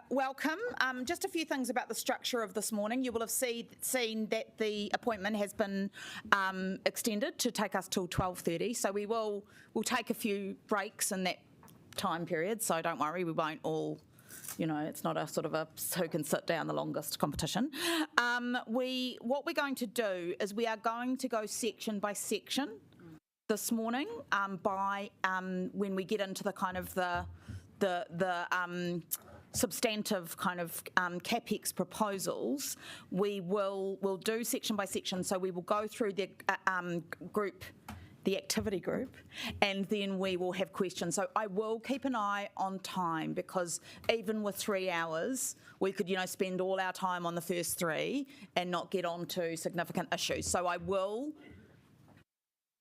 Welcome. Just a few things about the structure of this morning. You will have seen that the appointment has been extended to take us till 12:30. So we'll take a few breaks in that time period. So don't worry, we won't all. It's not a sort of a who can sit down the longest competition. What we're going to do is we are going to go section by section this morning. When we get into the kind of the substantive kind of CapEx proposals, we'll do section by section. So we will go through the activity group, and then we will have questions. So I will keep an eye on time, because even with 3 hours, we could, spend all our time on the first three and not get on to significant issues. So I will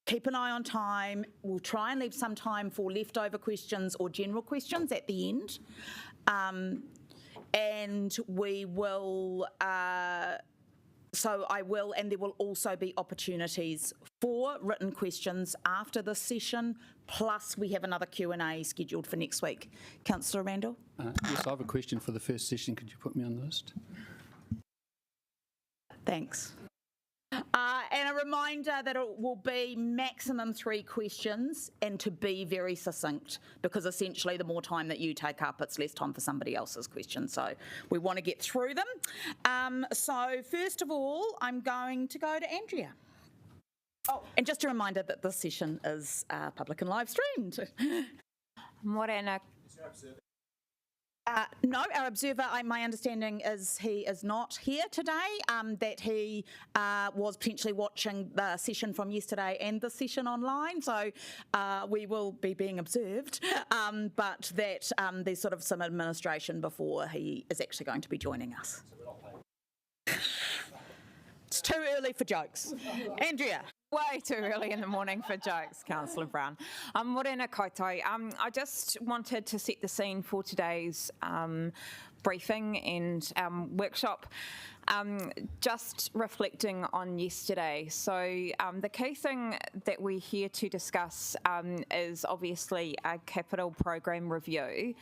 keep an eye on time. We'll try and leave some time for leftover questions or general questions at the end. And we will, and there will also be opportunities for written questions after this session, plus we have another Q&A scheduled for next week. Councillor Randall? Yes, I have a question for the first session. Could you put me on the list? Thanks. And a reminder that it will be maximum 3 questions, and to be very succinct, because essentially the more time that you take up, it's less time for somebody else's questions. So we want to get through them. So first of all, I'm going to go to Andrea. Oh, and just a reminder that this session is public and live streamed. Morena. No, our observer, my understanding is he is not here today, that he was potentially watching the session from yesterday and the session online, so we will be being observed, but that there's sort of some administration before he is actually going to be joining us. It's too early for jokes. Andrea. Way too early in the morning for jokes, Councillor Brown. Morena koutou. I just wanted to set the scene for today's briefing and workshop, just reflecting on yesterday. So the key thing that we're here to discuss is obviously a capital program review,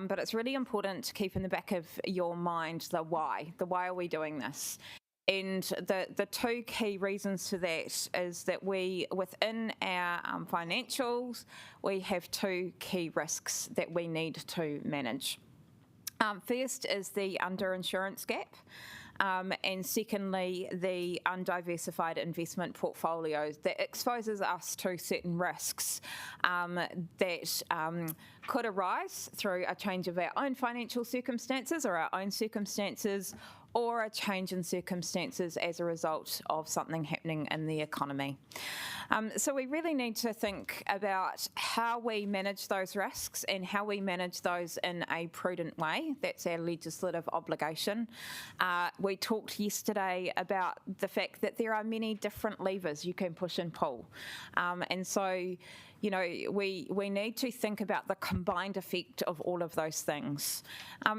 but it's really important to keep in the back of your mind the why. The why are we doing this? And the 2 key reasons for that is that we, within our financials, we have 2 key risks that we need to manage. First is the underinsurance gap, and secondly, the undiversified investment portfolios that exposes us to certain risks that could arise through a change of our own financial circumstances or our own circumstances, or a change in circumstances as a result of something happening in the economy. So we really need to think about how we manage those risks and how we manage those in a prudent way. That's our legislative obligation. We talked yesterday about the fact that there are many different levers you can push and pull. And so, we need to think about the combined effect of all of those things.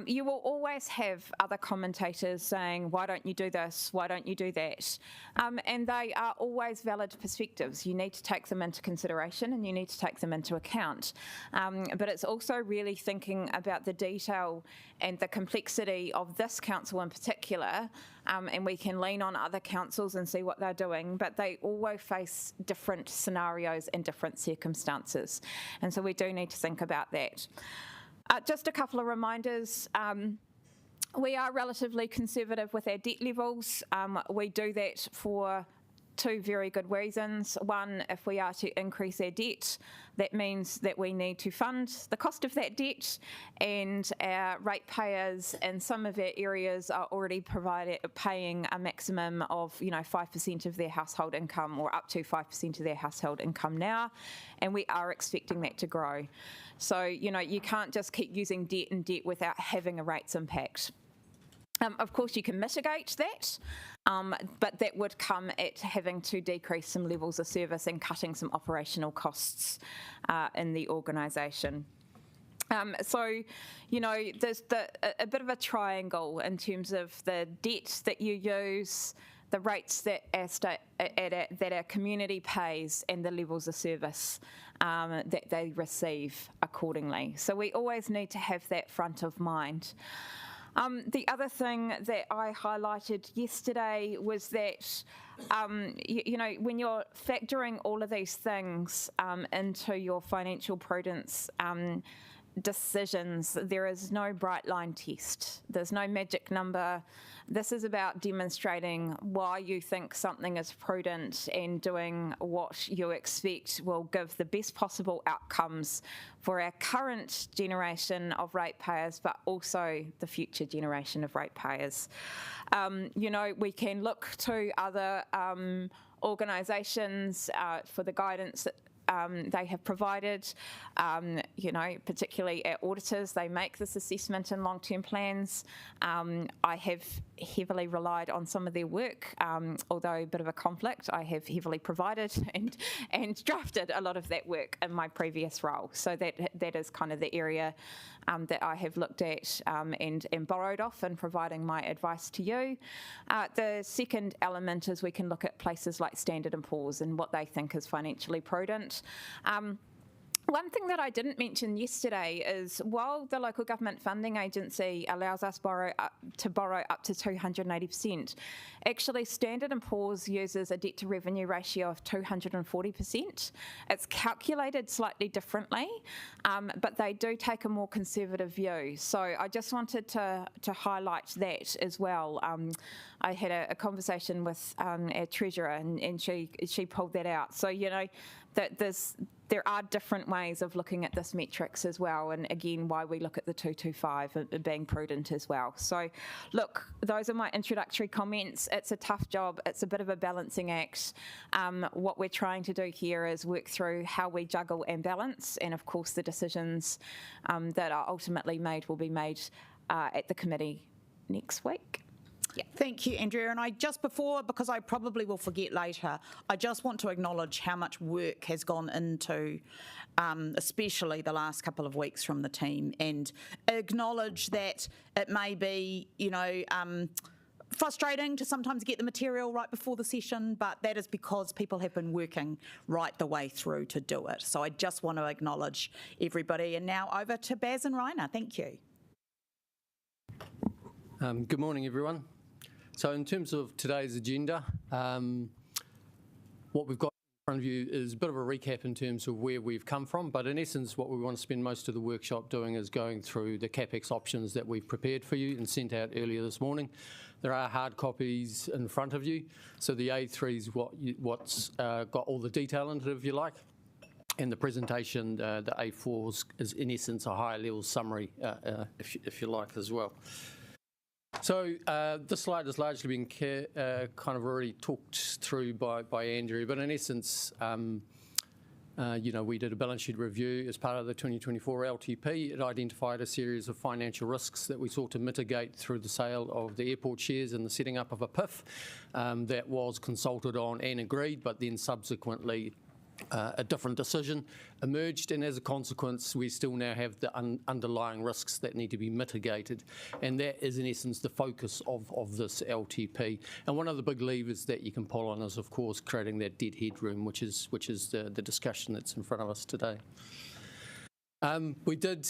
You will always have other commentators saying, why don't you do this? Why don't you do that? And they are always valid perspectives. You need to take them into consideration and you need to take them into account. But it's also really thinking about the detail and the complexity of this council in particular, and we can lean on other councils and see what they're doing, but they always face different scenarios and different circumstances. And so we do need to think about that. Just a couple of reminders. We are relatively conservative with our debt levels. We do that for 2 very good reasons. One, if we are to increase our debt, that means that we need to fund the cost of that debt, and our ratepayers in some of our areas are already paying a maximum of 5% of their household income, or up to 5% of their household income now, and we are expecting that to grow. So you can't just keep using debt and debt without having a rates impact. Of course, you can mitigate that, but that would come at having to decrease some levels of service and cutting some operational costs in the organisation. So, there's a bit of a triangle in terms of the debt that you use, the rates that our community pays, and the levels of service. that they receive accordingly. So we always need to have that front of mind. The other thing that I highlighted yesterday was that, when you're factoring all of these things into your financial prudence decisions, there is no bright line test. There's no magic number. This is about demonstrating why you think something is prudent and doing what you expect will give the best possible outcomes for our current generation of ratepayers, but also the future generation of ratepayers. We can look to other organisations for the guidance that they have provided, particularly our auditors. They make this assessment in long-term plans. I have heavily relied on some of their work, although a bit of a conflict. I have heavily provided and drafted a lot of that work in my previous role. So that is kind of the area that I have looked at and borrowed off in providing my advice to you. The second element is we can look at places like Standard & Poor's and what they think is financially prudent. One thing that I didn't mention yesterday is while the Local Government Funding Agency allows us to borrow up to 280%, actually Standard & Poor's uses a debt to revenue ratio of 240%. It's calculated slightly differently, but they do take a more conservative view. So I just wanted to highlight that as well. I had a conversation with our treasurer and she pulled that out. So, that there are different ways of looking at this metrics as well, and again, why we look at the 225 being prudent as well. So, look, those are my introductory comments. It's a tough job. It's a bit of a balancing act. What we're trying to do here is work through how we juggle and balance, and of course, the decisions that are ultimately made will be made at the committee next week. Yeah. Thank you, Andrea. And because I probably will forget later, I just want to acknowledge how much work has gone into, especially the last couple of weeks from the team, and acknowledge that it may be, frustrating to sometimes get the material right before the session, but that is because people have been working right the way through to do it. So I just want to acknowledge everybody. And now over to Baz and Raina. Thank you. Good morning, everyone. So in terms of today's agenda, what we've got in front of you is a bit of a recap in terms of where we've come from, but in essence what we want to spend most of the workshop doing is going through the CapEx options that we've prepared for you and sent out earlier this morning. There are hard copies in front of you, so the A3 is what's got all the detail in it, if you like. And the presentation, the A4 is in essence a higher level summary, if you like, as well. So this slide has largely been kind of already talked through by Andrew, but in essence, we did a balance sheet review as part of the 2024 LTP. It identified a series of financial risks that we sought to mitigate through the sale of the airport shares and the setting up of a PIF that was consulted on and agreed, but then subsequently a different decision emerged, and as a consequence we still now have the underlying risks that need to be mitigated, and that is in essence the focus of this LTP. And one of the big levers that you can pull on is of course creating that debt headroom, which is the discussion that's in front of us today. We did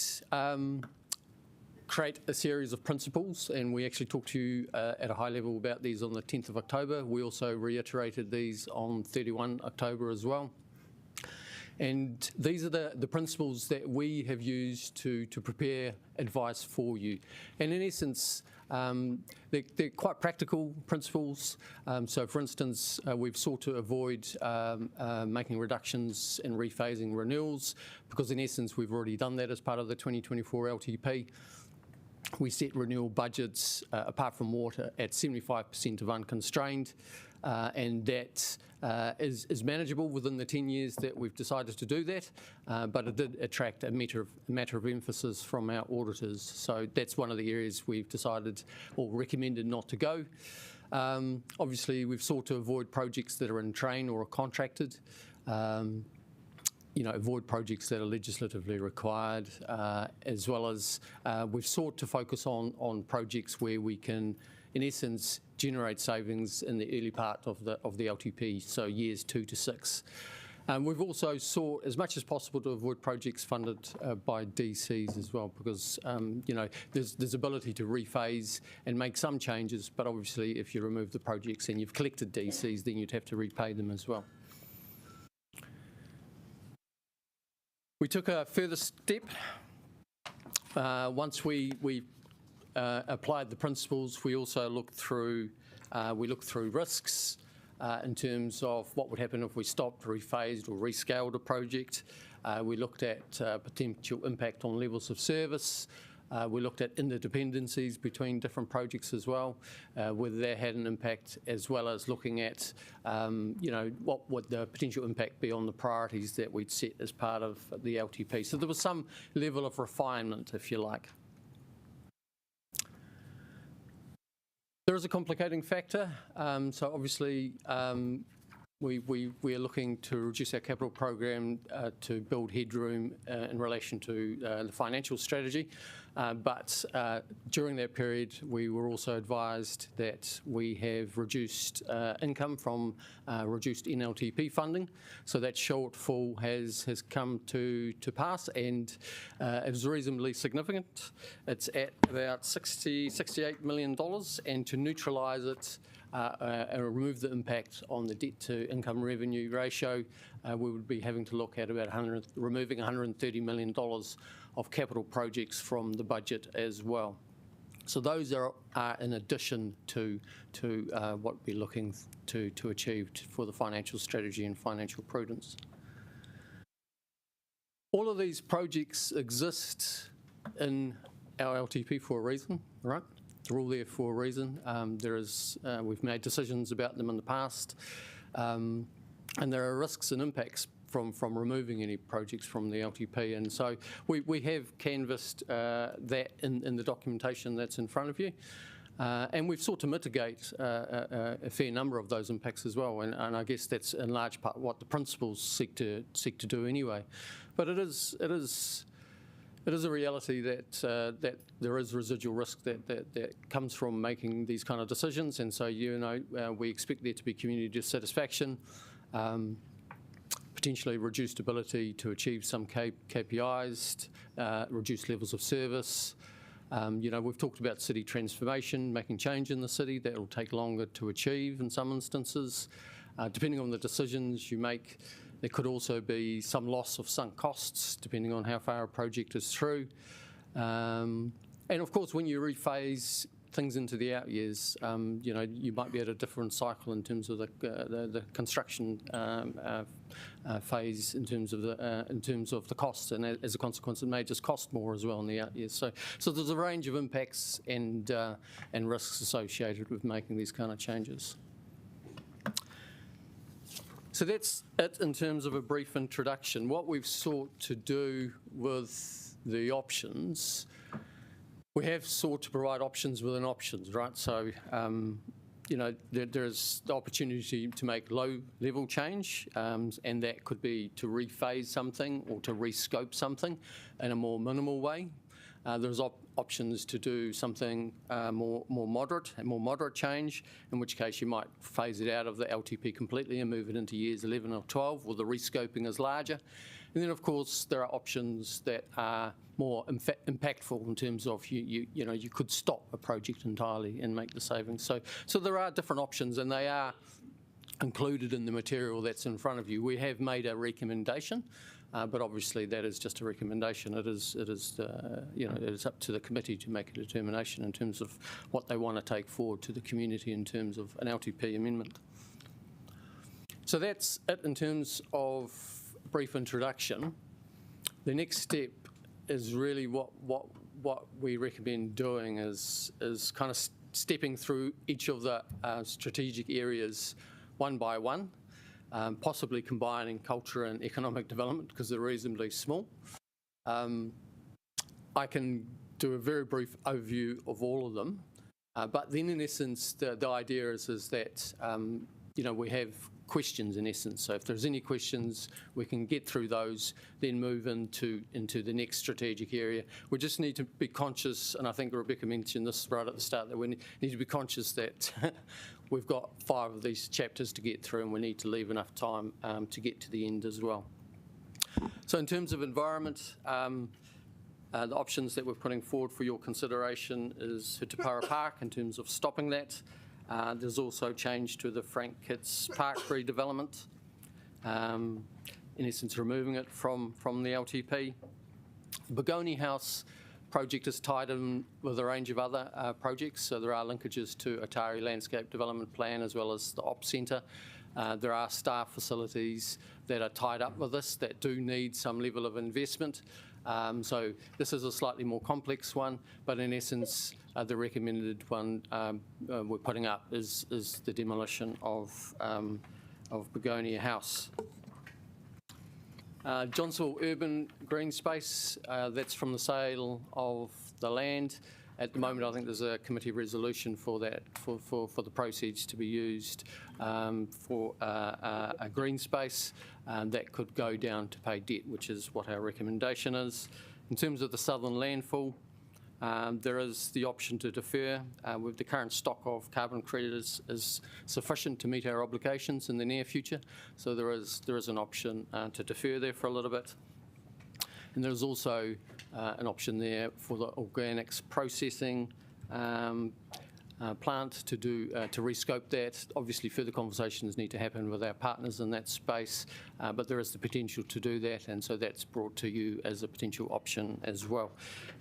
create a series of principles, and we actually talked to you at a high level about these on the 10th of October. We also reiterated these on 31 October as well. And these are the principles that we have used to prepare advice for you. And in essence, they're quite practical principles. So for instance, we've sought to avoid making reductions and rephasing renewals, because in essence, we've already done that as part of the 2024 LTP. We set renewal budgets, apart from water, at 75% of unconstrained, and that is manageable within the 10 years that we've decided to do that, but it did attract a matter of emphasis from our auditors. So that's one of the areas we've decided or recommended not to go. Obviously, we've sought to avoid projects that are in train or are contracted. Avoid projects that are legislatively required, as well as we've sought to focus on projects where we can, in essence, generate savings in the early part of the LTP, so years 2 to 6. We've also sought as much as possible to avoid projects funded by DCs as well, because there's ability to rephase and make some changes, but obviously if you remove the projects and you've collected DCs, then you'd have to repay them as well. We took a further step. Once we applied the principles, we also looked through risks in terms of what would happen if we stopped, rephased or rescaled a project. We looked at potential impact on levels of service. We looked at interdependencies between different projects as well, whether that had an impact, as well as looking at, what would the potential impact be on the priorities that we'd set as part of the LTP. So there was some level of refinement, if you like. There is a complicating factor. So obviously, we are looking to reduce our capital program to build headroom in relation to the financial strategy. But during that period, we were also advised that we have reduced income from reduced NLTP funding. So that shortfall has come to pass, and it is reasonably significant. It's at about $68 million, and to neutralise it, and remove the impact on the debt to income revenue ratio, we would be having to look at about removing $130 million of capital projects from the budget as well. So those are in addition to what we're looking to achieve for the financial strategy and financial prudence. All of these projects exist in our LTP for a reason, right? They're all there for a reason. We've made decisions about them in the past, and there are risks and impacts from removing any projects from the LTP, and so we have canvassed that in the documentation that's in front of you, and we've sought to mitigate a fair number of those impacts as well, and I guess that's in large part what the principles seek to do anyway. But it is a reality that there is residual risk that comes from making these kind of decisions, and so we expect there to be community dissatisfaction, potentially reduced ability to achieve some KPIs, reduced levels of service. We've talked about city transformation, making change in the city. That will take longer to achieve in some instances. Depending on the decisions you make, there could also be some loss of sunk costs, depending on how far a project is through. And of course, when you rephase things into the out years, you might be at a different cycle in terms of the construction phase, in terms of the costs, and as a consequence, it may just cost more as well in the out years. So there's a range of impacts and risks associated with making these kind of changes. So that's it in terms of a brief introduction. What we've sought to do with the options, we have sought to provide options within options, right? So, there's the opportunity to make low-level change, and that could be to rephase something or to rescope something in a more minimal way. There's options to do something more moderate change, in which case you might phase it out of the LTP completely and move it into years 11 or 12, or the rescoping is larger. And then, of course, there are options that are more impactful in terms of you could stop a project entirely and make the savings. So there are different options, and they are included in the material that's in front of you. We have made a recommendation. But obviously, that is just a recommendation. It is up to the committee to make a determination in terms of what they want to take forward to the community in terms of an LTP amendment. So that's it in terms of brief introduction. The next step is really what we recommend doing is kind of stepping through each of the strategic areas one by one. Possibly combining culture and economic development because they're reasonably small. I can do a very brief overview of all of them, but then in essence the idea is that we have questions in essence. So if there's any questions, we can get through those, then move into the next strategic area. We just need to be conscious, and I think Rebecca mentioned this right at the start, that we need to be conscious that we've got 5 of these chapters to get through, and we need to leave enough time to get to the end as well. So in terms of environment, the options that we're putting forward for your consideration is Hutapara Park in terms of stopping that. There's also change to the Frank Kitts Park redevelopment, in essence removing it from the LTP. The Begonia House project is tied in with a range of other projects, so there are linkages to Atari Landscape Development Plan as well as the Ops Centre. There are staff facilities that are tied up with this that do need some level of investment. So this is a slightly more complex one, but in essence, the recommended one we're putting up is the demolition of Begonia House. Johnsonville Urban Green Space, that's from the sale of the land. At the moment, I think there's a committee resolution for that, for the proceeds to be used for a green space that could go down to pay debt, which is what our recommendation is. In terms of the southern landfill, there is the option to defer. With the current stock of carbon credits is sufficient to meet our obligations in the near future, so there is an option to defer there for a little bit. And there's also an option there for the organics processing plant to rescope that. Obviously, further conversations need to happen with our partners in that space, but there is the potential to do that, and so that's brought to you as a potential option as well.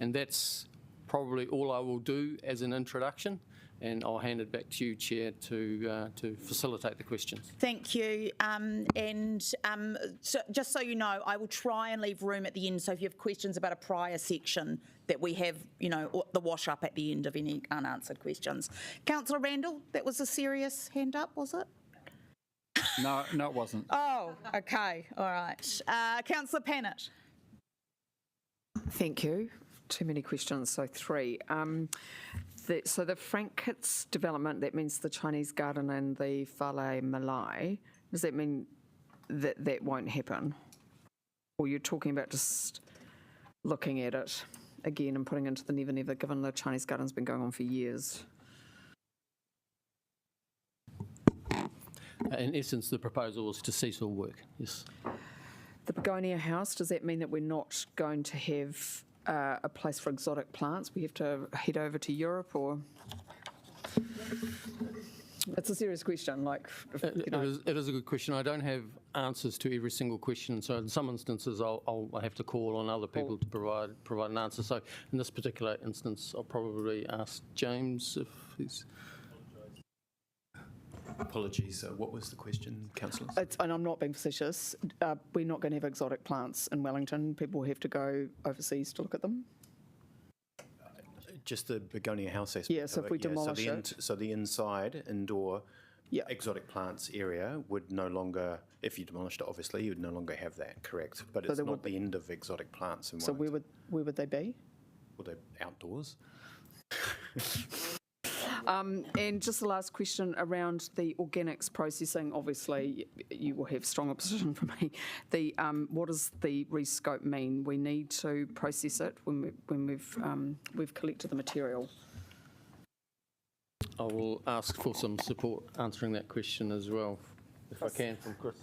And that's probably all I will do as an introduction, and I'll hand it back to you, Chair, to facilitate the questions. Thank you. So just so you know, I will try and leave room at the end, so if you have questions about a prior section, that we have, the wash up at the end of any unanswered questions. Councillor Randall, that was a serious hand up, was it? No, it wasn't. Oh, okay, all right. Councillor Pannett. Thank you. Too many questions, so 3. So the Frank Kitts development, that means the Chinese garden and the Whale Malai, does that mean that that won't happen? Or you're talking about just looking at it again and putting into the never never, given the Chinese garden's been going on for years? In essence, the proposal is to cease all work, yes. The Begonia House, does that mean that we're not going to have a place for exotic plants? We have to head over to Europe, or? It's a serious question. It is a good question. I don't have answers to every single question, so in some instances I'll have to call on other people to provide an answer. So in this particular instance, I'll probably ask James if he's. Apologies. What was the question, councillors? And I'm not being facetious. We're not going to have exotic plants in Wellington. People have to go overseas to look at them. Just the Begonia House aspect. Yeah, so if we demolish it. So the inside, indoor, yeah, exotic plants area would no longer, if you demolished it, obviously, you would no longer have that, correct? But it's not the end of exotic plants in Wellington. So where would they be? Well, they're outdoors. And just the last question around the organics processing. Obviously, you will have strong opposition from me. What does the rescope mean? We need to process it when we've collected the material. I will ask for some support answering that question as well, if I can, from Chris.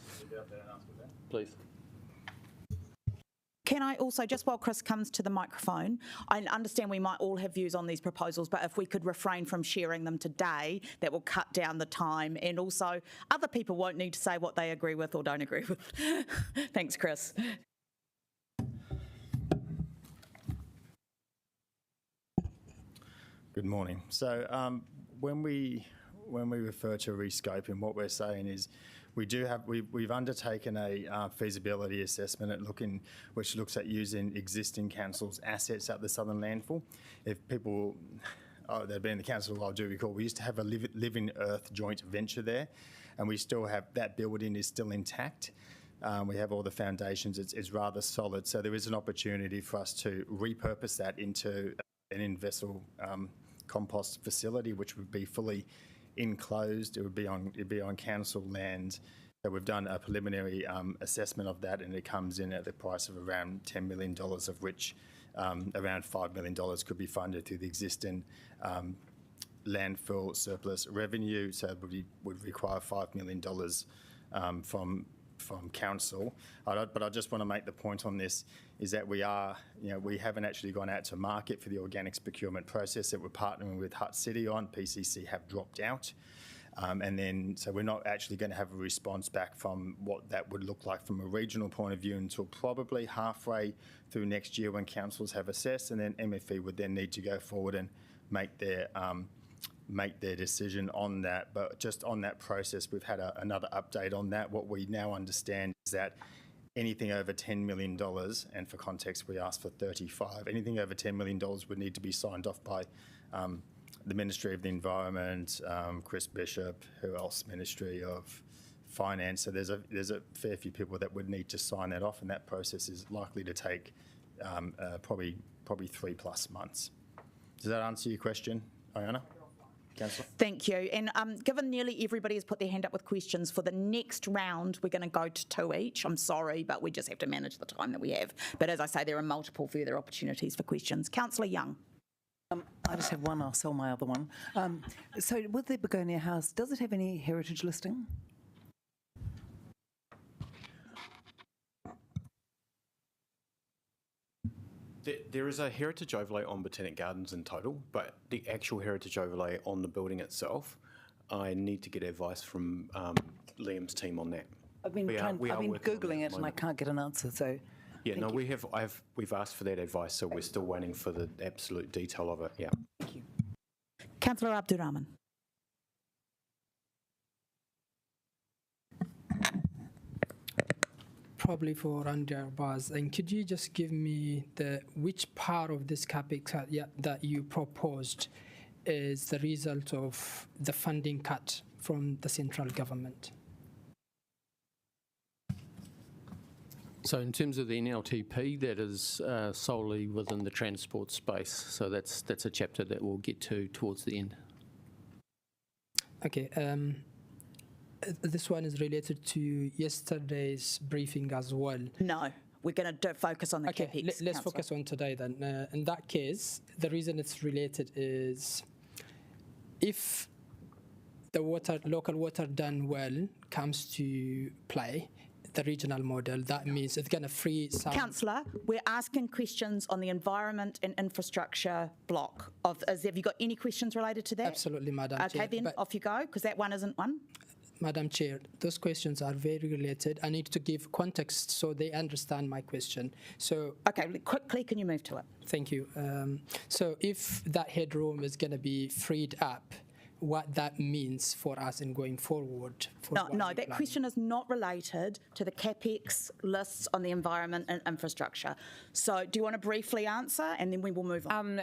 Please. Can I also, just while Chris comes to the microphone, I understand we might all have views on these proposals, but if we could refrain from sharing them today, that will cut down the time, and also other people won't need to say what they agree with or don't agree with. Thanks, Chris. Good morning. So when we refer to rescoping, what we're saying is we've undertaken a feasibility assessment which looks at using existing council's assets at the southern landfill. If people they've been in the council a while, do recall we used to have a Living Earth joint venture there, and we still have that building is still intact. We have all the foundations. It's rather solid, so there is an opportunity for us to repurpose that into an in-vessel compost facility, which would be fully enclosed. It'd be on council land, So we've done a preliminary assessment of that, and it comes in at the price of around $10 million, of which around $5 million could be funded through the existing landfill surplus revenue. So it would require $5 million from council. But I just want to make the point on this is that we haven't actually gone out to market for the organics procurement process that we're partnering with Hutt City on. PCC have dropped out. So we're not actually going to have a response back from what that would look like from a regional point of view until probably halfway through next year when councils have assessed, and then MFE would then need to go forward and make their decision on that. But just on that process, we've had another update on that. What we now understand is that anything over $10 million, and for context, we asked for 35, anything over $10 million would need to be signed off by the Ministry of the Environment, Chris Bishop, who else? Ministry of Finance. So there's a fair few people that would need to sign that off, and that process is likely to take probably 3+ months. Does that answer your question, Ayana? Councillor? Thank you. And given nearly everybody has put their hand up with questions, for the next round, we're going to go to 2 each. I'm sorry, but we just have to manage the time that we have. But as I say, there are multiple further opportunities for questions. Councillor Young. I just have one. I'll sell my other one. So with the Begonia House, does it have any heritage listing? There is a heritage overlay on Botanic Gardens in total, but the actual heritage overlay on the building itself, I need to get advice from Liam's team on that. I've been Googling it and I can't get an answer, so... Yeah, no, we've asked for that advice, so we're still waiting for the absolute detail of it, yeah. Thank you. Councillor Abdurrahman. Probably for Randy Arbaz, and could you just give me which part of this capex that you proposed is the result of the funding cut from the central government? So in terms of the NLTP, that is solely within the transport space. So that's a chapter that we'll get to towards the end. Okay. This one is related to yesterday's briefing as well. No, we're going to focus on the capex. Let's focus on today then. In that case, the reason it's related is if the local water done well comes to play, the regional model, that means it's going to free some... Councillor, we're asking questions on the environment and infrastructure block. Have you got any questions related to that? Absolutely, Madam Chair. Okay, then off you go, because that one isn't one. Madam Chair, those questions are very related. I need to give context so they understand my question. So, okay, quickly, can you move to it? Thank you. So if that headroom is going to be freed up, what that means for us in going forward? No, that question is not related to the capex lists on the environment and infrastructure. So do you want to briefly answer, and then we will move on?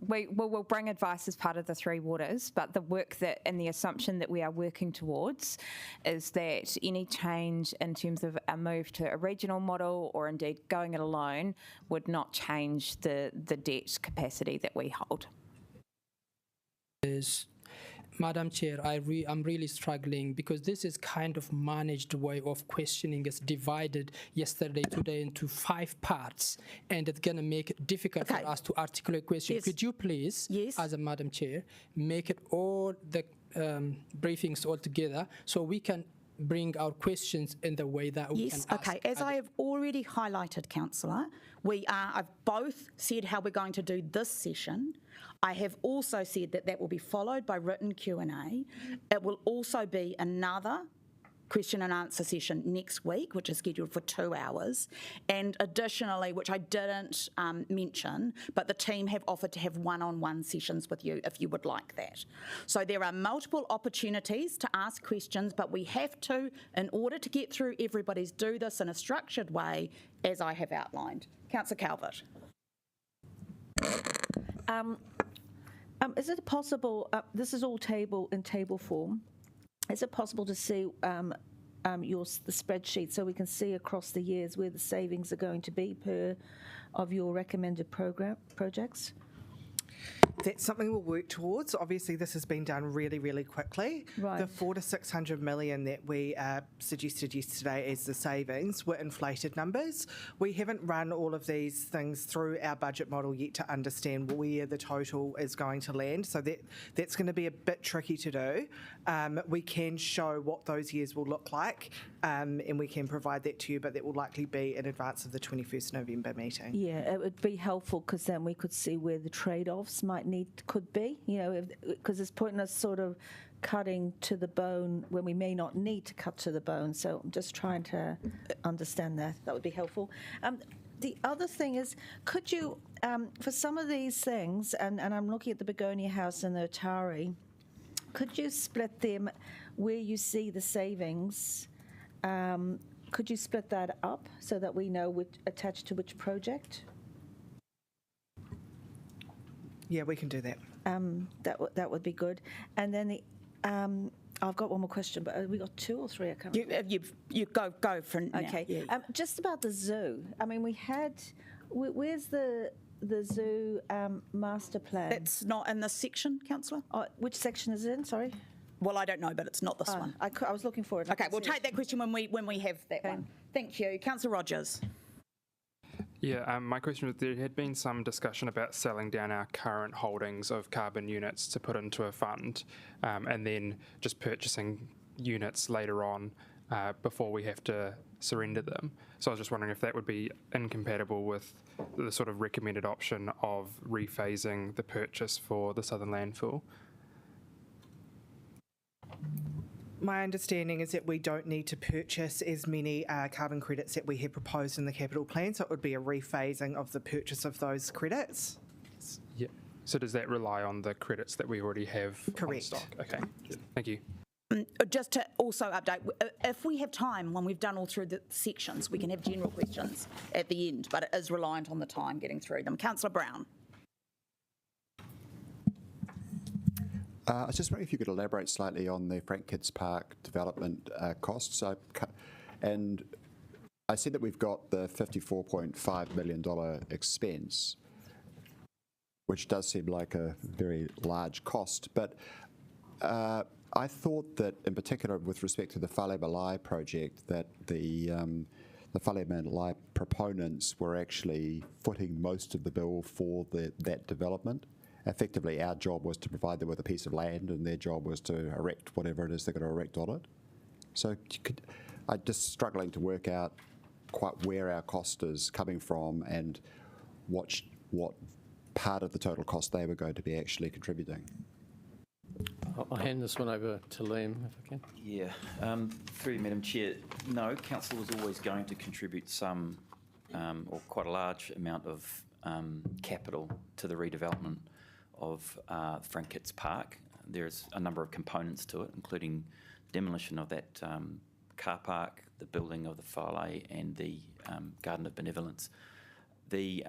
We'll bring advice as part of the Three Waters, but the work that and the assumption that we are working towards is that any change in terms of a move to a regional model or indeed going it alone would not change the debt capacity that we hold. Madam Chair, I'm really struggling because this is kind of managed way of questioning. It's divided today into 5 parts, and it's going to make it difficult for us to articulate questions. Yes. Could you please, yes, as a Madam Chair, make it all the briefings all together so we can bring our questions in the way that we can ask. Okay. As I have already highlighted, Councillor, I've both said how we're going to do this session. I have also said that will be followed by written Q&A. It will also be another question and answer session next week, which is scheduled for 2 hours. And additionally, which I didn't mention, but the team have offered to have one-on-one sessions with you if you would like that. So there are multiple opportunities to ask questions, but we have to, in order to get through everybody's, do this in a structured way, as I have outlined. Councillor Calvert. Is it possible, this is all in table form, is it possible to see the spreadsheet so we can see across the years where the savings are going to be per of your recommended projects? That's something we'll work towards. Obviously, this has been done really, really quickly. Right. The 400 to 600 million that we suggested yesterday as the savings were inflated numbers. We haven't run all of these things through our budget model yet to understand where the total is going to land. So that's going to be a bit tricky to do. We can show what those years will look like, and we can provide that to you, but that will likely be in advance of the 21st November meeting. Yeah, it would be helpful because then we could see where the trade-offs could be, because it's pointless sort of cutting to the bone when we may not need to cut to the bone. So I'm just trying to understand that. That would be helpful. The other thing is, could you, for some of these things, and I'm looking at the Begonia House and the Atari, could you split them where you see the savings? Could you split that up so that we know which attached to which project? Yeah, we can do that. That would be good. And then I've got one more question, but have we got two or three? I can't remember. You go for now. Okay. Yeah. Just about the zoo. I mean, we had. Where's the zoo master plan? It's not in this section, Councillor. Which section is it in? Sorry. Well, I don't know, but it's not this one. I was looking for it. Okay, we'll take that question when we have that one. Thank you. Councillor Rogers. Yeah, my question was, there had been some discussion about selling down our current holdings of carbon units to put into a fund, and then just purchasing units later on before we have to surrender them. So I was just wondering if that would be incompatible with the sort of recommended option of rephasing the purchase for the Southern Landfill. My understanding is that we don't need to purchase as many carbon credits that we had proposed in the capital plan, so it would be a rephasing of the purchase of those credits. Yeah. So does that rely on the credits that we already have Correct. on stock? Okay. Thank you. Just to also update, if we have time when we've done all through the sections, we can have general questions at the end, but it is reliant on the time getting through them. Councillor Brown. I was just wondering if you could elaborate slightly on the Frank Kids Park development costs. And I see that we've got the $54.5 million expense, which does seem like a very large cost. But I thought that, in particular, with respect to the Whale Malai project, that the Whale Malai proponents were actually footing most of the bill for that development. Effectively, our job was to provide them with a piece of land, and their job was to erect whatever it is they're going to erect on it. So I'm just struggling to work out quite where our cost is coming from and what part of the total cost they were going to be actually contributing. I'll hand this one over to Liam, if I can. Yeah, through you, Madam Chair. No, Council was always going to contribute some, or quite a large amount of capital to the redevelopment of Frank Kitts Park. There's a number of components to it, including demolition of that car park, the building of the whale, and the Garden of Benevolence. The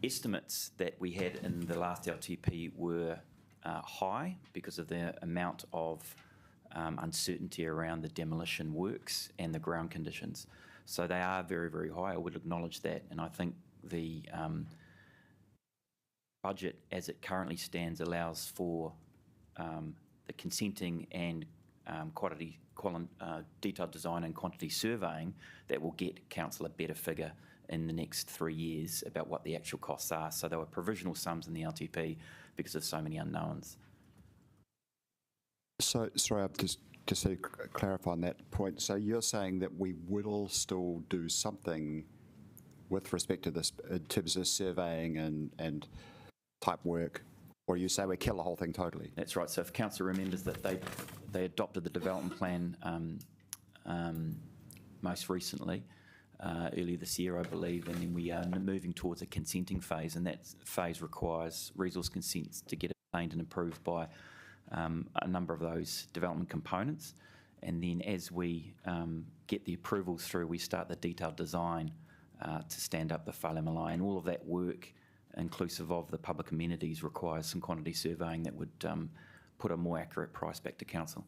estimates that we had in the last LTP were high because of the amount of uncertainty around the demolition works and the ground conditions. So they are very, very high. I would acknowledge that, and I think the budget as it currently stands allows for the consenting and detailed design and quantity surveying that will get Council a better figure in the next 3 years about what the actual costs are. So there were provisional sums in the LTP because of so many unknowns. So, sorry, just to clarify on that point, so you're saying that we will still do something with respect to this in terms of surveying and type work, or you say we kill the whole thing totally? That's right. So if Council remembers that they adopted the development plan most recently, earlier this year, I believe, and then we are moving towards a consenting phase, and that phase requires resource consents to get obtained and approved by a number of those development components. And then as we get the approvals through, we start the detailed design to stand up the Whale Malai, and all of that work, inclusive of the public amenities, requires some quantity surveying that would put a more accurate price back to Council.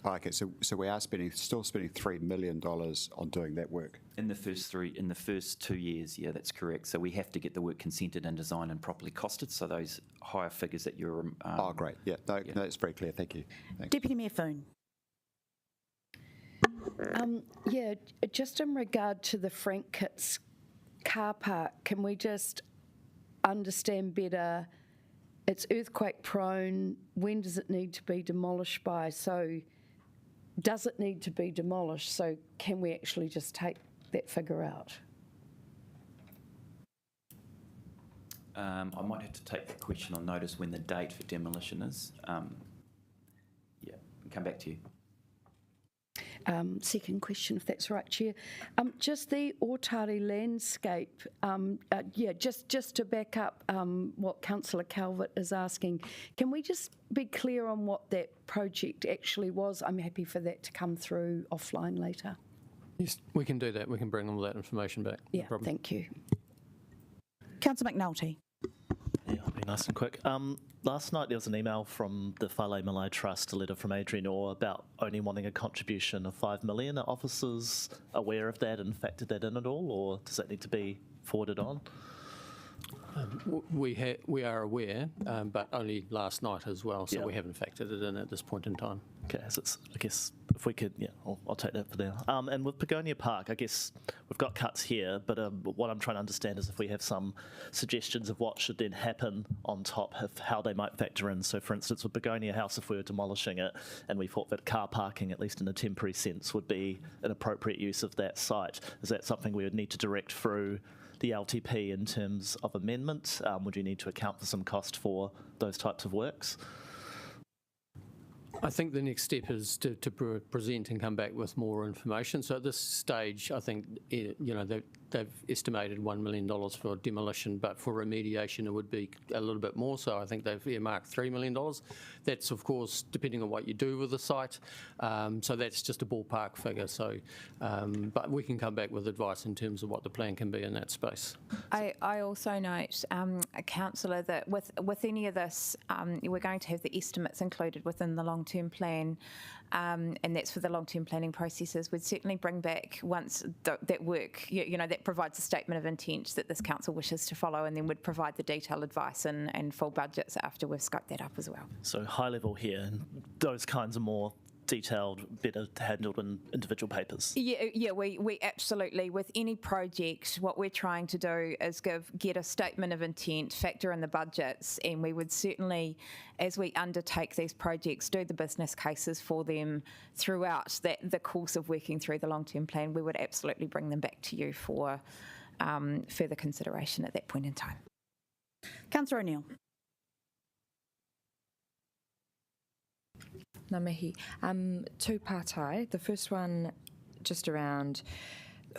Okay, so we are still spending $3 million on doing that work. In the first 2 years, yeah, that's correct. So we have to get the work consented and designed and properly costed. So those higher figures that you're. Oh, great. Yeah, no, that's very clear. Thank you. Thanks. Deputy Mayor Foon. Yeah, just in regard to the Frank Kitts car park, can we just understand better? It's earthquake prone. When does it need to be demolished by? So does it need to be demolished? So can we actually just take that figure out? I might have to take that question on notice when the date for demolition is. Yeah, and come back to you. Second question, if that's right, Chair. Just the Ōtari landscape, just to back up what Councillor Calvert is asking, can we just be clear on what that project actually was? I'm happy for that to come through offline later. Yes, we can do that. We can bring all that information back. No Yeah, problem. thank you. Councillor McNulty. Yeah, I'll be nice and quick. Last night there was an email from the Whale Malai Trust, a letter from Adrian Orr about only wanting a contribution of $5 million. Are officers aware of that and factored that in at all, or does that need to be forwarded on? We are aware, but only last night as well, so Yeah. we haven't factored it in at this point in time. Okay, so I guess if we could, yeah, I'll take that for now. And with Begonia Park, I guess we've got cuts here, but what I'm trying to understand is if we have some suggestions of what should then happen on top, of how they might factor in. So, for instance, with Begonia House, if we were demolishing it and we thought that car parking, at least in a temporary sense, would be an appropriate use of that site, is that something we would need to direct through the LTP in terms of amendment? Would you need to account for some cost for those types of works? I think the next step is to present and come back with more information. So at this stage, I think they've estimated $1 million for demolition, but for remediation it would be a little bit more. So I think they've earmarked $3 million. That's of course depending on what you do with the site. So that's just a ballpark figure. So, but we can come back with advice in terms of what the plan can be in that space. I also note, Councillor, that with any of this, we're going to have the estimates included within the long-term plan, and that's for the long-term planning processes. We'd certainly bring back once that work, that provides a statement of intent that this council wishes to follow, and then would provide the detailed advice and full budgets after we've scoped that up as well. So high level here, and those kinds are more detailed, better handled in individual papers. Yeah, we absolutely, with any project, what we're trying to do is get a statement of intent, factor in the budgets, and we would certainly, as we undertake these projects, do the business cases for them throughout the course of working through the long-term plan. We would absolutely bring them back to you for further consideration at that point in time. Councillor O'Neill. Ngā mihi. Two pātai. The first one just around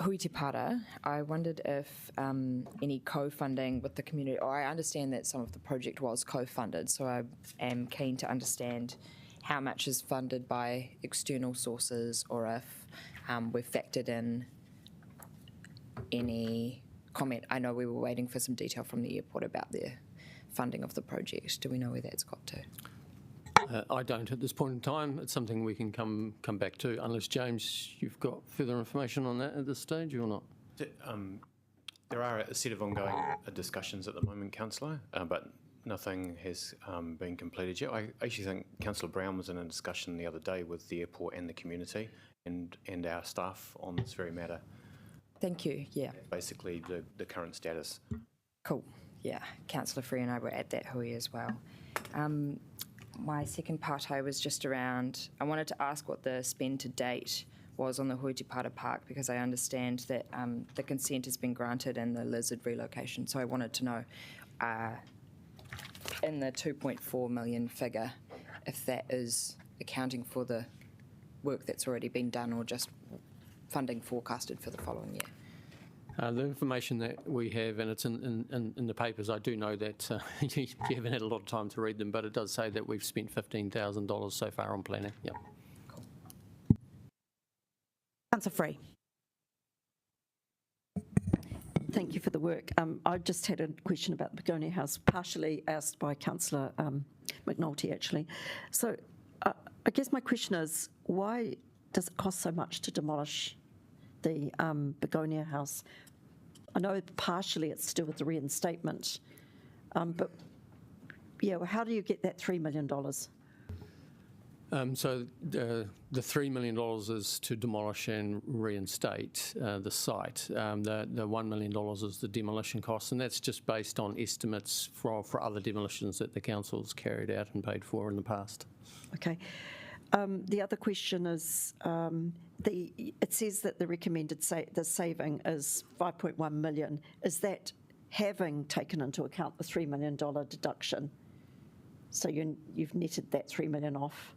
hui te para. I wondered if any co-funding with the community, or I understand that some of the project was co-funded, so I am keen to understand how much is funded by external sources, or if we've factored in any comment. I know we were waiting for some detail from the airport about their funding of the project. Do we know where that's got to? I don't at this point in time. It's something we can come back to, unless, James, you've got further information on that at this stage or not? There are a set of ongoing discussions at the moment, Councillor, but nothing has been completed yet. I actually think Councillor Brown was in a discussion the other day with the airport and the community and our staff on this very matter. Thank you, yeah. Basically the current status. Cool, yeah. Councillor Free and I were at that hui as well. My second part was just around, I wanted to ask what the spend to date was on the Hui Te Para Park, because I understand that the consent has been granted and the lizard relocation. So I wanted to know, in the 2.4 million figure, if that is accounting for the work that's already been done or just funding forecasted for the following year. The information that we have, and it's in the papers, I do know that you haven't had a lot of time to read them, but it does say that we've spent $15,000 so far on planning. Yeah. Cool. Councillor Free. Thank you for the work. I just had a question about the Begonia House, partially asked by Councillor McNulty, actually. So I guess my question is, why does it cost so much to demolish the Begonia House? I know partially it's to do with the reinstatement, but yeah, well, how do you get that $3 million? So the $3 million is to demolish and reinstate the site. The $1 million is the demolition cost, and that's just based on estimates for other demolitions that the council's carried out and paid for in the past. Okay. The other question is, it says that the recommended the saving is $5.1 million. Is that having taken into account the $3 million deduction? So you've netted that $3 million off?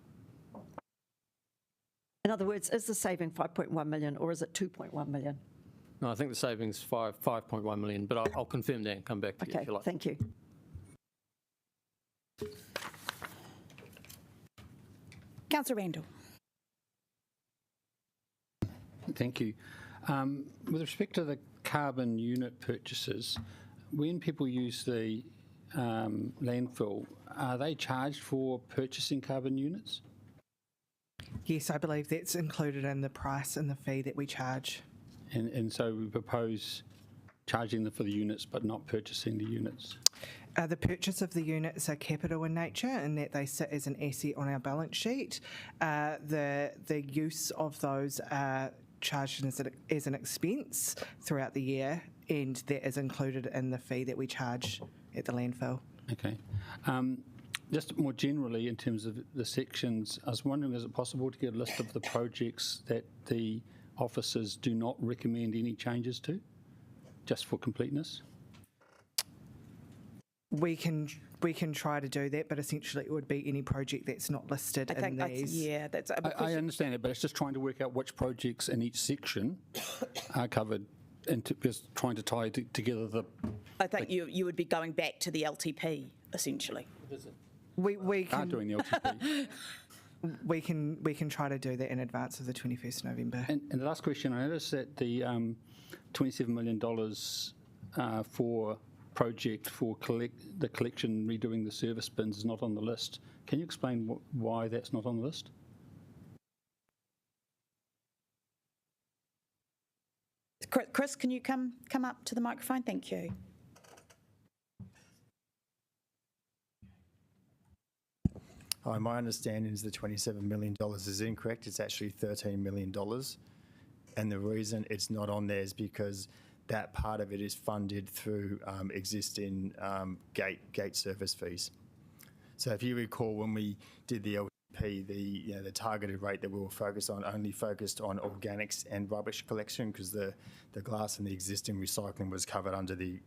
In other words, is the saving 5.1 million or is it 2.1 million? No, I think the savings 5.1 million, but I'll confirm that and come back to you if you like. Thank you. Councillor Randall. Thank you. With respect to the carbon unit purchases, when people use the landfill, are they charged for purchasing carbon units? Yes, I believe that's included in the price and the fee that we charge. And so we propose charging them for the units but not purchasing the units? The purchase of the units are capital in nature in that they sit as an asset on our balance sheet. The use of those are charged as an expense throughout the year, and that is included in the fee that we charge at the landfill. Okay. Just more generally, in terms of the sections, I was wondering, is it possible to get a list of the projects that the officers do not recommend any changes to, just for completeness? We can try to do that, but essentially it would be any project that's not listed in these. I understand it, but it's just trying to work out which projects in each section are covered, and just trying to tie together the. I think you would be going back to the LTP essentially. We can doing the LTP. we can try to do that in advance of the 21st November. And the last question, I noticed that the $27 million for project for the collection, redoing the service bins is not on the list. Can you explain why that's not on the list? Chris, can you come up to the microphone? Thank you. My understanding is the $27 million is incorrect. It's actually $13 million. And the reason it's not on there is because that part of it is funded through existing gate service fees. So if you recall, when we did the LTP, the targeted rate that we were focused on only focused on organics and rubbish collection, because the glass and the existing recycling was covered under the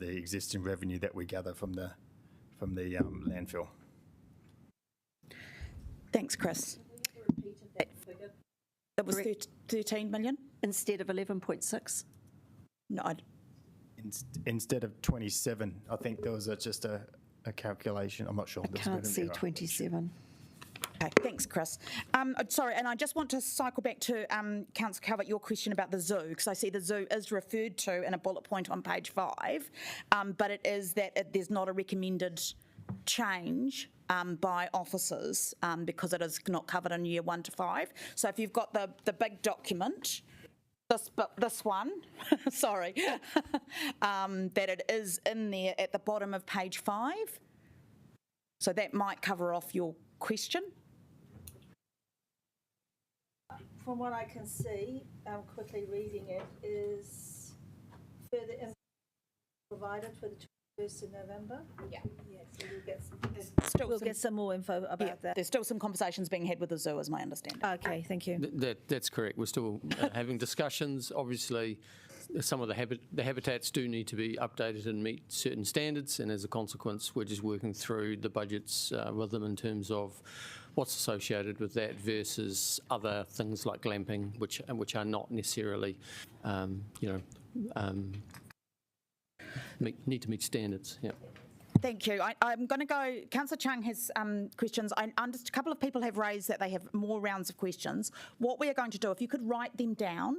existing revenue that we gather from the landfill. Thanks, Chris. That was 13 million? Instead of 11.6? No. Instead of 27, I think there was just a calculation. I'm not sure. I can't see 27. Okay, thanks, Chris. Sorry, and I just want to cycle back to Councillor Calvert, your question about the zoo, because I see the zoo is referred to in a bullet point on page 5, but it is that there's not a recommended change by officers because it is not covered in year 1 to 5. So if you've got the big document, this one, sorry, that it is in there at the bottom of page 5. So that might cover off your question. From what I can see, quickly reading it, is further info provided for the 21st of November. Yeah. So we'll get some more info about that. There's still some conversations being had with the zoo, is my understanding. Okay, thank you. That's correct. We're still having discussions. Obviously, some of the habitats do need to be updated and meet certain standards, and as a consequence, we're just working through the budgets with them in terms of what's associated with that versus other things like glamping, which are not necessarily, need to meet standards. Yeah. Thank you. I'm going to go. Councillor Chung has questions. A couple of people have raised that they have more rounds of questions. What we are going to do, if you could write them down,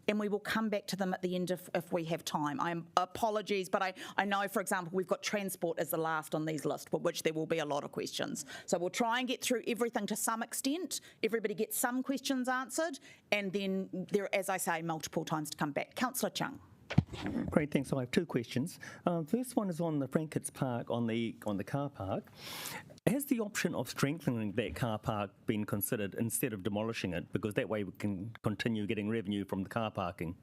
and we will come back to them at the end if we have time. Apologies, but I know, for example, we've got transport as the last on these lists, for which there will be a lot of questions. So we'll try and get through everything to some extent. Everybody gets some questions answered, and then there, as I say, multiple times to come back. Councillor Chung. Great, thanks. So I have two questions. First one is on the Frankitts Park, on the car park. Has the option of strengthening that car park been considered instead of demolishing it? Because that way we can continue getting revenue from the car parking.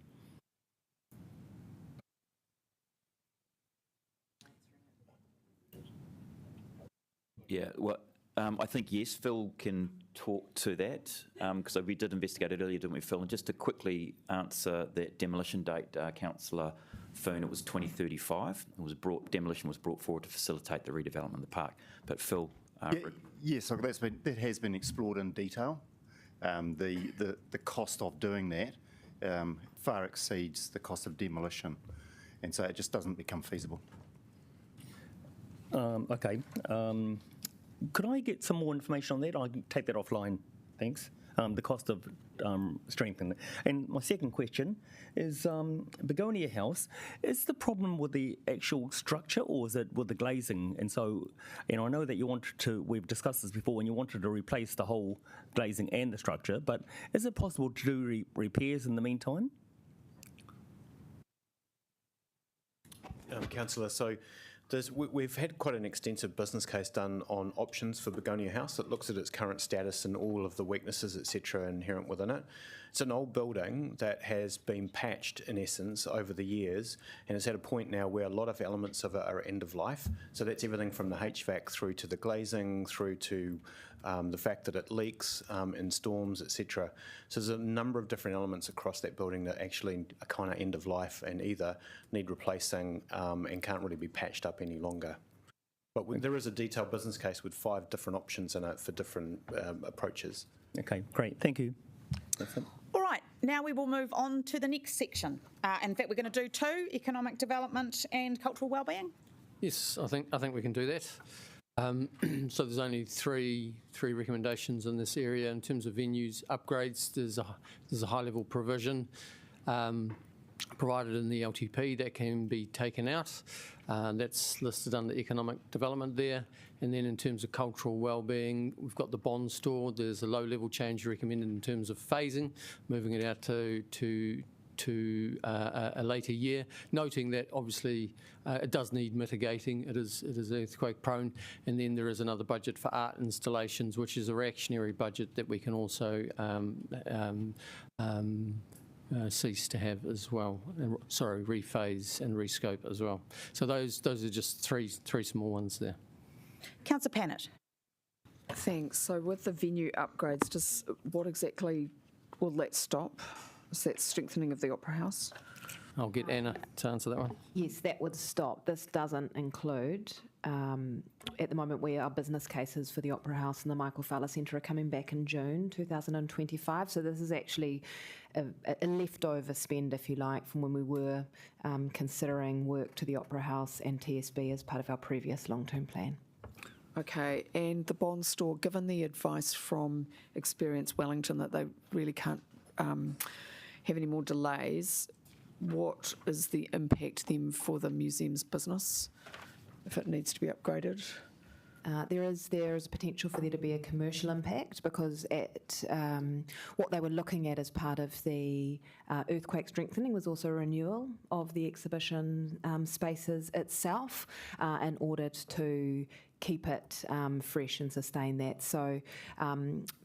Yeah, well, I think yes, Phil can talk to that, because we did investigate it earlier, didn't we, Phil? And just to quickly answer that demolition date, Councillor Foon, it was 2035. Demolition was brought forward to facilitate the redevelopment of the park. But Phil, yes, that has been explored in detail. The cost of doing that far exceeds the cost of demolition, and so it just doesn't become feasible. Okay. Could I get some more information on that? I can take that offline. Thanks. The cost of strengthening. And my second question is Begonia House. Is the problem with the actual structure, or is it with the glazing? And so, I know that you wanted to, we've discussed this before, and you wanted to replace the whole glazing and the structure, but is it possible to do repairs in the meantime? Councillor, so we've had quite an extensive business case done on options for Begonia House. It looks at its current status and all of the weaknesses, etc., inherent within it. It's an old building that has been patched, in essence, over the years, and it's at a point now where a lot of elements of it are end of life. So that's everything from the HVAC through to the glazing, through to the fact that it leaks in storms, etc. So there's a number of different elements across that building that actually are kind of end of life and either need replacing and can't really be patched up any longer. But there is a detailed business case with 5 different options in it for different approaches. Okay, great. Thank you. That's it. All right, now we will move on to the next section. In fact, we're going to do 2, economic development and cultural wellbeing. Yes, I think we can do that. So there's only three recommendations in this area in terms of venues upgrades. There's a high level provision provided in the LTP that can be taken out. That's listed under economic development there. And then in terms of cultural wellbeing, we've got the bond store. There's a low level change recommended in terms of phasing, moving it out to a later year, noting that obviously it does need mitigating. It is earthquake prone, and then there is another budget for art installations, which is a reactionary budget that we can also cease to have as well. Rephase and rescope as well. So those are just three small ones there. Councillor Pannett. Thanks. So with the venue upgrades, what exactly will that stop? Is that strengthening of the Opera House? I'll get Anna to answer that one. Yes, that would stop. This doesn't include, at the moment where our business cases for the Opera House and the Michael Fowler Centre are coming back in June 2025. So this is actually a leftover spend, if you like, from when we were considering work to the Opera House and TSB as part of our previous long-term plan. Okay, and the bond store, given the advice from Experience Wellington that they really can't have any more delays, what is the impact then for the museum's business if it needs to be upgraded? There is potential for there to be a commercial impact because what they were looking at as part of the earthquake strengthening was also a renewal of the exhibition spaces itself in order to keep it fresh and sustain that. So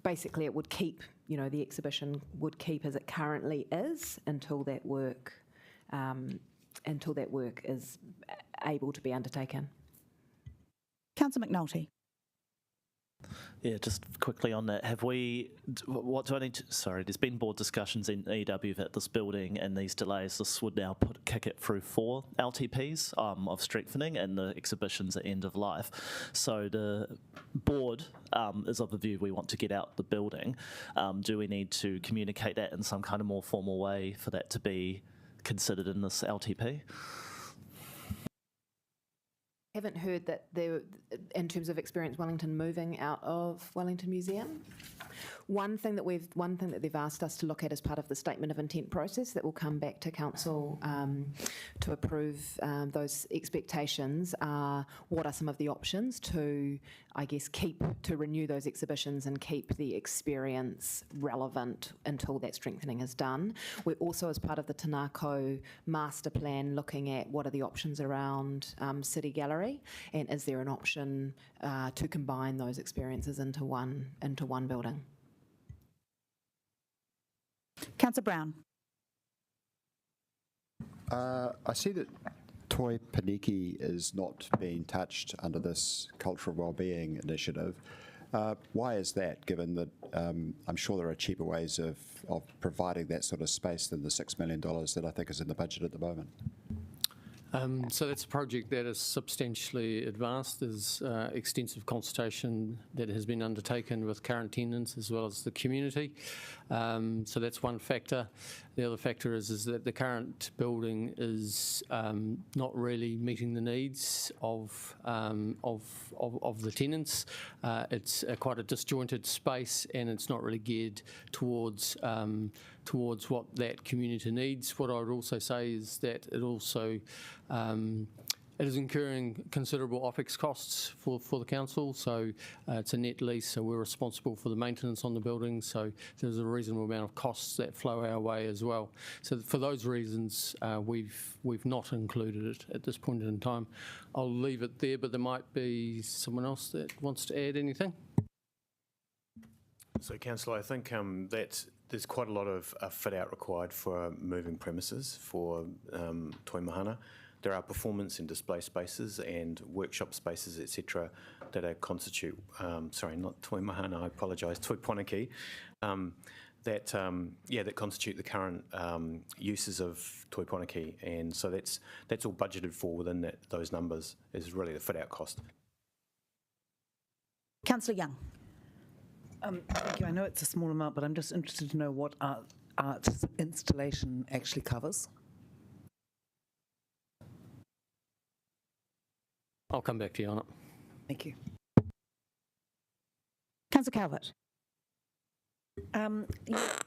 basically it would keep, the exhibition would keep as it currently is until that work is able to be undertaken. Councillor McNulty. Yeah, just quickly on that, there's been board discussions in EW that this building and these delays, this would now kick it through 4 LTPs of strengthening and the exhibitions at end of life. So the board is of the view we want to get out the building. Do we need to communicate that in some kind of more formal way for that to be considered in this LTP? Haven't heard that in terms of Experience Wellington moving out of Wellington Museum. One thing that they've asked us to look at as part of the statement of intent process that will come back to council to approve those expectations are what are some of the options to, I guess, to renew those exhibitions and keep the experience relevant until that strengthening is done. We're also, as part of the Tanako master plan, looking at what are the options around City Gallery, and is there an option to combine those experiences into one building. Councillor Brown. I see that Toi Paniki is not being touched under this cultural wellbeing initiative. Why is that, given that I'm sure there are cheaper ways of providing that sort of space than the $6 million that I think is in the budget at the moment? So that's a project that is substantially advanced. There's extensive consultation that has been undertaken with current tenants as well as the community. So that's one factor. The other factor is that the current building is not really meeting the needs of the tenants. It's quite a disjointed space, and it's not really geared towards what that community needs. What I would also say is that it also it is incurring considerable OPEX costs for the council, so it's a net lease, so we're responsible for the maintenance on the building, so there's a reasonable amount of costs that flow our way as well. So for those reasons, we've not included it at this point in time. I'll leave it there, but there might be someone else that wants to add anything. So, Councillor, I think that there's quite a lot of fit-out required for moving premises for Toi Mahana. There are performance and display spaces and workshop spaces, etc., that are constitute, sorry, not Toi Mahana, I apologise, Toi Poniki, that constitute the current uses of Toi Poniki, and so that's all budgeted for within those numbers is really the fit-out cost. Councillor Young. Thank you. I know it's a small amount, but I'm just interested to know what art installation actually covers. I'll come back to you on it. Thank you. Councillor Calvert.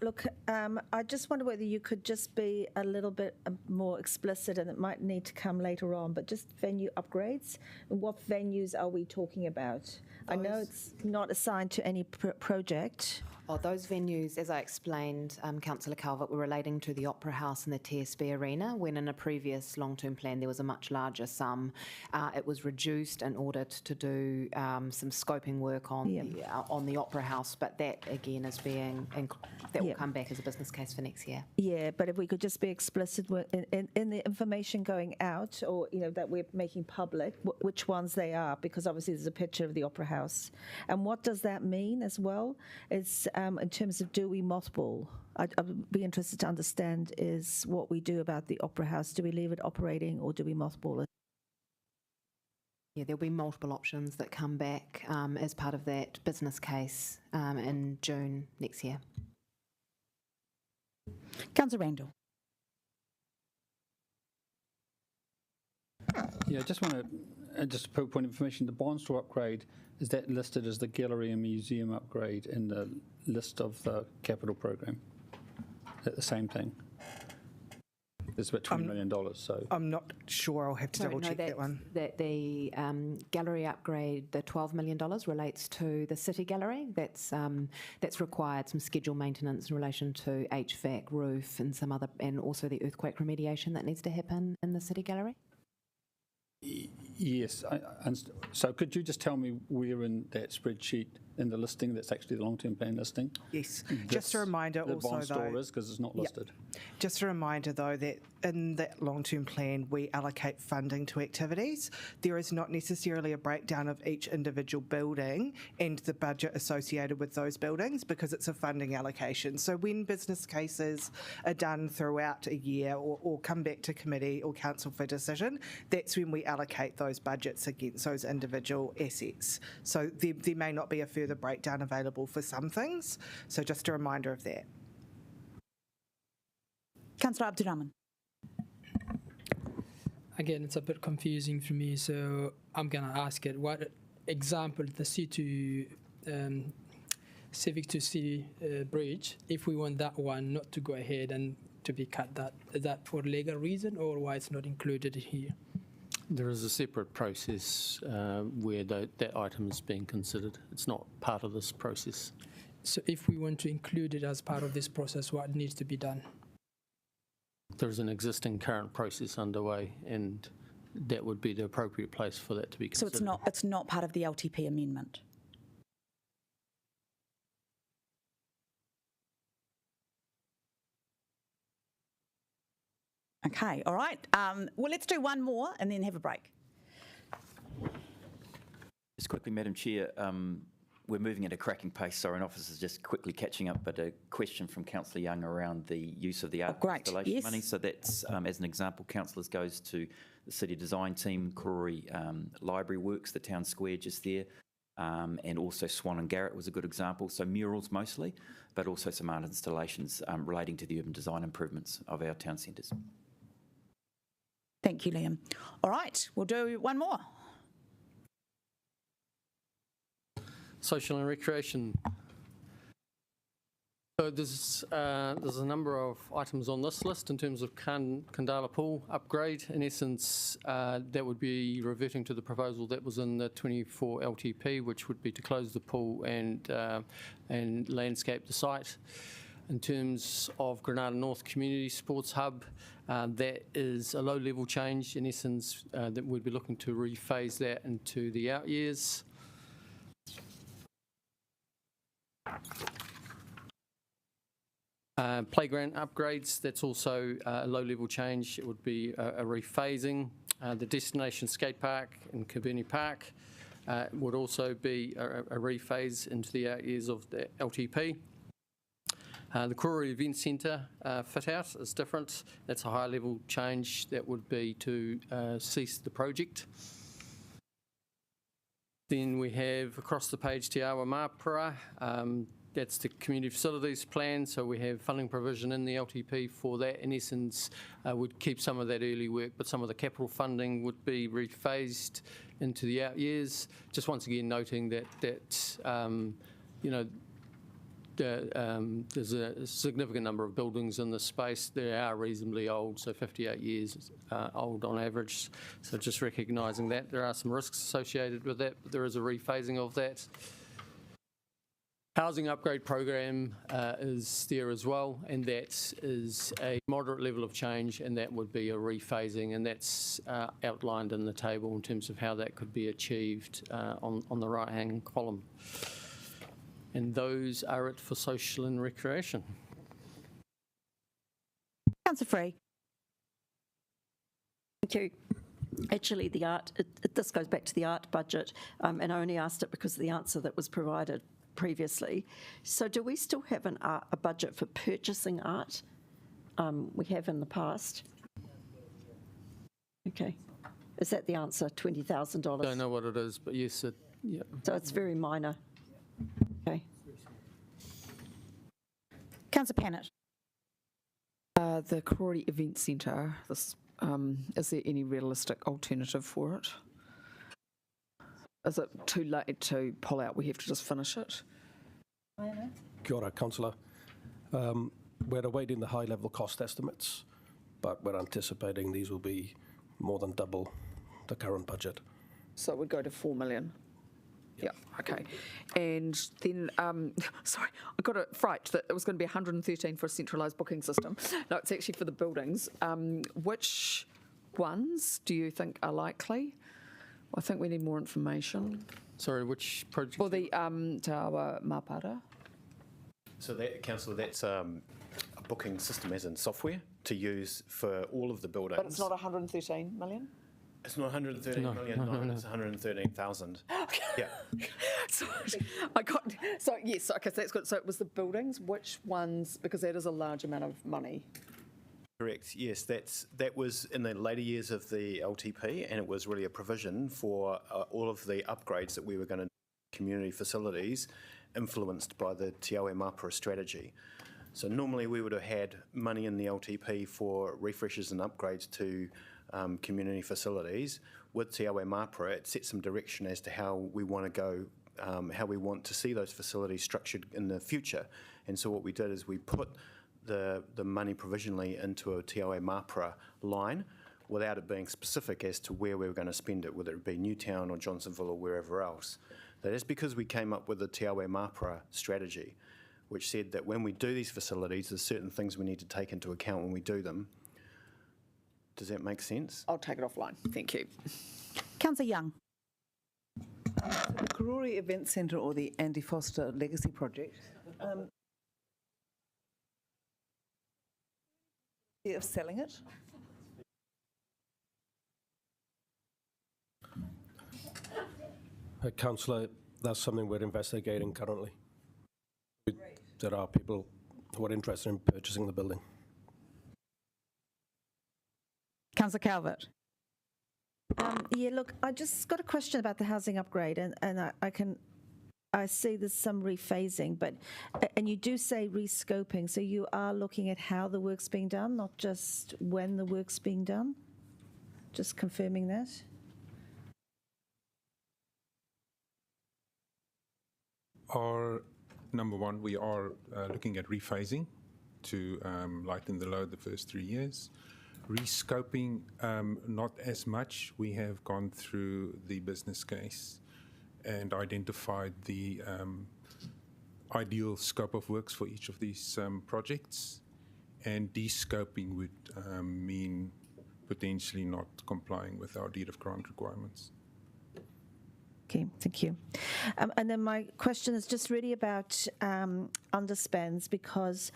Look, I just wonder whether you could just be a little bit more explicit, and it might need to come later on, but just venue upgrades. What venues are we talking about? I know it's not assigned to any project. Oh, those venues, as I explained, Councillor Calvert, were relating to the Opera House and the TSB Arena, when in a previous long-term plan there was a much larger sum. It was reduced in order to do some scoping work on the Opera House, but that again is being, that will come back as a business case for next year. Yeah, but if we could just be explicit in the information going out, or that we're making public, which ones they are, because obviously there's a picture of the Opera House. And what does that mean as well? It's in terms of, do we mothball? I would be interested to understand is what we do about the Opera House. Do we leave it operating, or do we mothball it? Yeah, there'll be multiple options that come back as part of that business case in June next year. Councillor Randall. Yeah, I just want to, just a point of information, the Bond Store upgrade, is that listed as the gallery and museum upgrade in the list of the capital program? Is that the same thing? It's about $20 million, so... I'm not sure, I'll have to double check that one. That the gallery upgrade, the $12 million, relates to the City Gallery. That's required some scheduled maintenance in relation to HVAC, roof, and some other, and also the earthquake remediation that needs to happen in the City Gallery. Yes, so could you just tell me where in that spreadsheet in the listing that's actually the long-term plan listing? Yes, just a reminder also, the Bond Store though, is, because it's not listed. Just a reminder though that in that long-term plan we allocate funding to activities. There is not necessarily a breakdown of each individual building and the budget associated with those buildings, because it's a funding allocation. So when business cases are done throughout a year or come back to committee or council for decision, that's when we allocate those budgets against those individual assets. So there may not be a further breakdown available for some things. So just a reminder of that. Councillor Abdurrahman. Again, it's a bit confusing for me, so I'm going to ask it. What example, the C2 civic to city bridge, if we want that one not to go ahead and to be cut, is that for legal reason or why it's not included here? There is a separate process where that item is being considered. It's not part of this process. So if we want to include it as part of this process, what needs to be done? There is an existing current process underway, and that would be the appropriate place for that to be So considered. it's not part of the LTP amendment. Okay, all right. Well, let's do one more and then have a break. Just quickly, Madam Chair, we're moving at a cracking pace. Sorry, an officer's just quickly catching up, but a question from Councillor Young around the use of the art installation money. So that's, as an example, councillors goes to the city design team, Corey Library Works, the town square just there, and also Swan and Garrett was a good example. So murals mostly, but also some art installations relating to the urban design improvements of our town centres. Thank you, Liam. All right, we'll do one more. Social and recreation. So there's a number of items on this list in terms of Kandala Pool upgrade. In essence, that would be reverting to the proposal that was in the 24 LTP, which would be to close the pool and landscape the site. In terms of Granada North Community Sports Hub, that is a low-level change. In essence, that we'd be looking to rephase that into the out years. Playground upgrades, that's also a low-level change. It would be a rephasing. The destination skate park in Kabini Park would also be a rephase into the out years of the LTP. The Kura Event Centre fit-out is different. That's a high-level change. That would be to cease the project. Then we have across the page Te Awa Mapura. That's the community facilities plan, so we have funding provision in the LTP for that. In essence, would keep some of that early work, but some of the capital funding would be rephased into the out years. Just once again noting that you know, there's a significant number of buildings in this space. They are reasonably old, so 58 years old on average. So just recognising that there are some risks associated with that, but there is a rephasing of that. Housing upgrade program is there as well, and that is a moderate level of change, and that would be a rephasing, and that's outlined in the table in terms of how that could be achieved on the right-hand column. And those are it for social and recreation. Councillor Free. Thank you. Actually, the art, this goes back to the art budget, and I only asked it because of the answer that was provided previously. So do we still have a budget for purchasing art? We have in the past. Okay. Is that the answer, $20,000? I don't know what it is, but yes, yeah. So it's very minor. Okay. Councillor Pannett. The Karori Event Centre, is there any realistic alternative for it? Is it too late to pull out? We have to just finish it? Kia ora, Councillor. We're awaiting the high-level cost estimates, but we're anticipating these will be more than double the current budget. So it would go to 4 million? Yeah, okay. And then, sorry, I got it right that it was going to be 113 for a centralised booking system. No, it's actually for the buildings. Which ones do you think are likely? I think we need more information. Sorry, which project? For the Te Awa Mapara. So that, Councillor, that's a booking system as in software to use for all of the buildings. But it's not 113 million? It's not 113 million, no, it's 113,000. Okay. Yeah. Sorry, I got, so yes, okay, so that's good. So it was the buildings, which ones, because that is a large amount of money. Correct, yes, that was in the later years of the LTP, and it was really a provision for all of the upgrades that we were going to do community facilities influenced by the Te Awa Mapara strategy. So normally we would have had money in the LTP for refreshes and upgrades to community facilities. With Te Awa Mapara, it sets some direction as to how we want to go how we want to see those facilities structured in the future. And so what we did is we put the money provisionally into a Te Aue Mapara line without it being specific as to where we were going to spend it, whether it be Newtown or Johnsonville or wherever else. That is because we came up with the Te Aue Mapara strategy, which said that when we do these facilities, there's certain things we need to take into account when we do them. Does that make sense? I'll take it offline. Thank you. Councillor Young. The Karori Event Centre or the Andy Foster Legacy Project. Of selling it? Councillor, that's something we're investigating currently. There are people who are interested in purchasing the building. Councillor Calvert. Yeah, look, I just got a question about the housing upgrade, and I see there's some rephasing, and you do say rescoping, so you are looking at how the work's being done, not just when the work's being done? Just confirming that. Number one, we are looking at rephasing to lighten the load the first 3 years. Rescoping, not as much. We have gone through the business case and identified the ideal scope of works for each of these projects. And descoping would mean potentially not complying with our deed of grant requirements. Okay, thank you. And then my question is just really about underspends, because,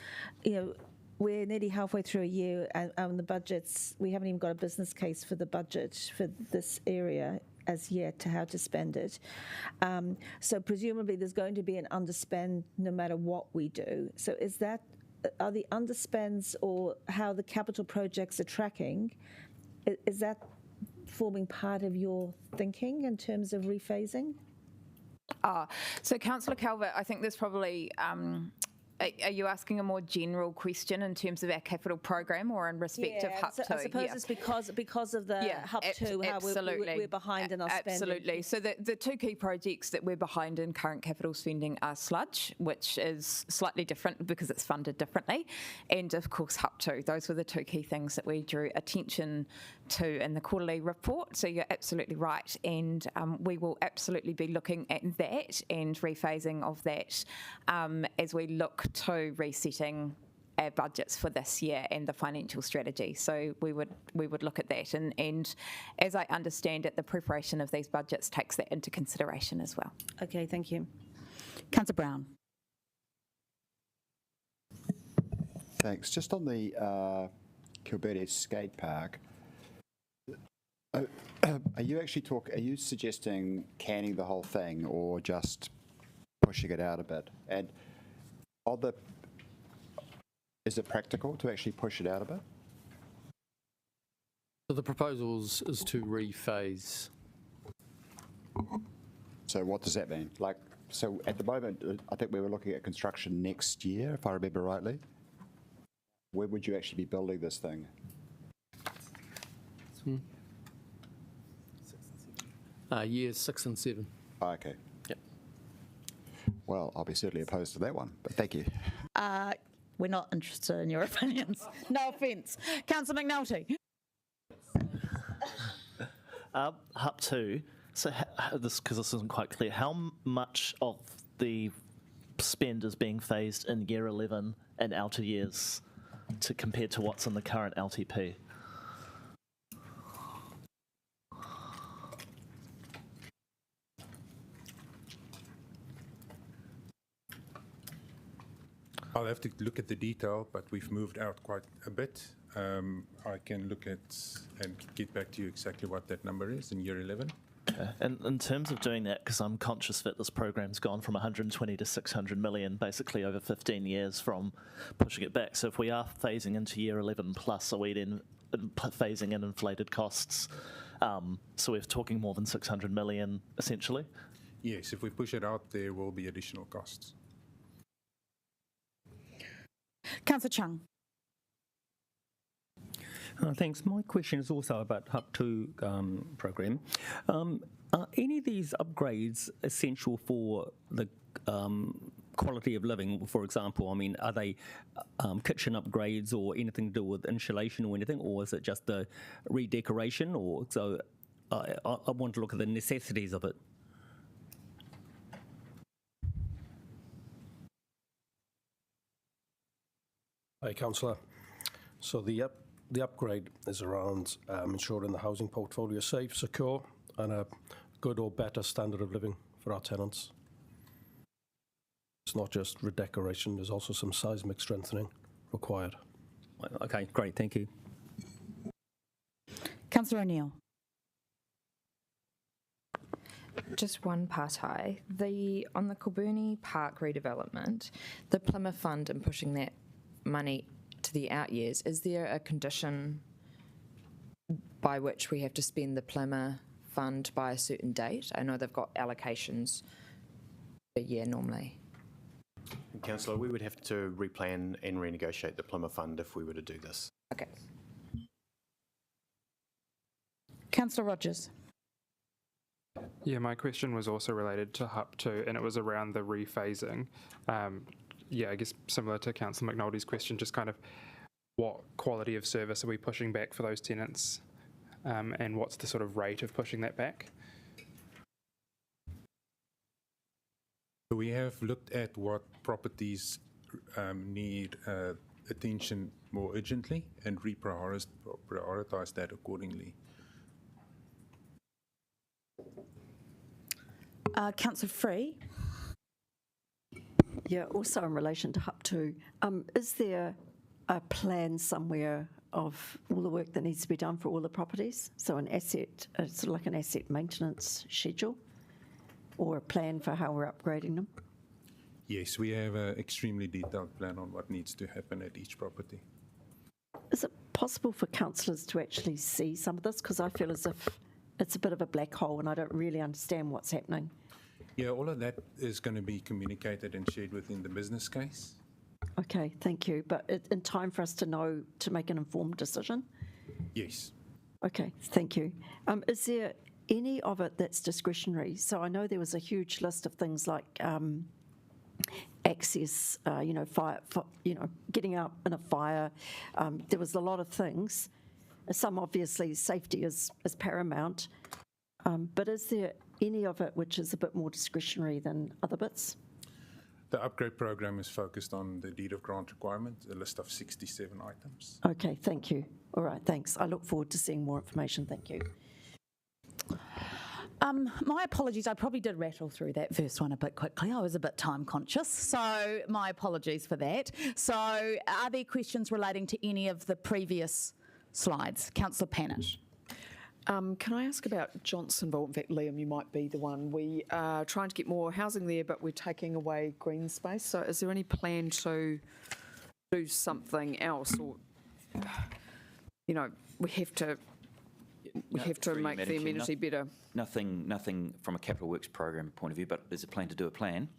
we're nearly halfway through a year, and the budgets, we haven't even got a business case for the budget for this area as yet to how to spend it. So presumably there's going to be an underspend no matter what we do. So are the underspends or how the capital projects are tracking, is that forming part of your thinking in terms of rephasing? So Councillor Calvert, I think there's probably, are you asking a more general question in terms of our capital program or in respect of HUP 2? I suppose it's because of the HUP 2, how we're behind in our spending. Absolutely. So the two key projects that we're behind in current capital spending are Sludge, which is slightly different because it's funded differently, and of course HUP 2. Those were the two key things that we drew attention to in the quarterly report. So you're absolutely right, and we will absolutely be looking at that and rephasing of that as we look to resetting our budgets for this year and the financial strategy. So we would look at that, and as I understand it, the preparation of these budgets takes that into consideration as well. Okay, thank you. Councillor Brown. Thanks. Just on the Kilberti skate park, are you suggesting canning the whole thing or just pushing it out a bit? And is it practical to actually push it out a bit? So the proposal is to rephase. So what does that mean? So at the moment, I think we were looking at construction next year, if I remember rightly. Where would you actually be building this thing? Years 6 and 7. Oh, okay. Yep. Well, I'll be certainly opposed to that one, but thank you. We're not interested in your opinions. No offence. Councillor McNulty. HUP 2, so because this isn't quite clear, how much of the spend is being phased in year 11 and outer years compared to what's in the current LTP? I'll have to look at the detail, but we've moved out quite a bit. I can look at and get back to you exactly what that number is in year 11. Okay. And in terms of doing that, because I'm conscious that this program's gone from 120 to 600 million, basically over 15 years from pushing it back. So if we are phasing into year 11 plus, are we then phasing in inflated costs? So we're talking more than 600 million, essentially? Yes, if we push it out, there will be additional costs. Councillor Chung. Thanks. My question is also about Hub 2 program. Are any of these upgrades essential for the quality of living, for example? I mean, are they kitchen upgrades or anything to do with insulation or anything, or is it just the redecoration? Or so I want to look at the necessities of it. Hi, Councillor. So the upgrade is around ensuring the housing portfolio is safe, secure, and a good or better standard of living for our tenants. It's not just redecoration, there's also some seismic strengthening required. Okay, great, thank you. Councillor O'Neill. Just one partai. On the Kilburnie Park redevelopment, the Plymouth Fund and pushing that money to the out years, is there a condition by which we have to spend the Plymouth Fund by a certain date? I know they've got allocations per year normally. Councillor, we would have to replan and renegotiate the Plymouth Fund if we were to do this. Okay. Councillor Rogers. Yeah, my question was also related to Hub 2, and it was around the rephasing. Yeah, I guess similar to Councillor McNulty's question, just kind of what quality of service are we pushing back for those tenants, and what's the sort of rate of pushing that back? We have looked at what properties need attention more urgently and reprioritize that accordingly. Councillor Free. Yeah, also in relation to Hub 2, is there a plan somewhere of all the work that needs to be done for all the properties? So an asset, sort of like an asset maintenance schedule, or a plan for how we're upgrading them? Yes, we have an extremely detailed plan on what needs to happen at each property. Is it possible for councillors to actually see some of this? Because I feel as if it's a bit of a black hole and I don't really understand what's happening. Yeah, all of that is going to be communicated and shared within the business case. Okay, thank you. But in time for us to know, to make an informed decision? Yes. Okay, thank you. Is there any of it that's discretionary? So I know there was a huge list of things like access, fire, getting out in a fire. There was a lot of things. Some obviously safety is paramount. But is there any of it which is a bit more discretionary than other bits? The upgrade program is focused on the deed of grant requirement, a list of 67 items. Okay, thank you. All right, thanks. I look forward to seeing more information. Thank you. My apologies, I probably did rattle through that first one a bit quickly. I was a bit time conscious, so my apologies for that. So are there questions relating to any of the previous slides? Councillor Panish. Can I ask about Johnsonville? In fact, Liam, you might be the one. We are trying to get more housing there, but we're taking away green space. So is there any plan to do something else? Or, we have to make the amenity better. Nothing from a capital works program point of view, but there's a plan to do a plan.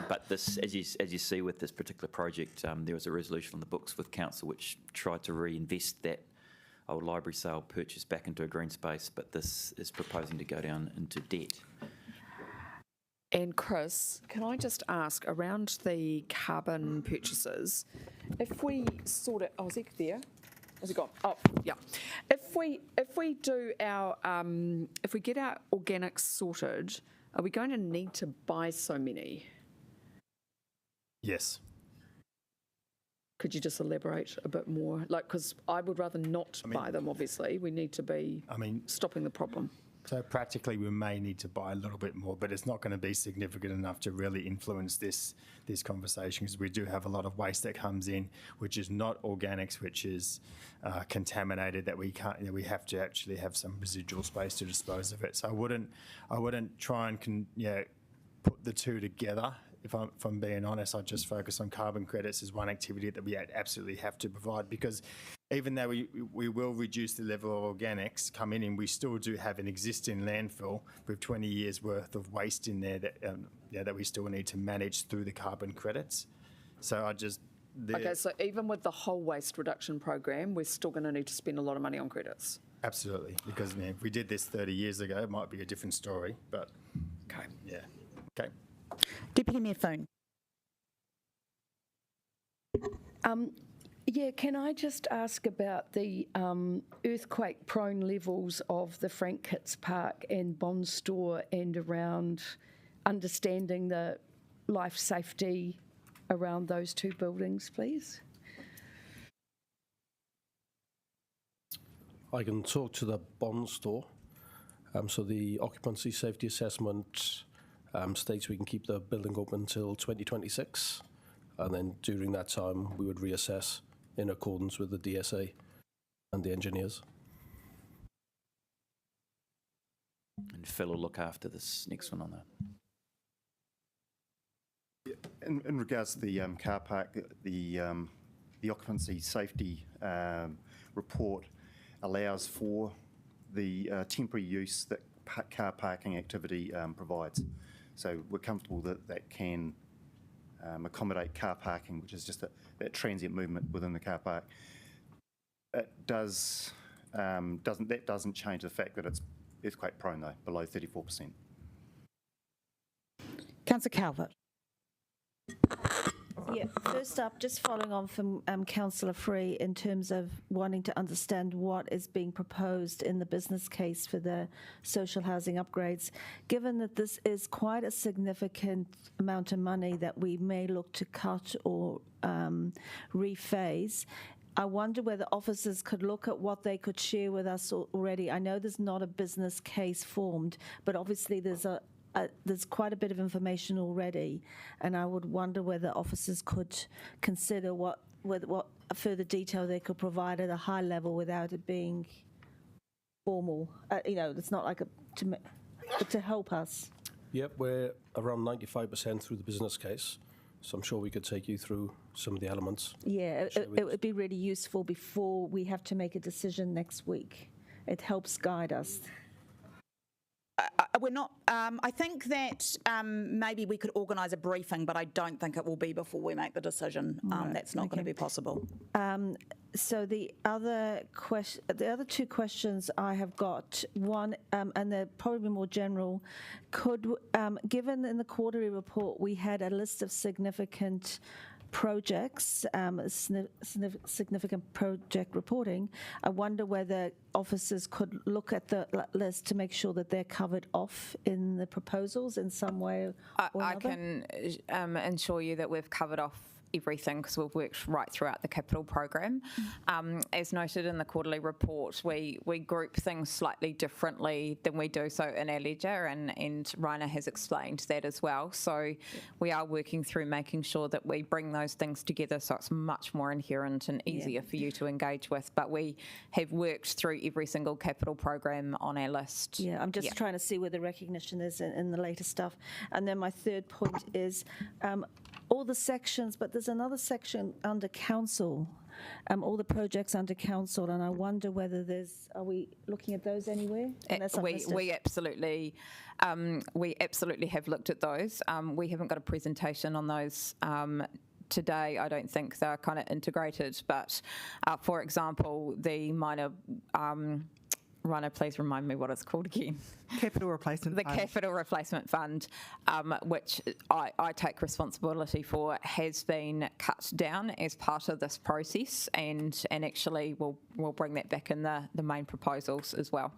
But this, as you see with this particular project, there was a resolution on the books with council which tried to reinvest that old library sale purchase back into a green space, but this is proposing to go down into debt. And Chris, can I just ask around the carbon purchases, if we sort it, is it there? Has it gone? Oh, yeah. If we do our, if we get our organics sorted, are we going to need to buy so many? Yes. Could you just elaborate a bit more? Because I would rather not buy them, obviously. We need to be stopping the problem. So practically we may need to buy a little bit more, but it's not going to be significant enough to really influence this conversation, because we do have a lot of waste that comes in, which is not organics, which is contaminated, that we can't, we have to actually have some residual space to dispose of it. So I wouldn't try and put the two together. If I'm being honest, I'd just focus on carbon credits as one activity that we absolutely have to provide, because even though we will reduce the level of organics coming in, we still do have an existing landfill with 20 years worth of waste in there that we still need to manage through the carbon credits. So I just Okay, so even with the whole waste reduction program, we're still going to need to spend a lot of money on credits. Absolutely, because if we did this 30 years ago, it might be a different story, but okay, yeah, okay. Deputy Mayor Foon. Yeah, can I just ask about the earthquake-prone levels of the Frank Kitts Park and Bond Store and around understanding the life safety around those two buildings, please? I can talk to the Bond Store. So the occupancy safety assessment states we can keep the building open until 2026, and then during that time we would reassess in accordance with the DSA and the engineers. And Phil will look after this next one on that. In regards to the car park, the occupancy safety report allows for the temporary use that car parking activity provides. So we're comfortable that that can accommodate car parking, which is just that transient movement within the car park. It doesn't change the fact that it's earthquake prone though, below 34%. Councillor Calvert. Yeah, first up, just following on from Councillor Free in terms of wanting to understand what is being proposed in the business case for the social housing upgrades. Given that this is quite a significant amount of money that we may look to cut or rephase, I wonder whether officers could look at what they could share with us already. I know there's not a business case formed, but obviously there's quite a bit of information already, and I would wonder whether officers could consider what further detail they could provide at a high level without it being formal. It's not like but to help us. Yep, we're around 95% through the business case, so I'm sure we could take you through some of the elements. Yeah, it would be really useful before we have to make a decision next week. It helps guide us. We're not. I think that maybe we could organise a briefing, but I don't think it will be before we make the decision. That's not going to be possible. So the other two questions I have got, one, and they're probably more general. Given in the quarterly report we had a list of significant projects, significant project reporting, I wonder whether officers could look at the list to make sure that they're covered off in the proposals in some way or I another. can ensure you that we've covered off everything because we've worked right throughout the capital program. As noted in the quarterly report, we group things slightly differently than we do so in our ledger, and Raina has explained that as well. So we are working through making sure that we bring those things together so it's much more inherent and easier for you to engage with. But we have worked through every single capital program on our list. Yeah, I'm just trying to see where the recognition is in the later stuff. And then my third point is all the sections, but there's another section under council, all the projects under council, and I wonder whether are we looking at those anywhere? We absolutely have looked at those. We haven't got a presentation on those today. I don't think they're kind of integrated, but for example, the minor Rana, please remind me what it's called again. Capital Replacement Fund. The Capital Replacement Fund, which I take responsibility for, has been cut down as part of this process, and actually we'll bring that back in the main proposals as well.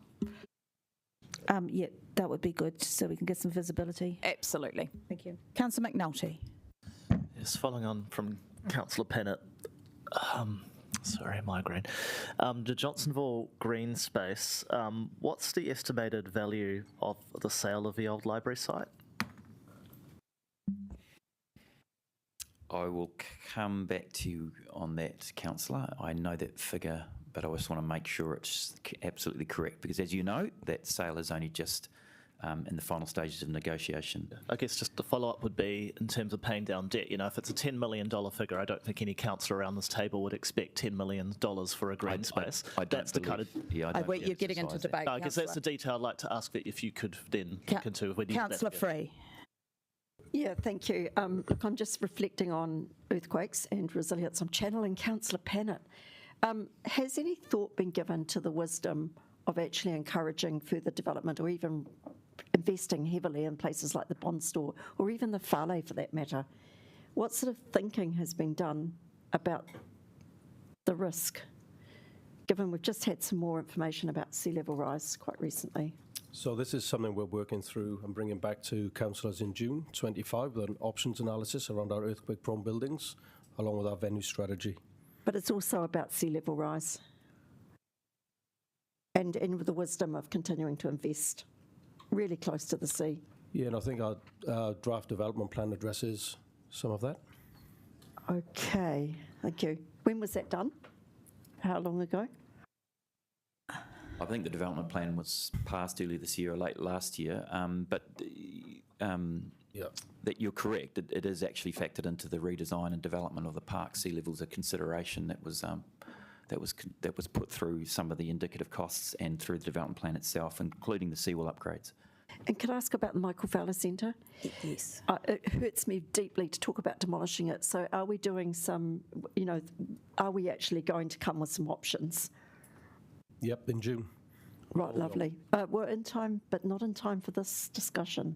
Yeah, that would be good, so we can get some visibility. Absolutely. Thank you. Councillor McNulty. Yes, following on from Councillor Pennant. Sorry, migraine. The Johnsonville Green Space, what's the estimated value of the sale of the old library site? I will come back to you on that, Councillor. I know that figure, but I just want to make sure it's absolutely correct, because as you know, that sale is only just in the final stages of negotiation. I guess just the follow-up would be in terms of paying down debt. If it's a $10 million figure, I don't think any councillor around this table would expect $10 million for a green space. That's the kind of... Yeah, I don't You're getting into debate, no, I guess that's the detail I'd like to ask that if you could then look into. Councillor Free. Yeah, thank you. Look, I'm just reflecting on earthquakes and resilience. I'm channeling Councillor Pannett. Has any thought been given to the wisdom of actually encouraging further development or even investing heavily in places like the Bond Store or even the Whale for that matter? What sort of thinking has been done about the risk, given we've just had some more information about sea level rise quite recently? So this is something we're working through and bringing back to councillors in June 25 with an options analysis around our earthquake-prone buildings, along with our venue strategy. But it's also about sea level rise and with the wisdom of continuing to invest really close to the sea. Yeah, and I think our draft development plan addresses some of that. Okay, thank you. When was that done? How long ago? I think the development plan was passed earlier this year or late last year, but that you're correct. It is actually factored into the redesign and development of the park. Sea levels a consideration that was put through some of the indicative costs and through the development plan itself, including the seawall upgrades. And can I ask about the Michael Fowler Centre? Yes. It hurts me deeply to talk about demolishing it. So are we doing some, are we actually going to come with some options? Yep, in June. Right, lovely. We're in time, but not in time for this discussion.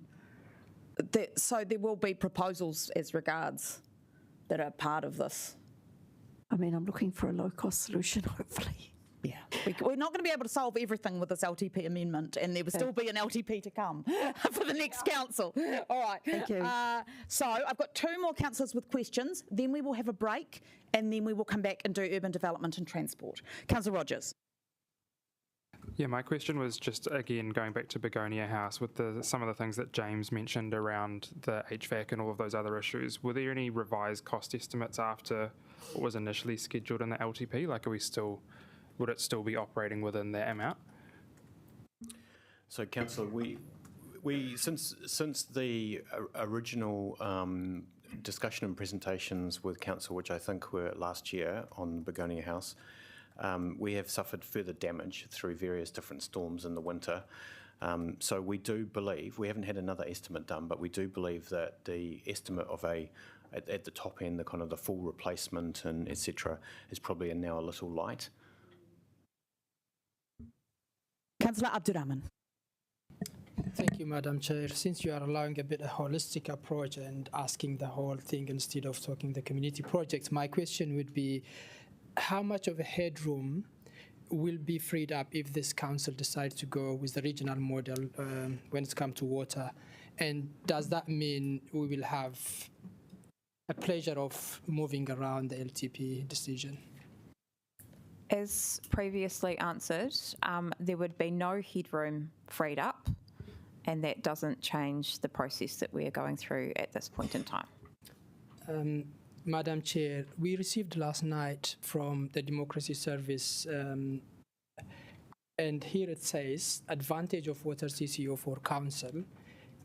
So there will be proposals as regards that are part of this. I mean, I'm looking for a low-cost solution, hopefully. Yeah. We're not going to be able to solve everything with this LTP amendment, and there will still be an LTP to come for the next council. All right. Thank you. So I've got two more councillors with questions, then we will have a break, and then we will come back and do urban development and transport. Councillor Rogers. Yeah, my question was just, again, going back to Begonia House with some of the things that James mentioned around the HVAC and all of those other issues. Were there any revised cost estimates after what was initially scheduled in the LTP? Like, would it still be operating within that amount? So, Councillor, we since the original discussion and presentations with Council, which I think were last year on Begonia House, we have suffered further damage through various different storms in the winter. So we do believe, we haven't had another estimate done, but we do believe that the estimate of at the top end, the kind of the full replacement and etc., is probably now a little light. Councillor Abdurrahman. Thank you, Madam Chair. Since you are allowing a bit of holistic approach and asking the whole thing instead of talking the community projects, my question would be, how much of a headroom will be freed up if this council decides to go with the regional model when it comes to water? And does that mean we will have a pleasure of moving around the LTP decision? As previously answered, there would be no headroom freed up, and that doesn't change the process that we are going through at this point in time. Madam Chair, we received last night from the Democracy Service, and here it says, advantage of water CCO for council.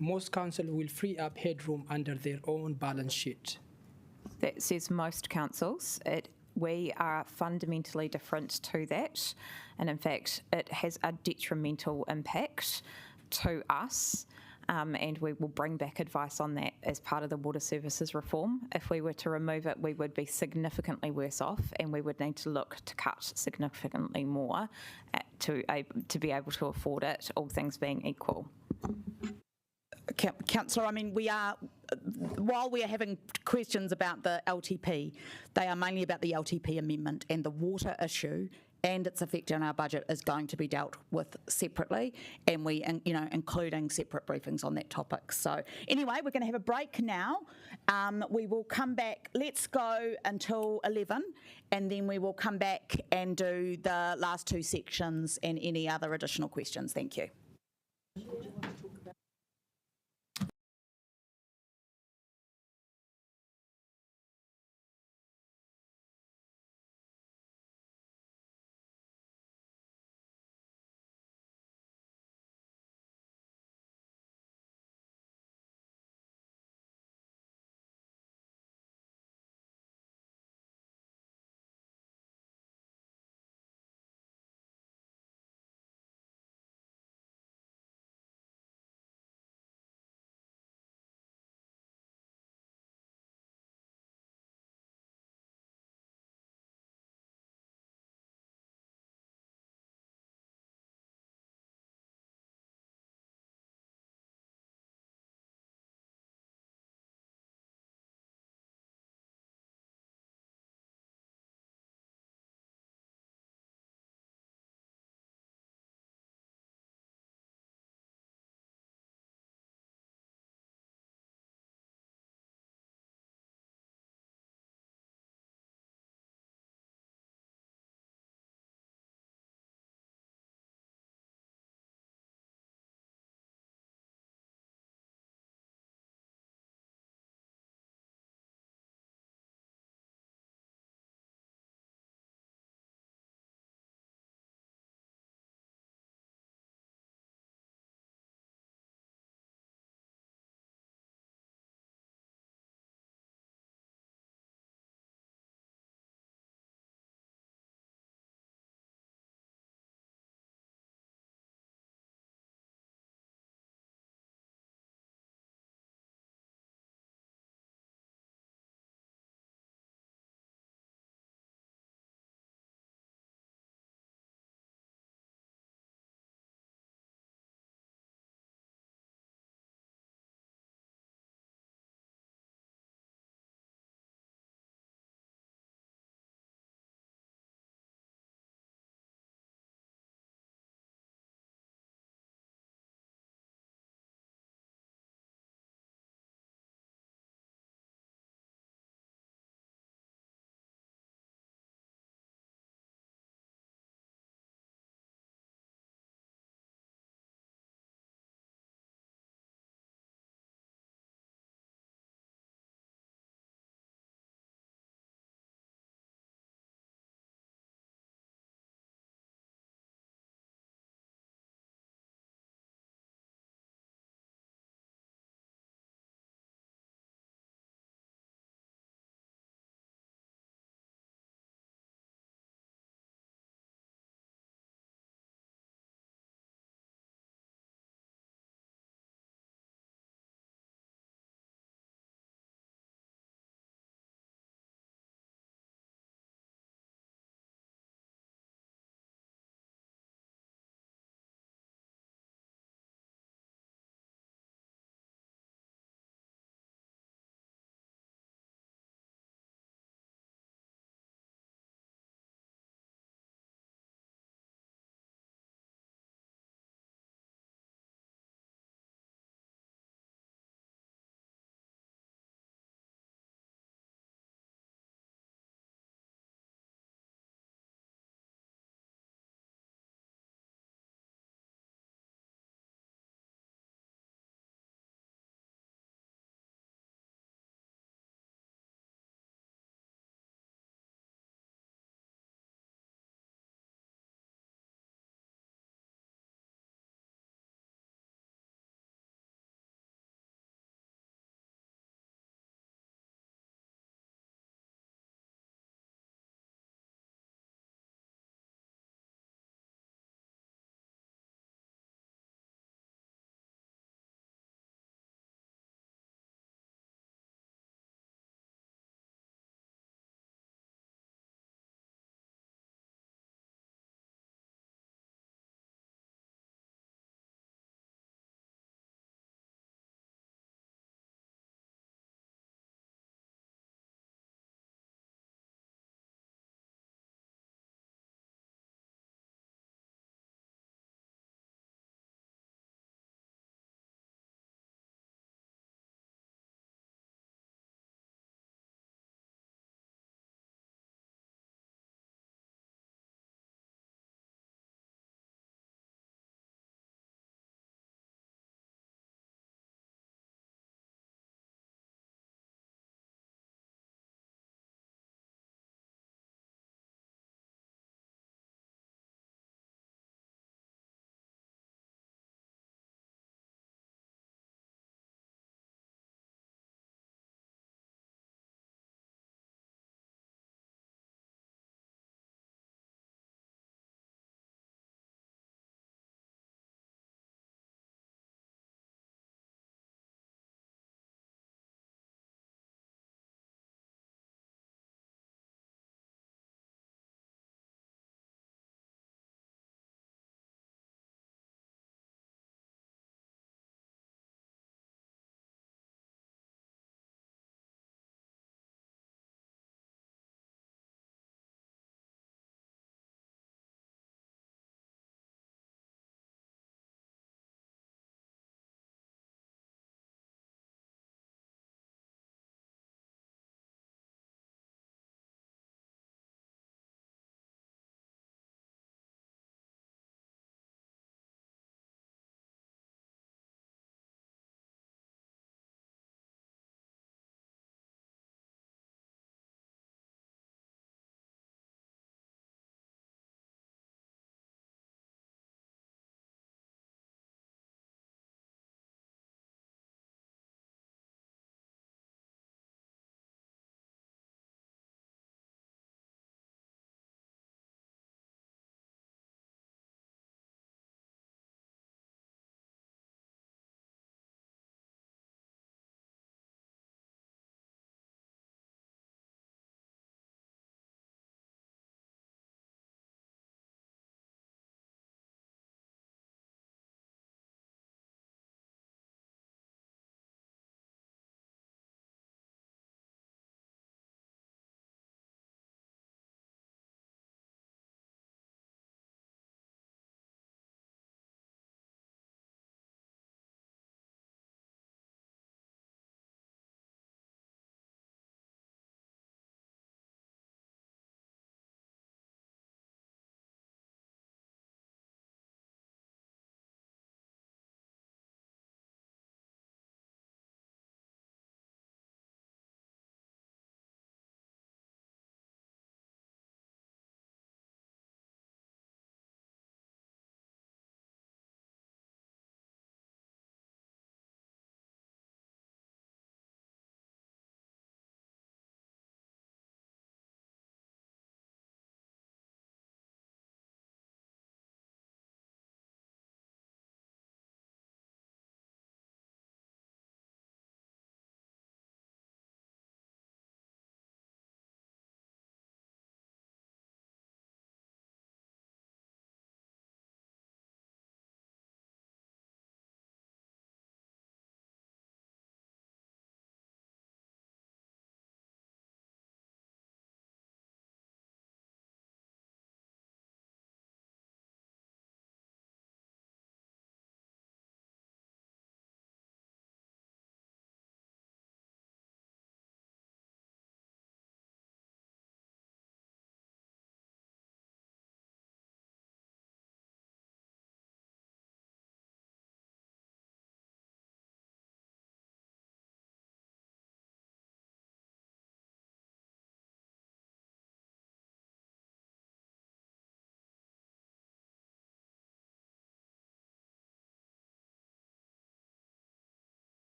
Most council will free up headroom under their own balance sheet. That says most councils. We are fundamentally different to that, and in fact, it has a detrimental impact to us. And we will bring back advice on that as part of the water services reform. If we were to remove it, we would be significantly worse off, and we would need to look to cut significantly more to be able to afford it, all things being equal. Councillor, I mean, while we are having questions about the LTP, they are mainly about the LTP amendment, and the water issue and its effect on our budget is going to be dealt with separately, and including separate briefings on that topic. So anyway, we're going to have a break now. We will come back. Let's go until 11, and then we will come back and do the last two sections and any other additional questions. Thank you.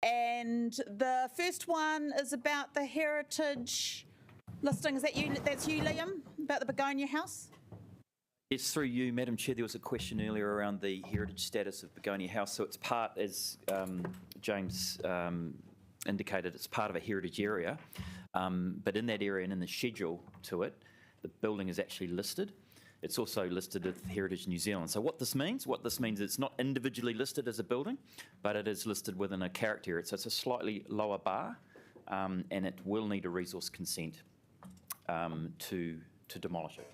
And the first one is about the heritage listing. Is that you? That's you, Liam, about the Begonia House? Yes, through you, Madam Chair, there was a question earlier around the heritage status of Begonia House. So it's part, as James indicated, it's part of a heritage area. But in that area and in the schedule to it, the building is actually listed. It's also listed with Heritage New Zealand. So what this means it's not individually listed as a building, but it is listed within a character area. So it's a slightly lower bar, and it will need a resource consent to demolish it.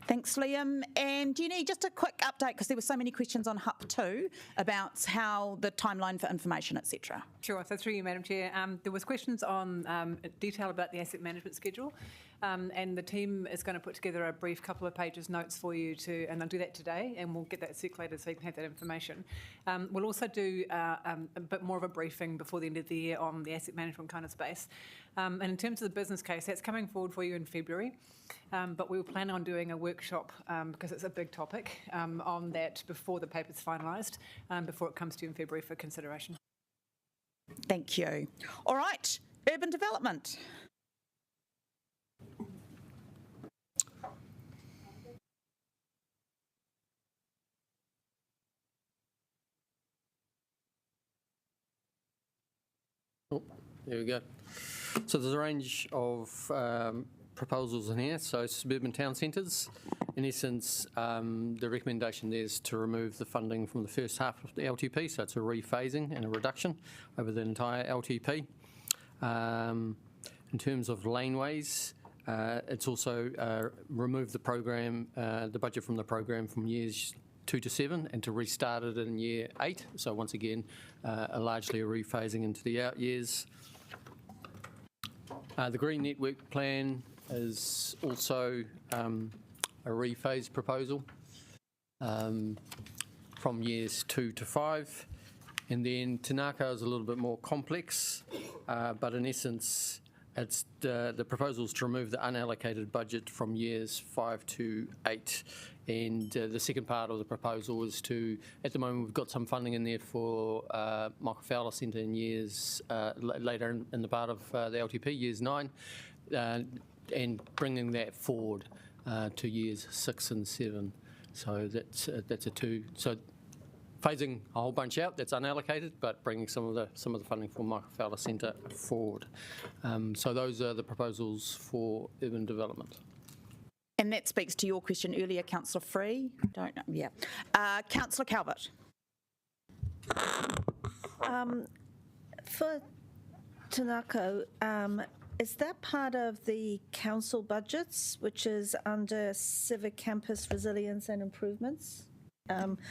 Thanks, Liam. And do you need just a quick update, because there were so many questions on HUP 2 about how the timeline for information, etc. Sure. So through you, Madam Chair, there was questions on detail about the asset management schedule, and the team is going to put together a brief couple of pages notes for you and I'll do that today, and we'll get that circulated so you can have that information. We'll also do a bit more of a briefing before the end of the year on the asset management kind of space. And in terms of the business case, that's coming forward for you in February. But we were planning on doing a workshop, because it's a big topic, on that before the paper's finalised, before it comes to you in February for consideration. Thank you. All right, urban development. Oh, there we go. So there's a range of proposals in here. So suburban town centres, in essence, the recommendation there is to remove the funding from the first half of the LTP. So it's a rephasing and a reduction over the entire LTP. In terms of laneways, it's also removed the program, the budget from the program from years 2 to 7 and to restart it in year 8. So once again, largely a rephasing into the out years. The Green Network Plan is also a rephase proposal from years 2 to 5. And then Tanaka is a little bit more complex, but in essence, it's the proposal is to remove the unallocated budget from years 5 to 8. And the second part of the proposal is to, at the moment, we've got some funding in there for Michael Fowler Centre in years later in the part of the LTP, years 9, and bringing that forward to years 6 and 7. So that's a 2. So phasing a whole bunch out that's unallocated, but bringing some of the funding for Michael Fowler Centre forward. So those are the proposals for urban development. And that speaks to your question earlier, Councillor Free. Don't know. Yeah. Councillor Calvert. For Tanako, is that part of the council budgets, which is under civic campus resilience and improvements?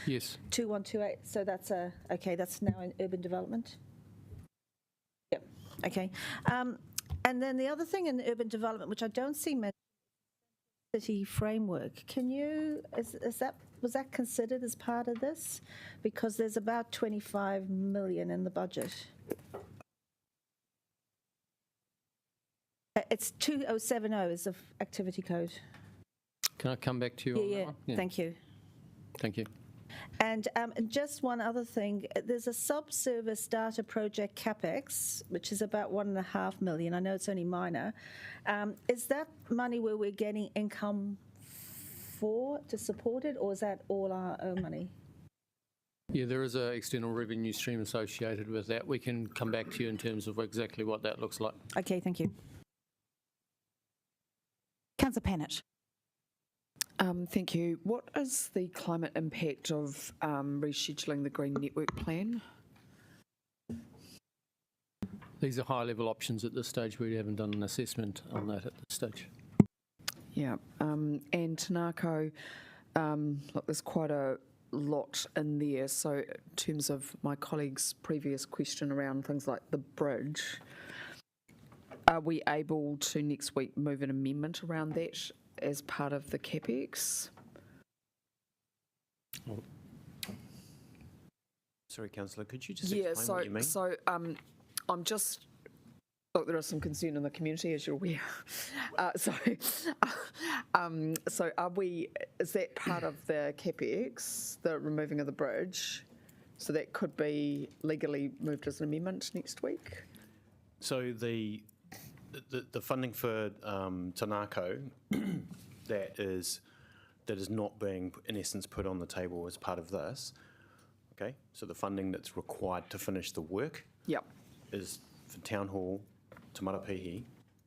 Yes. 2128. So that's okay. That's now in urban development. Yep. Okay. And then the other thing in urban development, which I don't see mentioned, city framework. Can you, was that considered as part of this? Because there's about 25 million in the budget. It's 2070 is the activity code. Can I come back to you on that one? Yeah, thank you. Thank you. And just one other thing, there's a subservice data project CapEx, which is about 1.5 million. I know it's only minor. Is that money where we're getting income for to support it, or is that all our own money? Yeah, there is an external revenue stream associated with that. We can come back to you in terms of exactly what that looks like. Okay, thank you. Councillor Pannett. Thank you. What is the climate impact of rescheduling the Green Network Plan? These are high-level options at this stage. We haven't done an assessment on that at this stage. Yeah, and Tanako, look, there's quite a lot in there. So in terms of my colleague's previous question around things like the bridge, are we able to next week move an amendment around that as part of the CapEx? Sorry, Councillor, could you just explain what you mean? So I'm just, look, there is some concern in the community, as you're aware. So are we, is that part of the CapEx, the removing of the bridge? So that could be legally moved as an amendment next week? So the funding for Tanako that is not being, in essence, put on the table as part of this, okay? So the funding that's required to finish the work is for Town Hall, Te Marapihi,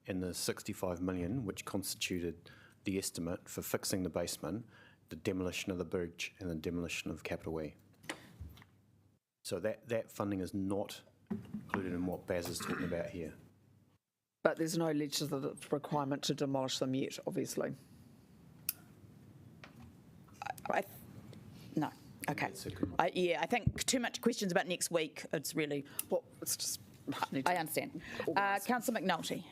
and the 65 million, which constituted the estimate for fixing the basement, the demolition of the bridge, and the demolition of Capital E. So that funding is not included in what Baz is talking about here. But there's no legislative requirement to demolish them yet, obviously. No. Okay. I think too much questions about next week. It's really. Well, it's just. I understand. Councillor McNulty.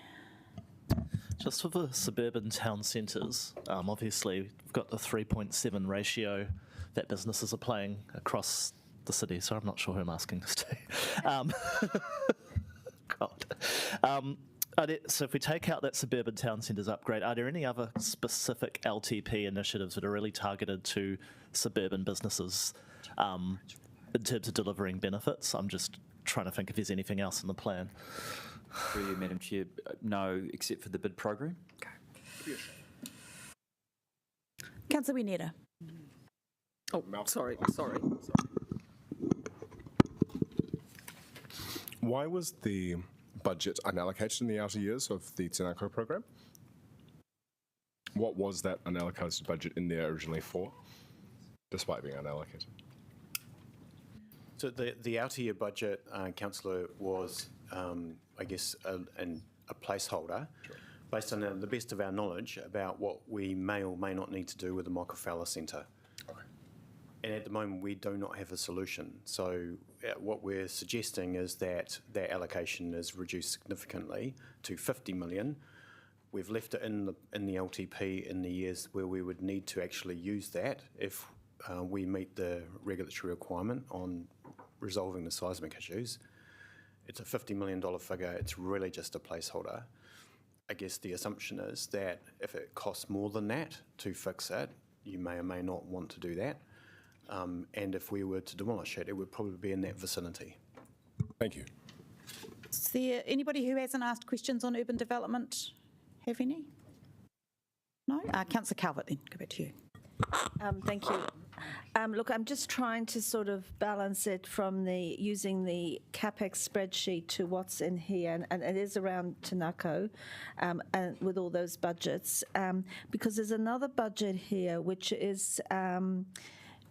Just for the suburban town centres, obviously we've got the 3.7 ratio that businesses are playing across the city, so I'm not sure who I'm asking this to. So if we take out that suburban town centres upgrade, are there any other specific LTP initiatives that are really targeted to suburban businesses in terms of delivering benefits? I'm just trying to think if there's anything else in the plan. Through you, Madam Chair, no, except for the bid program. Councillor Wineta. Oh, sorry. Why was the budget unallocated in the outer years of the Tanako program? What was that unallocated budget in there originally for, despite being unallocated? So the outer year budget, Councillor, was, I guess, a placeholder based on the best of our knowledge about what we may or may not need to do with the Mokawhala Centre. And at the moment, we do not have a solution. So what we're suggesting is that that allocation is reduced significantly to 50 million. We've left it in the LTP in the years where we would need to actually use that if we meet the regulatory requirement on resolving the seismic issues. It's a $50 million figure. It's really just a placeholder. I guess the assumption is that if it costs more than that to fix it, you may or may not want to do that. And if we were to demolish it, it would probably be in that vicinity. Thank you. Is there anybody who hasn't asked questions on urban development? Have any? No? Councillor Calvert, then. Go back to you. Thank you. Look, I'm just trying to sort of balance it from using the CapEx spreadsheet to what's in here, and it is around Tanako, and with all those budgets, because there's another budget here which is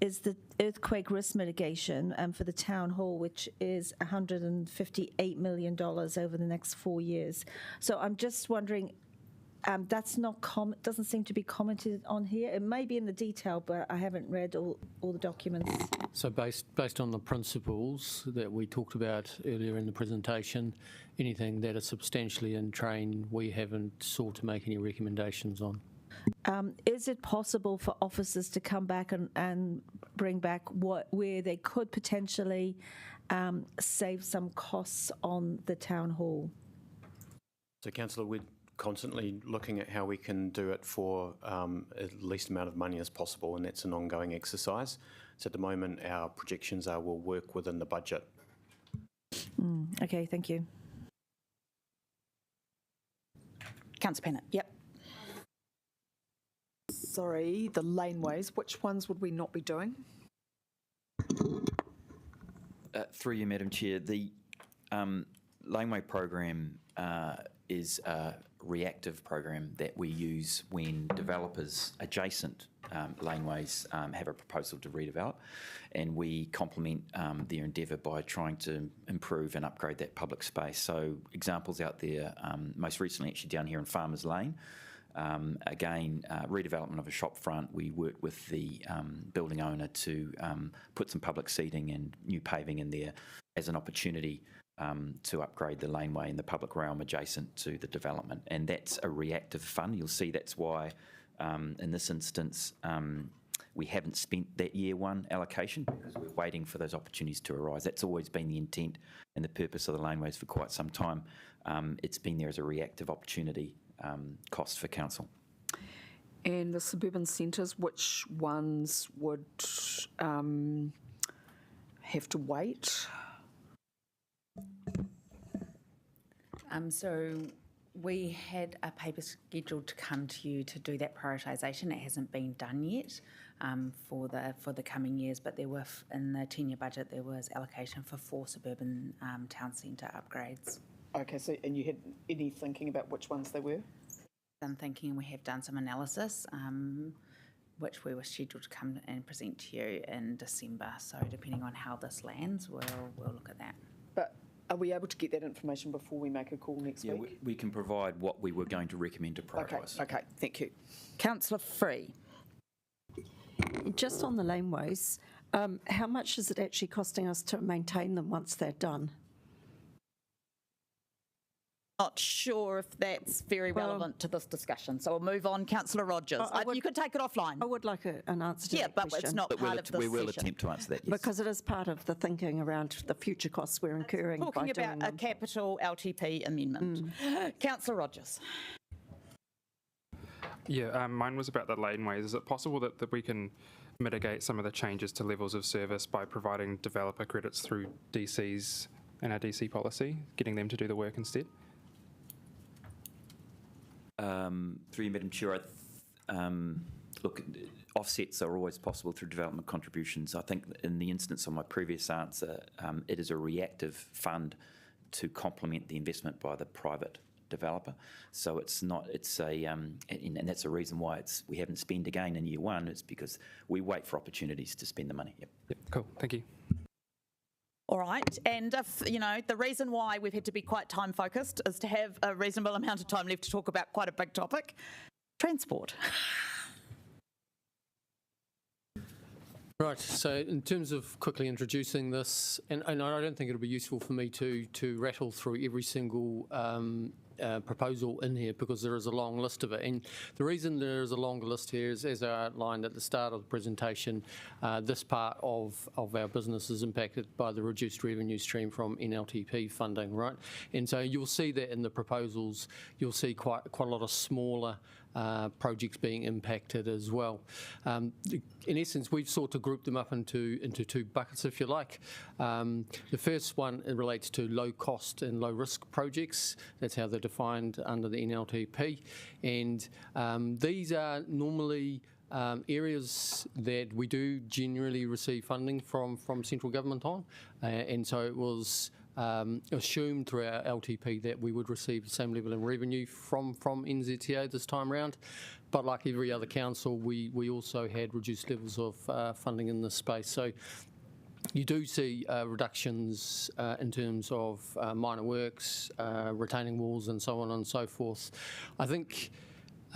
the earthquake risk mitigation for the town hall, which is $158 million over the next 4 years. So I'm just wondering. That's not doesn't seem to be commented on here. It may be in the detail, but I haven't read all the documents. So based on the principles that we talked about earlier in the presentation, anything that is substantially in train, we haven't sought to make any recommendations on. Is it possible for officers to come back and bring back where they could potentially save some costs on the town hall? So, Councillor, we're constantly looking at how we can do it for the least amount of money as possible, and that's an ongoing exercise. So at the moment, our projections are we'll work within the budget. Okay, thank you. Councillor Pennant, yep. Sorry, the laneways, which ones would we not be doing? Through you, Madam Chair, the laneway program is a reactive program that we use when developers adjacent laneways have a proposal to redevelop, and we complement their endeavour by trying to improve and upgrade that public space. So examples out there, most recently actually down here in Farmers Lane, again, redevelopment of a shop front. We worked with the building owner to put some public seating and new paving in there as an opportunity to upgrade the laneway in the public realm adjacent to the development. And that's a reactive fund. You'll see that's why in this instance we haven't spent that year one allocation, because we're waiting for those opportunities to arise. That's always been the intent and the purpose of the laneways for quite some time. It's been there as a reactive opportunity cost for council. And the suburban centres, which ones would have to wait? So we had a paper scheduled to come to you to do that prioritisation. It hasn't been done yet for the coming years, but there were in the 10-year budget there was allocation for 4 suburban town centre upgrades. Okay, so and you had any thinking about which ones they were? Done thinking, we have done some analysis, which we were scheduled to come and present to you in December. So depending on how this lands, we'll look at that. But are we able to get that information before we make a call next week? We can provide what we were going to recommend to prioritise. Okay, thank you. Councillor Free. Just on the laneways, how much is it actually costing us to maintain them once they're done? Not sure if that's very relevant to this discussion, so we'll move on. Councillor Rogers, you could take it offline. I would like an answer to that but question. it's not part of this We will session. attempt to answer that, yes. Because it is part of the thinking around the future costs we're incurring by Talking doing about a them. capital LTP amendment. Councillor Rogers. Yeah, mine was about the laneways. Is it possible that we can mitigate some of the changes to levels of service by providing developer credits through DCs and our DC policy, getting them to do the work instead? Through you, Madam Chair, look, offsets are always possible through development contributions. I think in the instance of my previous answer, it is a reactive fund to complement the investment by the private developer. So it's not, it's a, and that's the reason why we haven't spent again in year one. It's because we wait for opportunities to spend the money. Yep, cool, thank you. All right, and if, the reason why we've had to be quite time focused is to have a reasonable amount of time left to talk about quite a big topic, transport. Right, so in terms of quickly introducing this, and I don't think it'll be useful for me to rattle through every single proposal in here because there is a long list of it. And the reason there is a longer list here is, as I outlined at the start of the presentation, this part of our business is impacted by the reduced revenue stream from NLTP funding, right? And so you'll see that in the proposals, you'll see quite a lot of smaller projects being impacted as well. In essence, we've sought to group them up into 2 buckets, if you like. The first one relates to low cost and low risk projects. That's how they're defined under the NLTP. And these are normally areas that we do generally receive funding from central government on. And so it was assumed through our LTP that we would receive the same level of revenue from NZTA this time round. But like every other council, we also had reduced levels of funding in this space. So you do see reductions in terms of minor works, retaining walls and so on and so forth. I think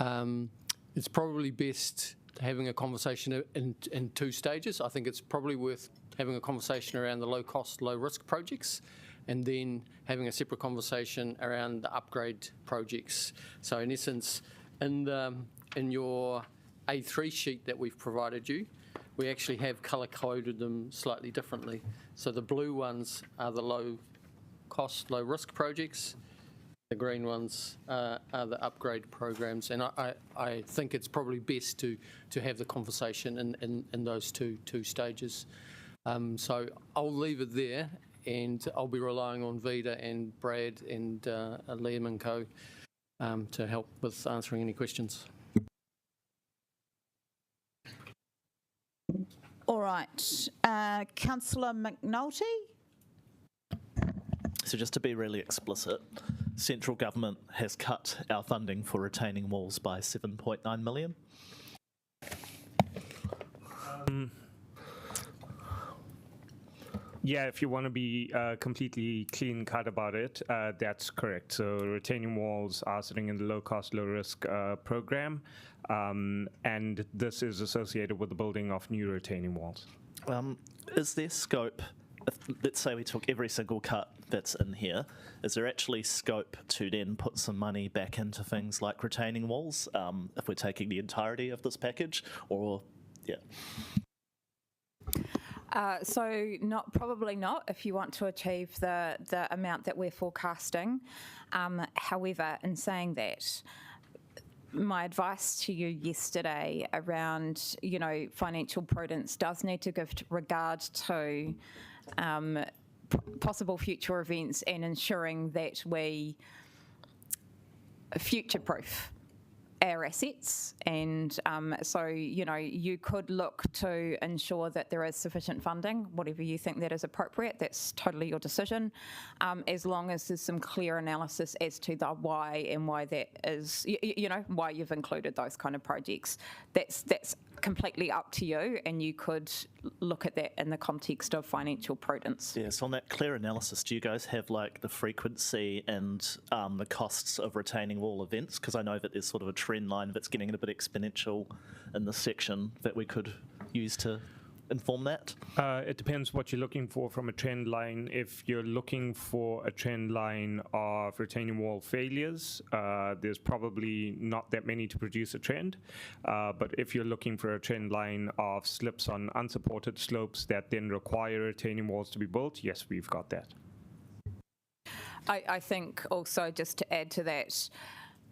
it's probably best having a conversation in 2 stages. I think it's probably worth having a conversation around the low cost, low risk projects, and then having a separate conversation around the upgrade projects. So in essence, in your A3 sheet that we've provided you, we actually have colour coded them slightly differently. So the blue ones are the low cost, low risk projects. The green ones are the upgrade programs, and I think it's probably best to have the conversation in those two stages. So I'll leave it there, and I'll be relying on Vida and Brad and Liam and co to help with answering any questions. All right, Councillor McNulty? So just to be really explicit, central government has cut our funding for retaining walls by 7.9 million. Yeah, if you want to be completely clean cut about it, that's correct. So retaining walls are sitting in the low cost, low risk program, and this is associated with the building of new retaining walls. Is there scope, if, let's say we took every single cut that's in here, is there actually scope to then put some money back into things like retaining walls if we're taking the entirety of this package, or, yeah? So probably not if you want to achieve the amount that we're forecasting. However, in saying that, my advice to you yesterday around, financial prudence does need to give regard to possible future events and ensuring that we future-proof our assets. And so, you could look to ensure that there is sufficient funding, whatever you think that is appropriate. That's totally your decision, as long as there's some clear analysis as to the why and why that is, why you've included those kind of projects. That's completely up to you, and you could look at that in the context of financial prudence. Yeah, so on that clear analysis, do you guys have like the frequency and the costs of retaining wall events? Because I know that there's sort of a trend line that's getting a bit exponential in this section that we could use to inform that? It depends what you're looking for from a trend line. If you're looking for a trend line of retaining wall failures, there's probably not that many to produce a trend. But if you're looking for a trend line of slips on unsupported slopes that then require retaining walls to be built, yes, we've got that. I think also, just to add to that,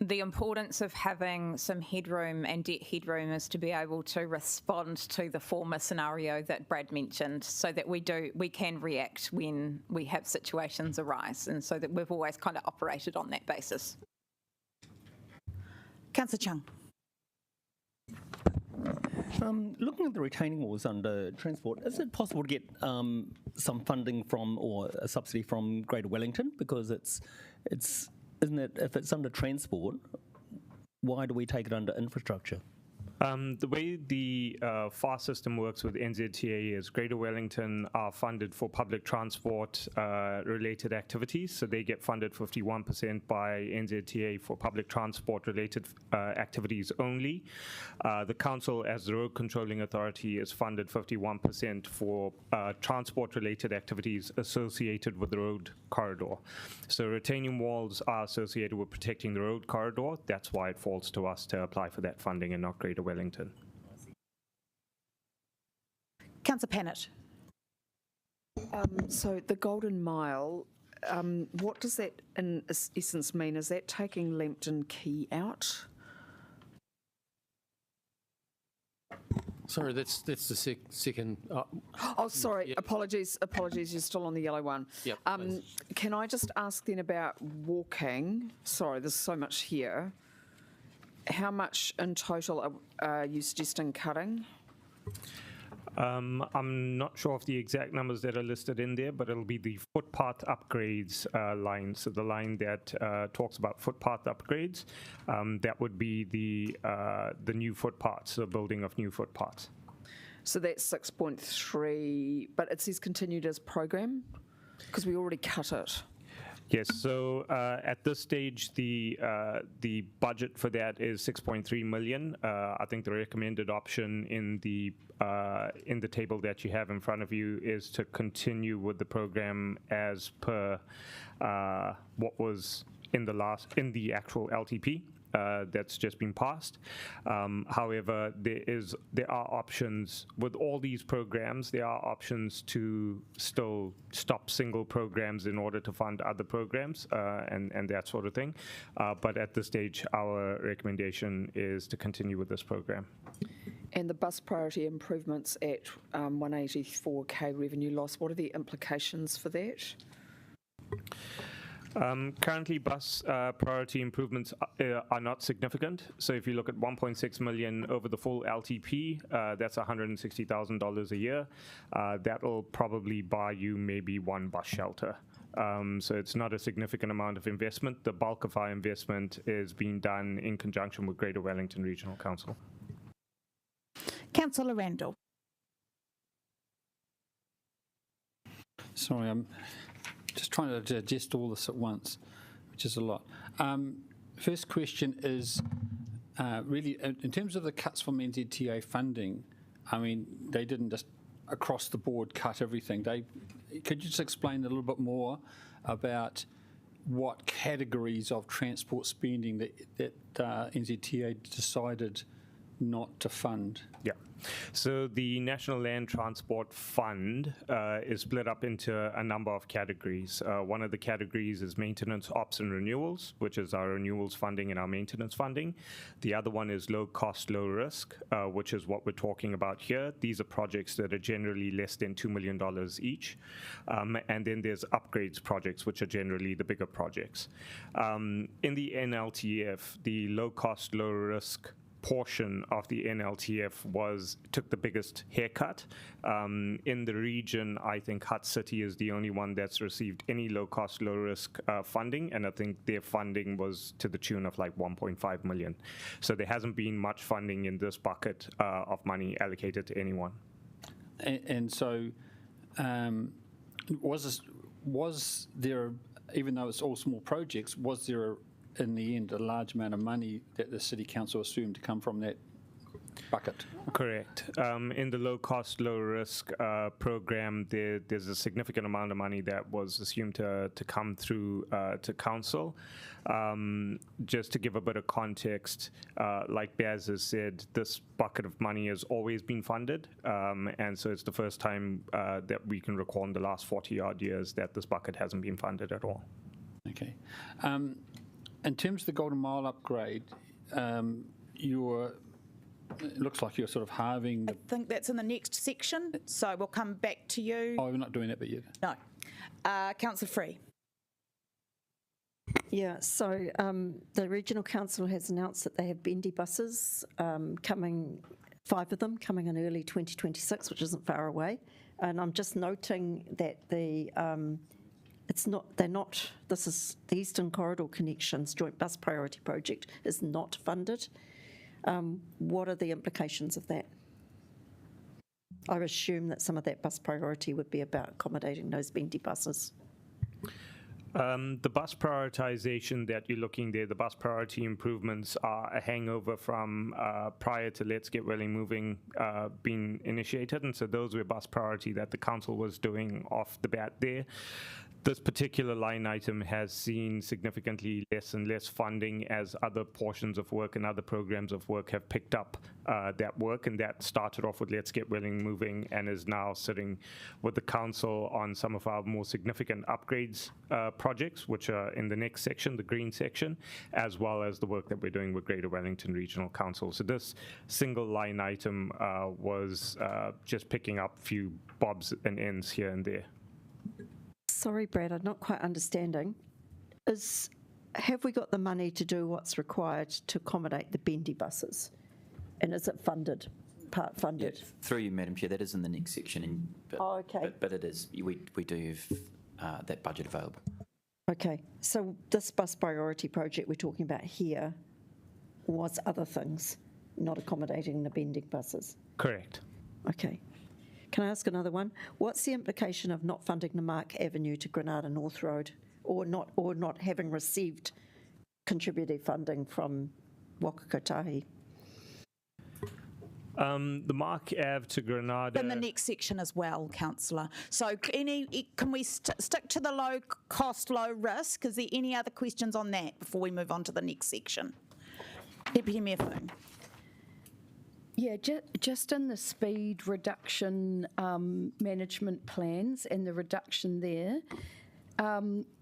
the importance of having some headroom and debt headroom is to be able to respond to the former scenario that Brad mentioned, so that we can react when we have situations arise, and so that we've always kind of operated on that basis. Councillor Chung. Looking at the retaining walls under transport, is it possible to get some funding from, or a subsidy from Greater Wellington? Because isn't it, if it's under transport, why do we take it under infrastructure? The way the FAR system works with NZTA is Greater Wellington are funded for public transport related activities, so they get funded 51% by NZTA for public transport related activities only. The council, as the road controlling authority, is funded 51% for transport related activities associated with the road corridor. So retaining walls are associated with protecting the road corridor. That's why it falls to us to apply for that funding and not Greater Wellington. Councillor Pannett. So the Golden Mile, what does that in essence mean? Is that taking Lambton Quay out? Sorry, that's the second. Oh, sorry. Yep. Apologies. You're still on the yellow one. Yep. Can I just ask then about walking? Sorry, there's so much here. How much in total are you suggesting cutting? I'm not sure of the exact numbers that are listed in there, but it'll be the footpath upgrades line. So the line that talks about footpath upgrades, that would be the new footpaths, the building of new footpaths. So that's 6.3, but it says continued as program, because we already cut it. Yes, so at this stage, the budget for that is 6.3 million. I think the recommended option in the table that you have in front of you is to continue with the program as per what was in the actual LTP. That's just been passed. However, there are options with all these programs. There are options to still stop single programs in order to fund other programs and that sort of thing. But at this stage, our recommendation is to continue with this program. And the bus priority improvements at 184k revenue loss, what are the implications for that? Currently, bus priority improvements are not significant. So if you look at 1.6 million over the full LTP, that's $160,000 a year. That'll probably buy you maybe one bus shelter. So it's not a significant amount of investment. The bulk of our investment is being done in conjunction with Greater Wellington Regional Council. Councillor Randall. Sorry, I'm just trying to digest all this at once, which is a lot. First question is really in terms of the cuts from NZTA funding. I mean, they didn't just across the board cut everything. Could you just explain a little bit more about what categories of transport spending that NZTA decided not to fund? Yeah. So the National Land Transport Fund is split up into a number of categories. One of the categories is maintenance, ops and renewals, which is our renewals funding and our maintenance funding. The other one is low cost, low risk, which is what we're talking about here. These are projects that are generally less than $2 million each. And then there's upgrades projects, which are generally the bigger projects. In the NLTF, the low cost, low risk portion of the NLTF took the biggest haircut. In the region, I think Hutt City is the only one that's received any low-cost, low-risk funding, and I think their funding was to the tune of like 1.5 million. So there hasn't been much funding in this bucket of money allocated to anyone. And so, was there, even though it's all small projects, was there in the end a large amount of money that the City Council assumed to come from that bucket? Correct. In the low cost, low risk program, there's a significant amount of money that was assumed to come through to council. Just to give a bit of context, like Baz has said, this bucket of money has always been funded, and so it's the first time that we can recall in the last 40-odd years that this bucket hasn't been funded at all. Okay. In terms of the Golden Mile upgrade, it looks like you're sort of halving the... I think that's in the next section, so we'll come back to you. Oh, we're not doing that bit yet. No. Councillor Free. Yeah, so the Regional Council has announced that they have bendy buses coming, 5 of them coming in early 2026, which isn't far away. And I'm just noting that this is the Eastern Corridor Connections Joint Bus Priority Project is not funded. What are the implications of that? I assume that some of that bus priority would be about accommodating those bendy buses. The bus prioritization that you're looking there, the bus priority improvements are a hangover from prior to Let's Get Wellbeing Moving being initiated, and so those were bus priority that the council was doing off the bat there. This particular line item has seen significantly less and less funding as other portions of work and other programs of work have picked up that work, and that started off with Let's Get Wellbeing Moving and is now sitting with the council on some of our more significant upgrades projects, which are in the next section, the green section, as well as the work that we're doing with Greater Wellington Regional Council. So this single line item was just picking up a few bobs and ends here and there. Sorry, Brad, I'm not quite understanding. Have we got the money to do what's required to accommodate the bendy buses? And is it funded, part funded? Yeah, through you, Madam Chair, that is in the next section. But it is, we do have that budget available. Okay, so this bus priority project we're talking about here was other things, not accommodating the bending buses? Correct. Okay. Can I ask another one? What's the implication of not funding the Mark Avenue to Granada North Road, or not having received contributory funding from Waka Kotahi? The Mark Ave to Granada... In the next section as well, Councillor. So can we stick to the low cost, low risk? Is there any other questions on that before we move on to the next section? Deputy Mayor Foon. Yeah, just in the speed reduction management plans and the reduction there,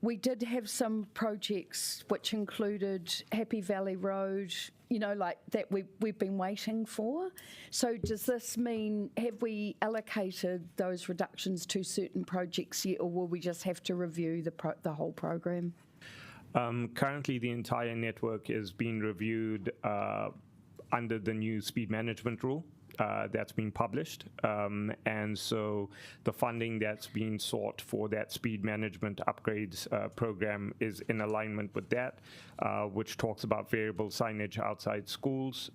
we did have some projects which included Happy Valley Road, like that we've been waiting for. So does this mean, have we allocated those reductions to certain projects yet, or will we just have to review the whole program? Currently, the entire network is being reviewed under the new speed management rule that's been published. And so the funding that's being sought for that speed management upgrades program is in alignment with that, which talks about variable signage outside schools,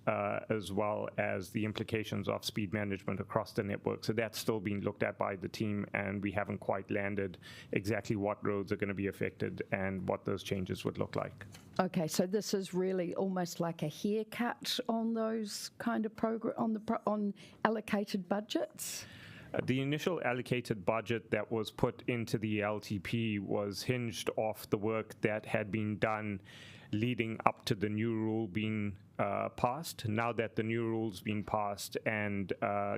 as well as the implications of speed management across the network. So that's still being looked at by the team, and we haven't quite landed exactly what roads are going to be affected and what those changes would look like. Okay, so this is really almost like a haircut on those kind of on allocated budgets? The initial allocated budget that was put into the LTP was hinged off the work that had been done leading up to the new rule being passed. Now that the new rule's been passed and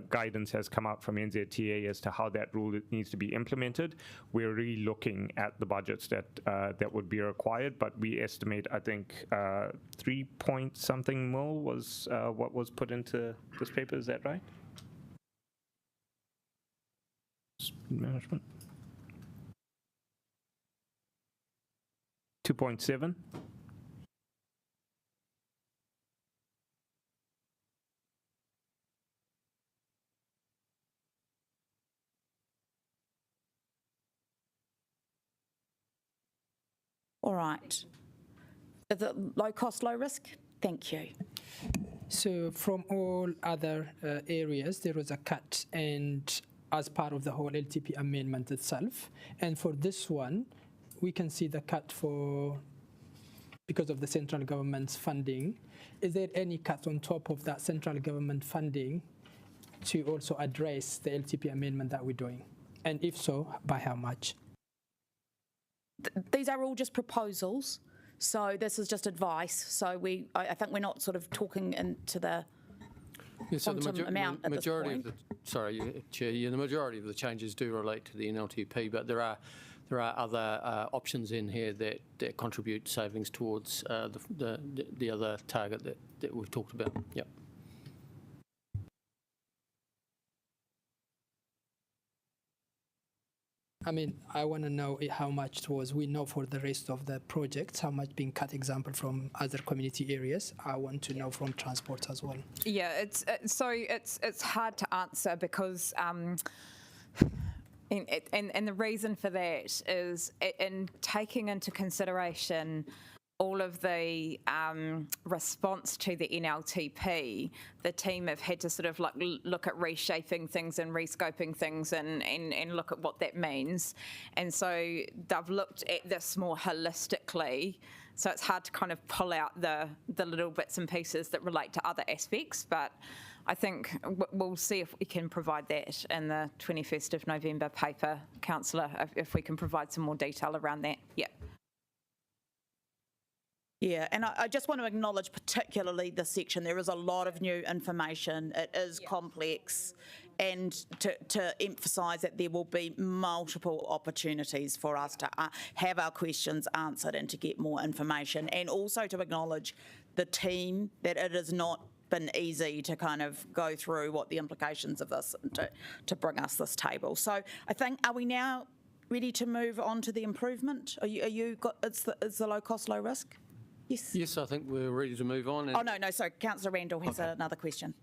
guidance has come out from NZTA as to how that rule needs to be implemented, we're re-looking at the budgets that would be required. But we estimate, I think, 3 point something mil was what was put into this paper. Is that right? Management. 2.7. All right. Is it low cost, low risk? Thank you. So from all other areas, there was a cut, and as part of the whole LTP amendment itself. And for this one, we can see the cut because of the central government's funding. Is there any cut on top of that central government funding to also address the LTP amendment that we're doing? And if so, by how much? These are all just proposals, so this is just advice. So I think we're not sort of talking into the quantum amount at this point. Sorry, Chair. Yeah, the majority of the changes do relate to the NLTP, but there are other options in here that contribute savings towards the other target that we've talked about. Yep. I mean, I want to know how much it was. We know for the rest of the projects, how much being cut, example, from other community areas. I want to know from transport as well. Yeah, it's hard to answer because and the reason for that is in taking into consideration all of the response to the NLTP, the team have had to sort of like look at reshaping things and rescoping things and look at what that means. And so they've looked at this more holistically. So it's hard to kind of pull out the little bits and pieces that relate to other aspects. But I think we'll see if we can provide that in the 21st of November paper, Councillor, if we can provide some more detail around that. Yeah. Yeah, and I just want to acknowledge particularly this section. There is a lot of new information. It is complex, and to emphasise that there will be multiple opportunities for us to have our questions answered and to get more information, and also to acknowledge the team, that it has not been easy to kind of go through what the implications of this to bring us this table. So I think, are we now ready to move on to the improvement? Are you got? It's the low cost, low risk. Yes. Yes, I think we're ready to move on. Oh, no, sorry. Councillor Randall has another question.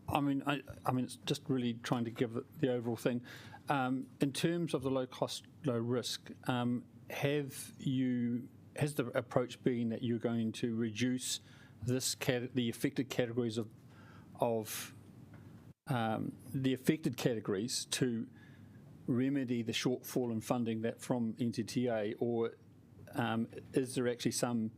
I mean, it's just really trying to give it the overall thing. In terms of the low cost, low risk, has the approach been that you're going to reduce the affected categories of the affected categories to remedy the shortfall in funding that from NZTA, or is there actually some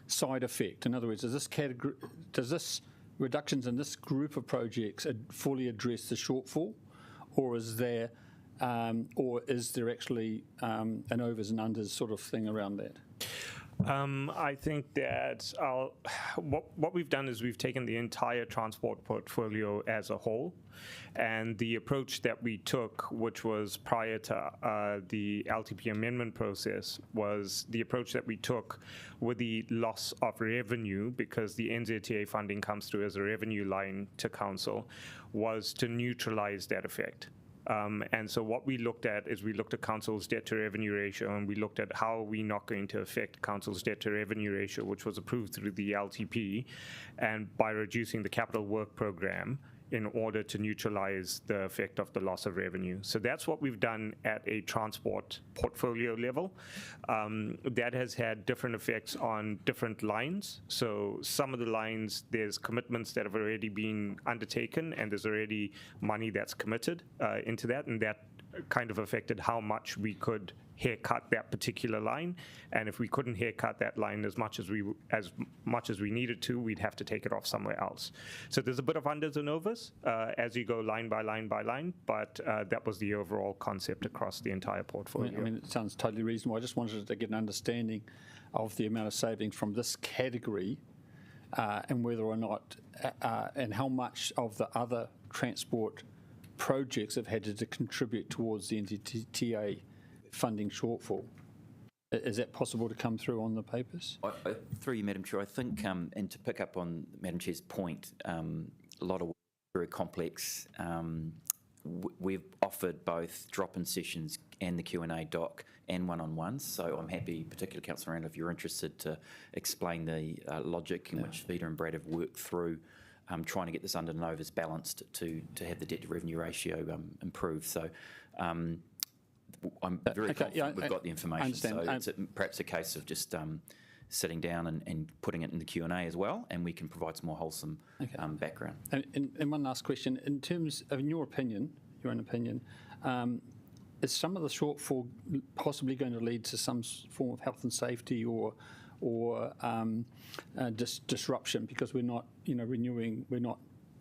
side effect? In other words, does this reductions in this group of projects fully address the shortfall, or is there actually an overs and unders sort of thing around that? I think that what we've done is we've taken the entire transport portfolio as a whole, and the approach that we took, which was prior to the LTP amendment process, was the approach that we took with the loss of revenue, because the NZTA funding comes through as a revenue line to council, was to neutralise that effect. And so what we looked at is we looked at council's debt to revenue ratio, and we looked at how are we not going to affect council's debt to revenue ratio, which was approved through the LTP, and by reducing the capital work program in order to neutralize the effect of the loss of revenue. So that's what we've done at a transport portfolio level. That has had different effects on different lines. So some of the lines, there's commitments that have already been undertaken, and there's already money that's committed into that, and that kind of affected how much we could haircut that particular line, and if we couldn't haircut that line as much as we needed to, we'd have to take it off somewhere else. So there's a bit of unders and overs as you go line by line by line, but that was the overall concept across the entire portfolio. I mean, it sounds totally reasonable. I just wanted to get an understanding of the amount of savings from this category and whether or not, and how much of the other transport projects have had to contribute towards the NZTA funding shortfall. Is that possible to come through on the papers? Through you, Madam Chair, I think, and to pick up on Madam Chair's point, a lot of very complex. We've offered both drop-in sessions and the Q&A doc and one-on-ones, so I'm happy, particularly Councillor Randall, if you're interested, to explain the logic in which Vida and Brad have worked through trying to get this under and overs balanced to have the debt-to-revenue ratio improve. So I'm very confident we've got the information, so it's perhaps a case of just sitting down and putting it in the Q&A as well, and we can provide some more wholesome background. And one last question, in terms of your own opinion, is some of the shortfall possibly going to lead to some form of health and safety or disruption because we're not renewing, we're not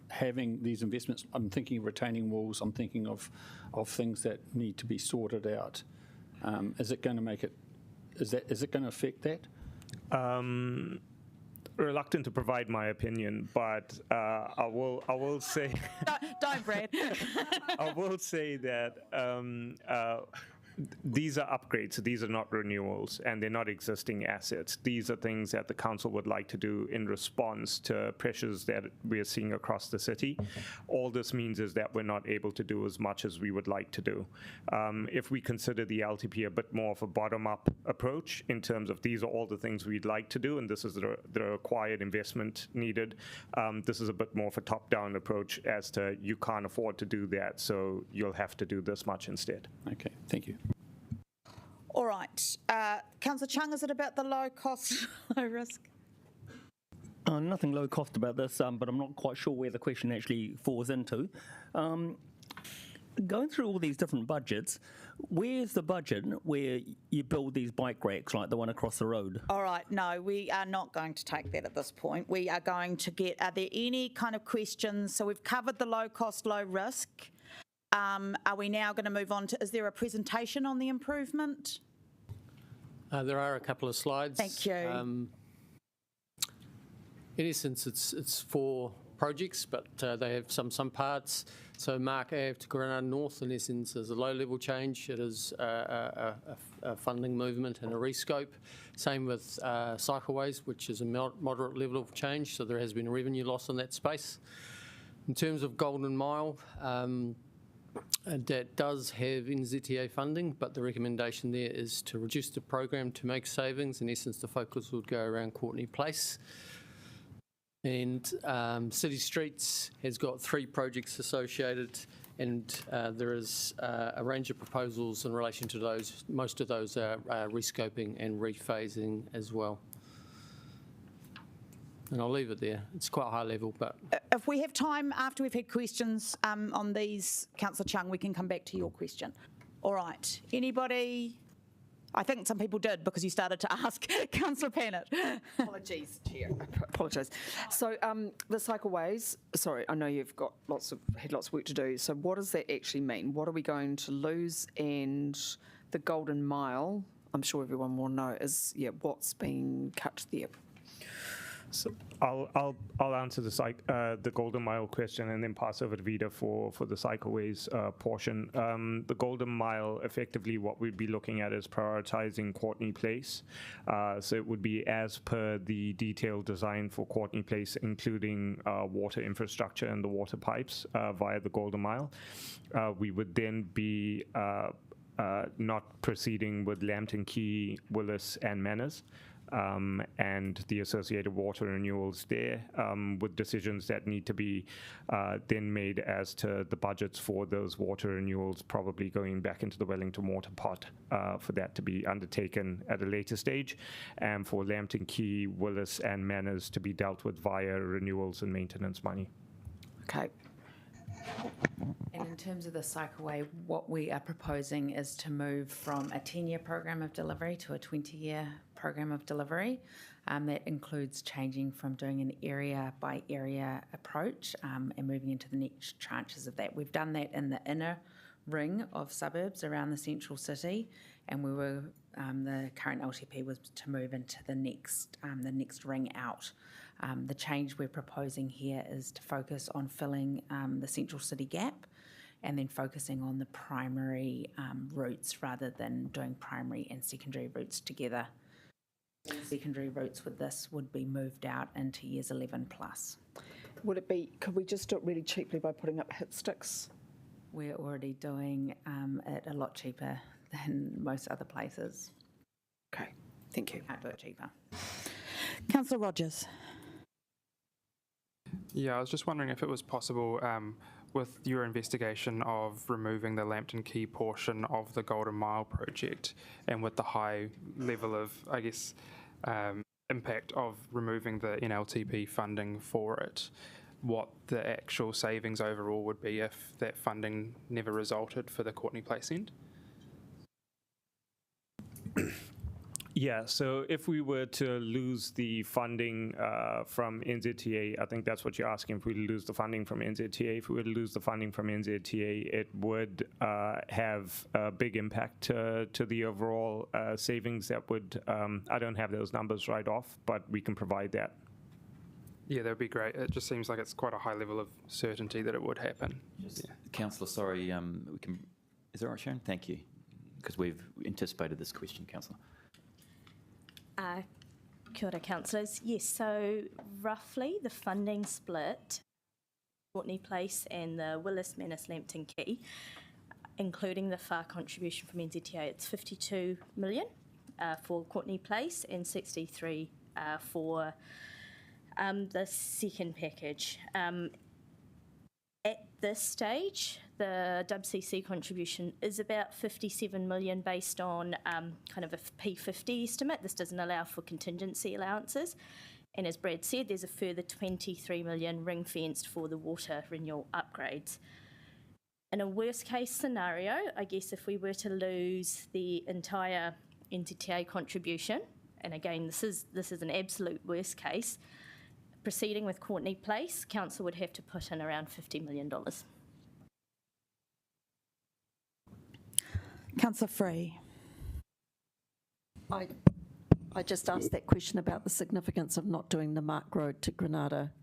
having these investments? I'm thinking of retaining walls, I'm thinking of things that need to be sorted out. Is it going to make it, is it going to affect that? Reluctant to provide my opinion, but I will say. Don't, Brad. I will say that these are upgrades, so these are not renewals, and they're not existing assets. These are things that the council would like to do in response to pressures that we're seeing across the city. All this means is that we're not able to do as much as we would like to do. If we consider the LTP a bit more of a bottom-up approach in terms of these are all the things we'd like to do, and this is the required investment needed, this is a bit more of a top-down approach as to you can't afford to do that, so you'll have to do this much instead. Okay, thank you. All right. Councillor Chung, is it about the low cost, low risk? Nothing low cost about this, but I'm not quite sure where the question actually falls into. Going through all these different budgets, where's the budget where you build these bike racks like the one across the road? All right, no, we are not going to take that at this point. We are going to get, are there any kind of questions? So we've covered the low cost, low risk. Are we now going to move on to, is there a presentation on the improvement? There are a couple of slides. Thank you. In essence, it's 4 projects, but they have some parts. So Mark Ave to Granada North, in essence, is a low-level change. It is a funding movement and a rescope. Same with cycleways, which is a moderate level of change, so there has been a revenue loss in that space. In terms of Golden Mile, that does have NZTA funding, but the recommendation there is to reduce the program to make savings. In essence, the focus would go around Courtney Place. And City Streets has got 3 projects associated, and there is a range of proposals in relation to those. Most of those are rescoping and rephasing as well. And I'll leave it there. It's quite high level, but... If we have time after we've had questions on these, Councillor Chung, we can come back to your question. All right. Anybody? I think some people did because you started to ask. Councillor Pannett. Apologies, Chair. Apologise. So the cycleways, sorry, I know you've got had lots of work to do. So what does that actually mean? What are we going to lose? And the Golden Mile, I'm sure everyone will know, is what's being cut there. So I'll answer the Golden Mile question and then pass over to Vida for the cycleways portion. The Golden Mile, effectively, what we'd be looking at is prioritizing Courtney Place. So it would be as per the detailed design for Courtney Place, including water infrastructure and the water pipes via the Golden Mile. We would then be not proceeding with Lambton Quay, Willis and Manners. And the associated water renewals there, with decisions that need to be then made as to the budgets for those water renewals, probably going back into the Wellington water pot for that to be undertaken at a later stage, and for Lambton Quay, Willis and Manners to be dealt with via renewals and maintenance money. Okay. And in terms of the cycleway, what we are proposing is to move from a 10-year program of delivery to a 20-year program of delivery. That includes changing from doing an area-by-area approach and moving into the next tranches of that. We've done that in the inner ring of suburbs around the central city, and the current LTP was to move into the next ring out. The change we're proposing here is to focus on filling the central city gap and then focusing on the primary routes rather than doing primary and secondary routes together. Secondary routes with this would be moved out into years 11 plus. Could we just do it really cheaply by putting up hit sticks? We're already doing it a lot cheaper than most other places. Okay, thank you. Can't do it cheaper. Councillor Rogers. Yeah, I was just wondering if it was possible with your investigation of removing the Lambton Quay portion of the Golden Mile project and with the high level of, I guess, impact of removing the NLTP funding for it, what the actual savings overall would be if that funding never resulted for the Courtney Place end? Yeah, so if we were to lose the funding from NZTA, I think that's what you're asking, if we lose the funding from NZTA. If we were to lose the funding from NZTA, it would have a big impact to the overall savings that would, I don't have those numbers right off, but we can provide that. Yeah, that would be great. It just seems like it's quite a high level of certainty that it would happen. Councillor, sorry, is that right, Sharon? Thank you, because we've anticipated this question, Councillor. Kia ora, councillors. Yes, so roughly the funding split, Courtney Place and the Willis Manus Lambton Quay, including the FAR contribution from NZTA, it's 52 million for Courtney Place and 63 for the second package. At this stage, the WCC contribution is about 57 million based on kind of a P50 estimate. This doesn't allow for contingency allowances. And as Brad said, there's a further 23 million ring-fenced for the water renewal upgrades. In a worst-case scenario, I guess if we were to lose the entire NZTA contribution, and again, this is an absolute worst case, proceeding with Courtney Place, council would have to put in around $50 million. Councillor Free. I just asked that question about the significance of not doing the Mark Road to Granada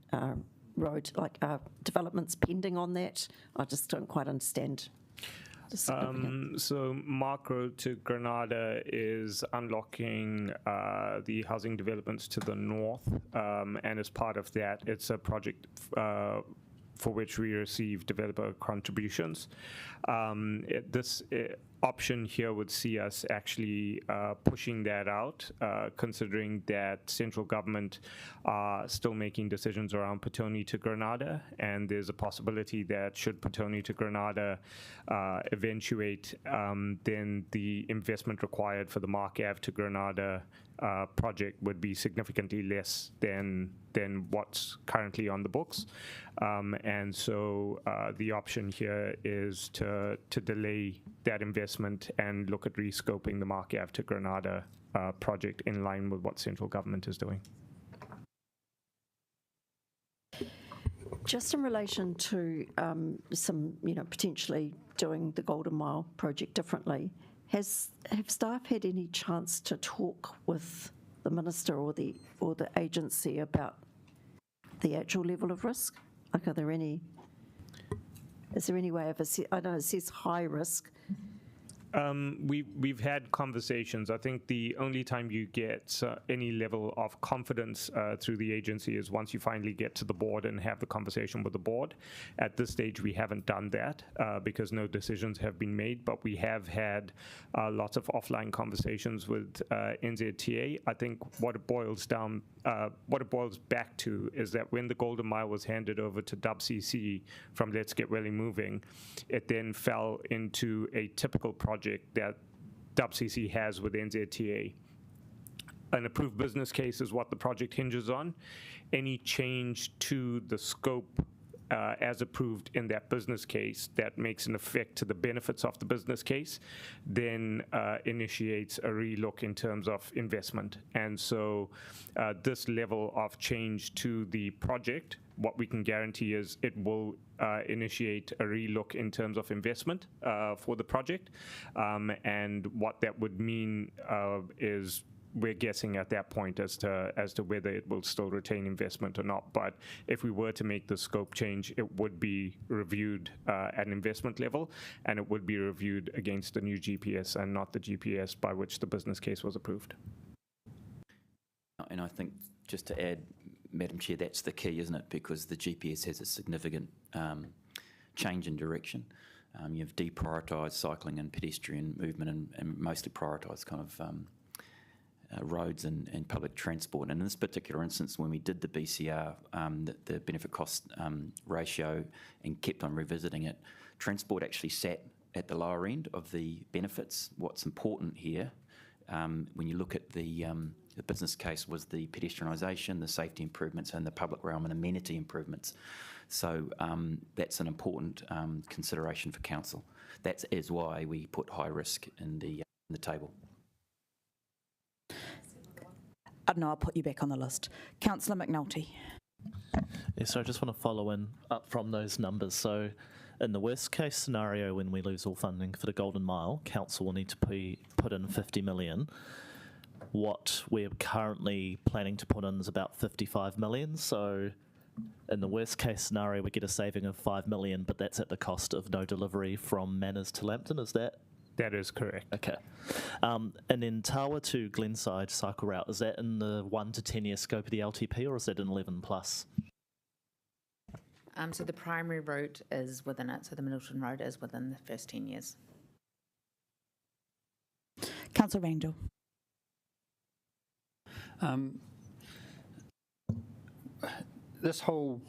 Road, like developments pending on that. I just don't quite understand. So Mark Road to Granada is unlocking the housing developments to the north, and as part of that, it's a project for which we receive developer contributions. This option here would see us actually pushing that out, considering that central government are still making decisions around Petone to Granada, and there's a possibility that should Petone to Granada eventuate, then the investment required for the Mark Ave to Granada project would be significantly less than what's currently on the books. And so the option here is to delay that investment and look at rescoping the Mark Ave to Granada project in line with what central government is doing. Just in relation to some, potentially doing the Golden Mile project differently, have staff had any chance to talk with the minister or the agency about the actual level of risk? Like, is there any way of I know it says high risk. We've had conversations. I think the only time you get any level of confidence through the agency is once you finally get to the board and have the conversation with the board. At this stage, we haven't done that because no decisions have been made, but we have had lots of offline conversations with NZTA. I think what it boils back to is that when the Golden Mile was handed over to WCC from Let's Get Really Moving, it then fell into a typical project that WCC has with NZTA. An approved business case is what the project hinges on. Any change to the scope as approved in that business case that makes an effect to the benefits of the business case, then initiates a relook in terms of investment. And so this level of change to the project, what we can guarantee is it will initiate a relook in terms of investment for the project. And what that would mean is we're guessing at that point as to whether it will still retain investment or not. But if we were to make the scope change, it would be reviewed at an investment level, and it would be reviewed against the new GPS and not the GPS by which the business case was approved. And I think just to add, Madam Chair, that's the key, isn't it? Because the GPS has a significant change in direction. You've deprioritised cycling and pedestrian movement and mostly prioritised kind of roads and public transport. And in this particular instance, when we did the BCR, the benefit cost ratio, and kept on revisiting it, transport actually sat at the lower end of the benefits. What's important here, when you look at the business case, was the pedestrianisation, the safety improvements, and the public realm and amenity improvements. So that's an important consideration for council. That is why we put high risk in the table. I don't know, I'll put you back on the list. Councillor McNulty. Yeah, so I just want to follow in up from those numbers. So in the worst case scenario, when we lose all funding for the Golden Mile, council will need to put in 50 million. What we're currently planning to put in is about 55 million. So in the worst case scenario, we get a saving of 5 million, but that's at the cost of no delivery from Manners to Lambton, is that? That is correct. Okay. And then Tawa to Glenside cycle route, is that in the 1 to 10 year scope of the LTP, or is that an 11 plus? So the primary route is within it, so the Middleton Road is within the first 10 years. Councillor Randall. This whole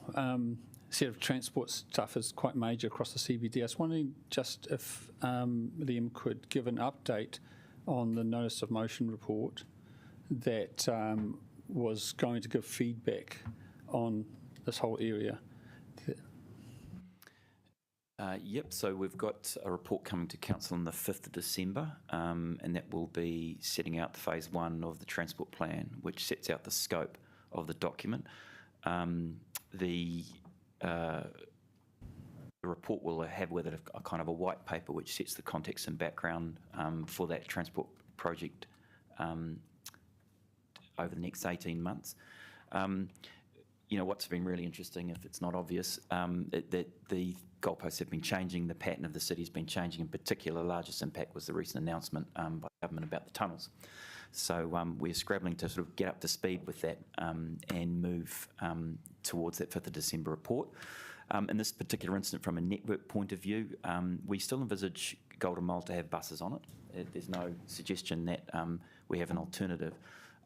set of transport stuff is quite major across the CBD. I was wondering just if Liam could give an update on the notice of motion report that was going to give feedback on this whole area. Yep, so we've got a report coming to council on the 5th of December, and that will be setting out phase 1 of the transport plan, which sets out the scope of the document. The report will have with it a kind of a white paper which sets the context and background for that transport project over the next 18 months. You know, what's been really interesting, if it's not obvious, that the goalposts have been changing, the pattern of the city has been changing. In particular, the largest impact was the recent announcement by government about the tunnels. So we're scrabbling to sort of get up to speed with that and move towards that 5th of December report. In this particular instance, from a network point of view, we still envisage Golden Mile to have buses on it. There's no suggestion that we have an alternative.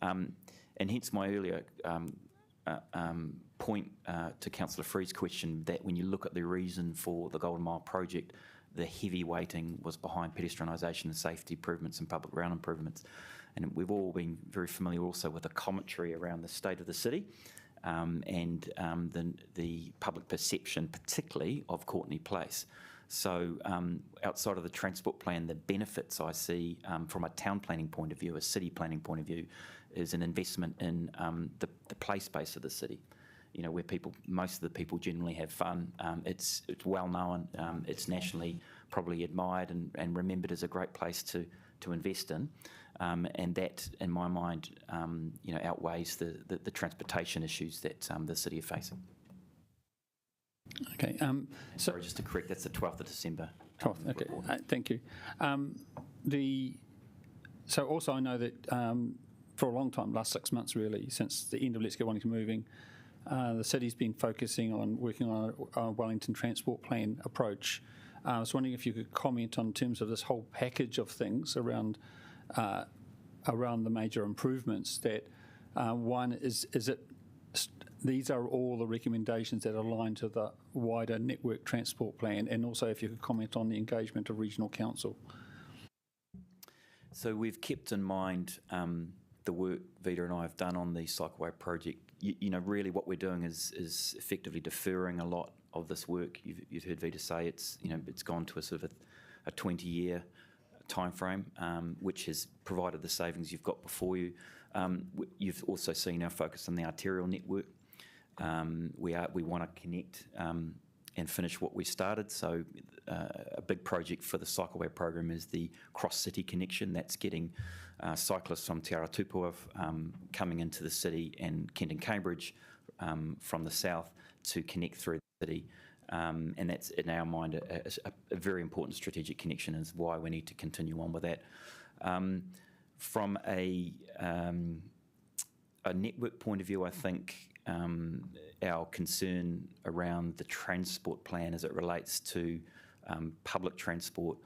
And hence my earlier point to Councillor Free's question, that when you look at the reason for the Golden Mile project, the heavy weighting was behind pedestrianisation and safety improvements and public realm improvements. And we've all been very familiar also with the commentary around the state of the city and the public perception, particularly of Courtenay Place. So outside of the transport plan, the benefits I see from a town planning point of view, a city planning point of view, is an investment in the play space of the city. You know, where most of the people generally have fun. It's well known. It's nationally probably admired and remembered as a great place to invest in. And that, in my mind, you know, outweighs the transportation issues that the city are facing. Okay. Sorry, just to correct, that's the 12th of December. 12th, okay. Thank you. So also I know that for a long time, last 6 months really, since the end of Let's Get Wellington Moving, the city's been focusing on working on a Wellington transport plan approach. I was wondering if you could comment on terms of this whole package of things around the major improvements. That one is it. These are all the recommendations that align to the wider network transport plan, and also if you could comment on the engagement of regional council. So we've kept in mind the work Vida and I have done on the Cycleway project. You know, really what we're doing is effectively deferring a lot of this work. You've heard Vita say it's gone to a sort of a 20-year timeframe, which has provided the savings you've got before you. You've also seen our focus on the arterial network. We want to connect and finish what we started. So a big project for the cycleway program is the cross-city connection. That's getting cyclists from Te Aratupua coming into the city and Kent and Cambridge from the south to connect through the city. And that's, in our mind, a very important strategic connection, is why we need to continue on with that. From a network point of view, I think our concern around the transport plan as it relates to public transport,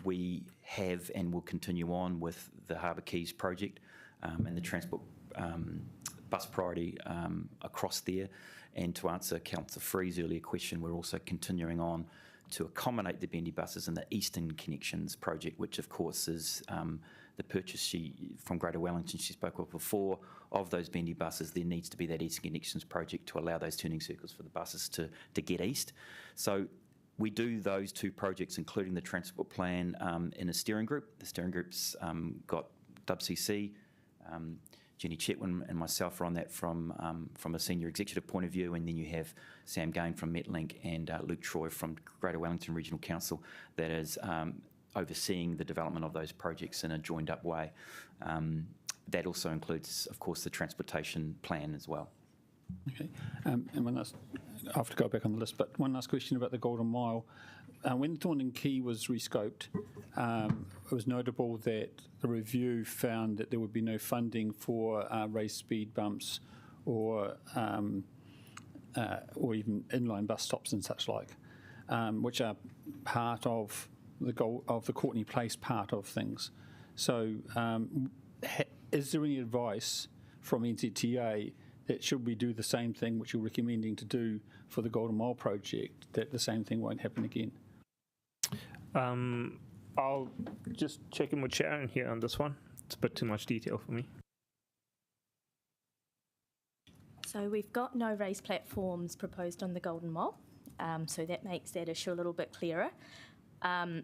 we have and will continue on with the Harbour Quays project and the transport bus priority across there. And to answer Councillor Free's earlier question, we're also continuing on to accommodate the bendy buses in the Eastern Connections project, which of course is the purchase from Greater Wellington she spoke of before. Of those bendy buses, there needs to be that Eastern Connections project to allow those turning circles for the buses to get east. So we do those two projects, including the transport plan, in a steering group. The steering group's got WCC, Jenny Chetwin and myself are on that from a senior executive point of view, and then you have Sam Gain from Metlink and Luke Troy from Greater Wellington Regional Council that is overseeing the development of those projects in a joined-up way. That also includes, of course, the transportation plan as well. Okay, and one last, I have to go back on the list, but one last question about the Golden Mile. When Thorndon Quay was rescoped, it was notable that the review found that there would be no funding for raised speed bumps or even inline bus stops and such like, which are part of the Courtney Place part of things. So, is there any advice from NZTA that should we do the same thing which you're recommending to do for the Golden Mile project, that the same thing won't happen again? I'll just check in with Sharon here on this one. It's a bit too much detail for me. So we've got no raised platforms proposed on the Golden Mile, so that makes that issue a little bit clearer. I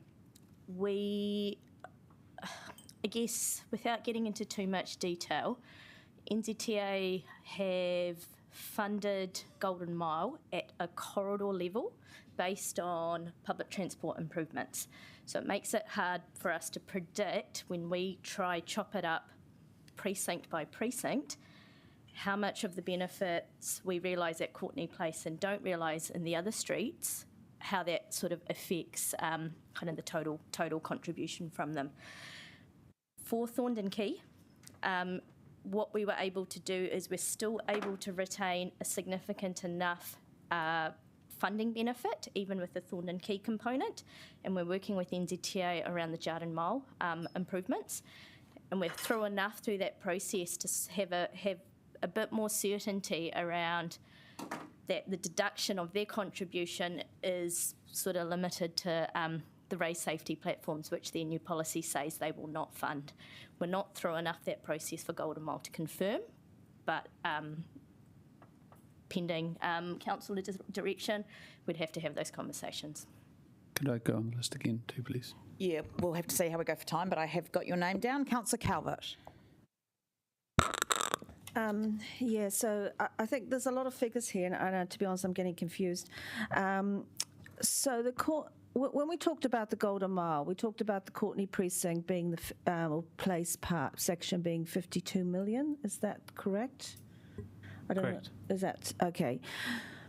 guess, without getting into too much detail, NZTA have funded Golden Mile at a corridor level based on public transport improvements. So it makes it hard for us to predict, when we try chop it up precinct by precinct, how much of the benefits we realise at Courtney Place and don't realise in the other streets, how that sort of affects kind of the total contribution from them. For Thorndon Quay, what we were able to do is we're still able to retain a significant enough funding benefit, even with the Thorndon Quay component, and we're working with NZTA around the Jarden Mile improvements, and we're through enough through that process to have a bit more certainty around that the deduction of their contribution is sort of limited to the raised safety platforms, which their new policy says they will not fund. We're not through enough that process for Golden Mile to confirm, but pending council direction, we'd have to have those conversations. Could I go on the list again too, please? Yeah, we'll have to see how we go for time, but I have got your name down. Councillor Calvert. Yeah, so I think there's a lot of figures here, and to be honest, I'm getting confused. So when we talked about the Golden Mile, we talked about the Courtney precinct being or place part section being 52 million. Is that correct? I don't Correct. know. Is that okay?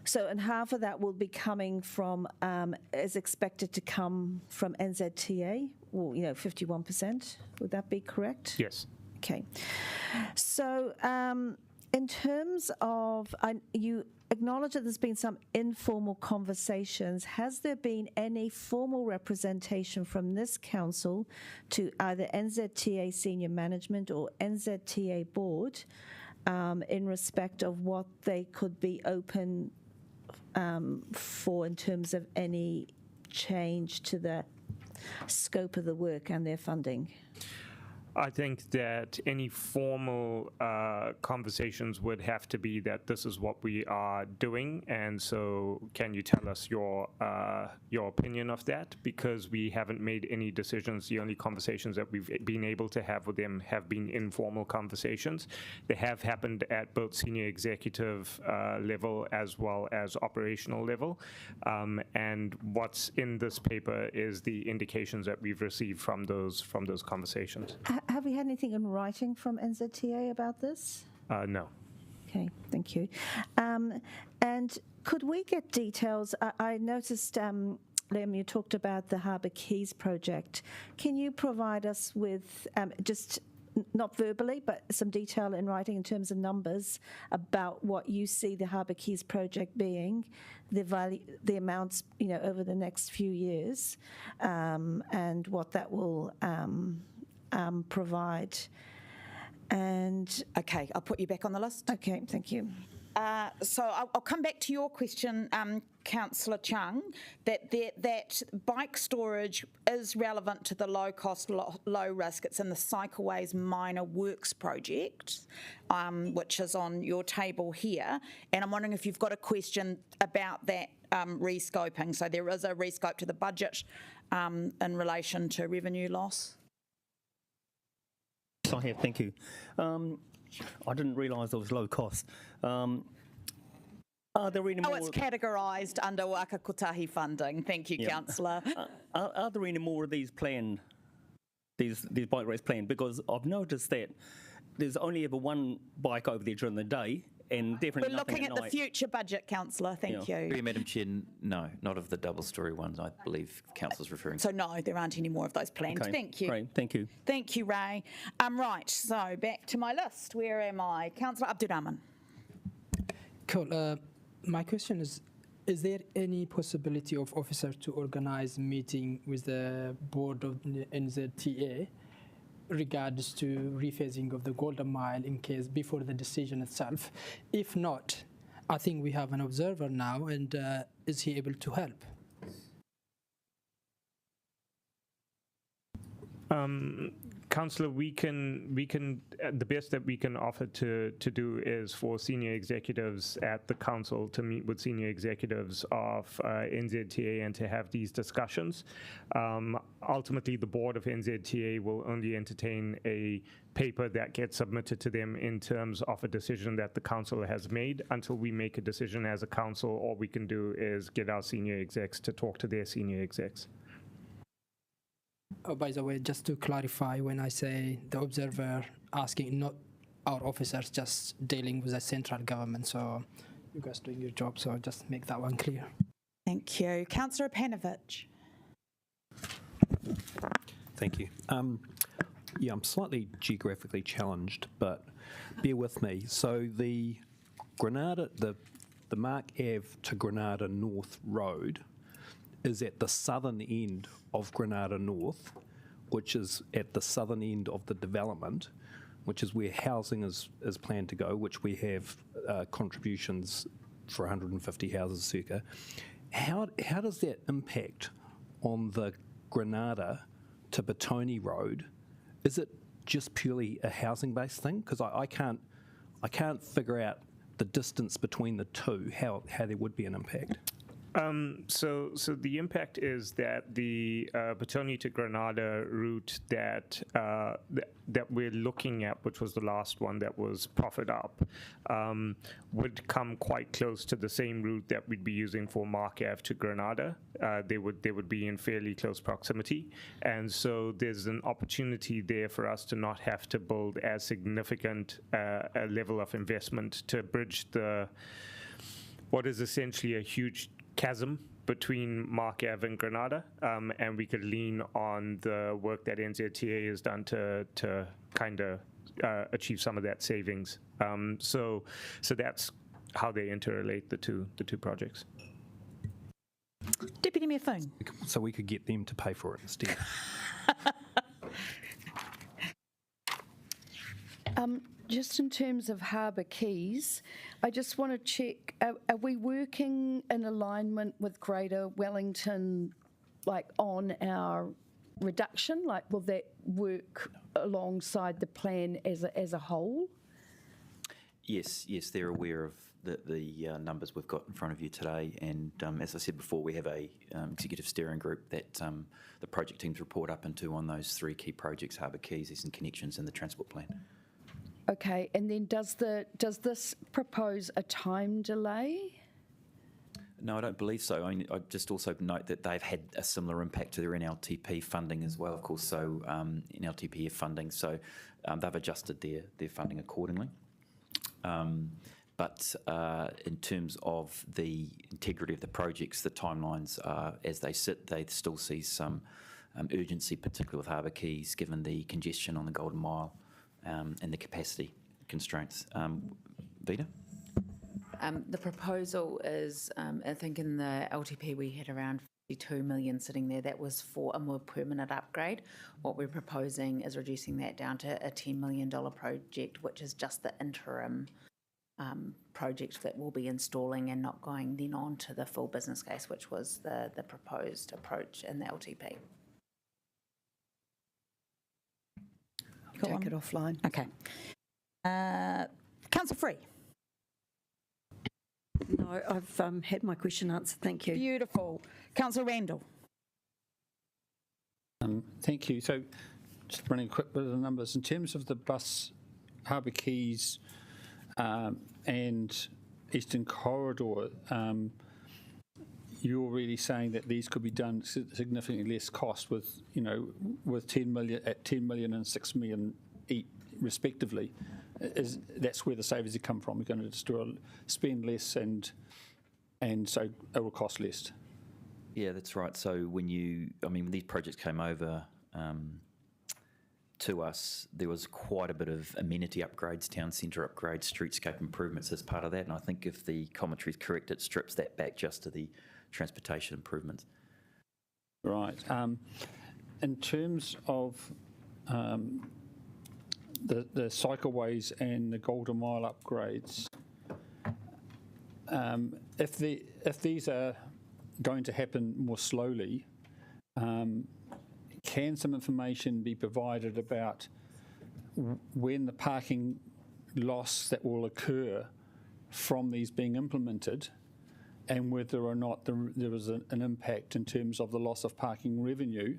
So, and half of that will be coming from, is expected to come from NZTA, well, 51%. Would that be correct? Yes. Okay. So, in terms of, you acknowledge that there's been some informal conversations. Has there been any formal representation from this council to either NZTA senior management or NZTA board in respect of what they could be open for in terms of any change to the scope of the work and their funding? I think that any formal conversations would have to be that this is what we are doing, and so can you tell us your opinion of that? Because we haven't made any decisions. The only conversations that we've been able to have with them have been informal conversations. They have happened at both senior executive level as well as operational level, and what's in this paper is the indications that we've received from those conversations. Have we had anything in writing from NZTA about this? No. Okay, thank you. And could we get details? I noticed, Liam, you talked about the Harbour Quays project. Can you provide us with just not verbally, but some detail in writing in terms of numbers about what you see the Harbour Quays project being, the value, the amounts, over the next few years, and what that will provide. And okay, I'll put you back on the list. Okay, thank you. So I'll come back to your question, Councillor Chung, that bike storage is relevant to the low cost, low risk. It's in the Cycleways Minor Works project, which is on your table here. And I'm wondering if you've got a question about that rescoping. So there is a rescope to the budget in relation to revenue loss. I have, thank you. I didn't realise it was low cost. Are there any more? It's categorised under Waka Kotahi funding. Thank you, Councillor. Are there any more of these planned, these bike rates planned? Because I've noticed that there's only ever one bike over there during the day, and definitely We're looking at the future budget, Councillor. Thank you. Madam Chair, no, not of the double-storey ones. I believe Councillor's referring to. So no, there aren't any more of those planned. Okay, Thank you. Great, thank you. Thank you, Ray. Right, so back to my list. Where am I? Councillor Abdurrahman. Cool. My question is there any possibility of officers to organise meeting with the board of NZTA regards to rephasing of the Golden Mile in case before the decision itself? If not, I think we have an observer now, and is he able to help? Councillor, we can the best that we can offer to do is for senior executives at the council to meet with senior executives of NZTA and to have these discussions. Ultimately, the board of NZTA will only entertain a paper that gets submitted to them in terms of a decision that the council has made. Until we make a decision as a council, all we can do is get our senior execs to talk to their senior execs. Oh, by the way, just to clarify, when I say the observer asking, not our officers, just dealing with the central government. So you guys doing your job, so just make that one clear. Thank you. Councillor Panovich. Thank you. Yeah, I'm slightly geographically challenged, but bear with me. So the Granada, the Mark Ave to Granada North Road is at the southern end of Granada North, which is at the southern end of the development, which is where housing is planned to go, which we have contributions for 150 houses circa. How does that impact on the Granada to Batoni Road? Is it just purely a housing-based thing? Because I can't figure out the distance between the two, how there would be an impact. So the impact is that the Batoni to Granada route that we're looking at, which was the last one that was proffered up, would come quite close to the same route that we'd be using for Mark Ave to Granada. They would be in fairly close proximity, and so there's an opportunity there for us to not have to build as significant a level of investment to bridge what is essentially a huge chasm between Mark Ave and Granada, and we could lean on the work that NZTA has done to kind of achieve some of that savings. So that's how they interrelate the two projects. Deputy Mayor Fung. So we could get them to pay for it instead. Just in terms of Harbour Quays, I just want to check, are we working in alignment with Greater Wellington, like on our reduction? Like, will that work alongside the plan as a whole? Yes, they're aware of the numbers we've got in front of you today, and as I said before, we have a executive steering group that the project teams report up into on those 3 key projects: Harbour Quays, Eastern Connections, and the Transport Plan. Okay, and then does this propose a time delay? No, I don't believe so. I just also note that they've had a similar impact to their NLTP funding as well, of course, so NLTP funding, so they've adjusted their funding accordingly. But in terms of the integrity of the projects, the timelines are as they sit. They still see some urgency, particularly with Harbour Quays, given the congestion on the Golden Mile and the capacity constraints. Vita? The proposal is, I think in the LTP we had around 52 million sitting there. That was for a more permanent upgrade. What we're proposing is reducing that down to a $10 million project, which is just the interim project that we'll be installing and not going then on to the full business case, which was the proposed approach in the LTP. Take it offline. Okay. Councillor Free. No, I've had my question answered. Thank you. Beautiful. Councillor Randall. Thank you. So just running a quick bit of the numbers. In terms of the bus, Harbour Quays and Eastern Corridor, you're really saying that these could be done significantly less cost with, with 10 million and 6 million each respectively. That's where the savings have come from. We're going to spend less and so it will cost less. Yeah, that's right. So when these projects came over to us, there was quite a bit of amenity upgrades, town centre upgrades, streetscape improvements as part of that. And I think if the commentary is correct, it strips that back just to the transportation improvements. Right. In terms of the cycleways and the Golden Mile upgrades, if these are going to happen more slowly, can some information be provided about when the parking loss that will occur from these being implemented, and whether or not there was an impact in terms of the loss of parking revenue,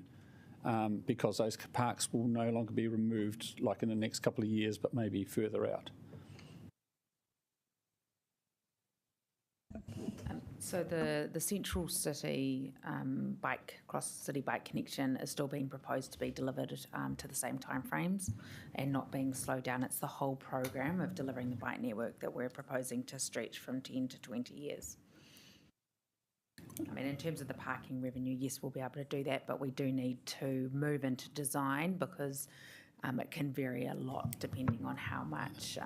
because those parks will no longer be removed like in the next couple of years, but maybe further out? So the Central City cross-city bike connection is still being proposed to be delivered to the same timeframes and not being slowed down. It's the whole program of delivering the bike network that we're proposing to stretch from 10 to 20 years. In terms of the parking revenue, yes, we'll be able to do that, but we do need to move into design because it can vary a lot depending on how much,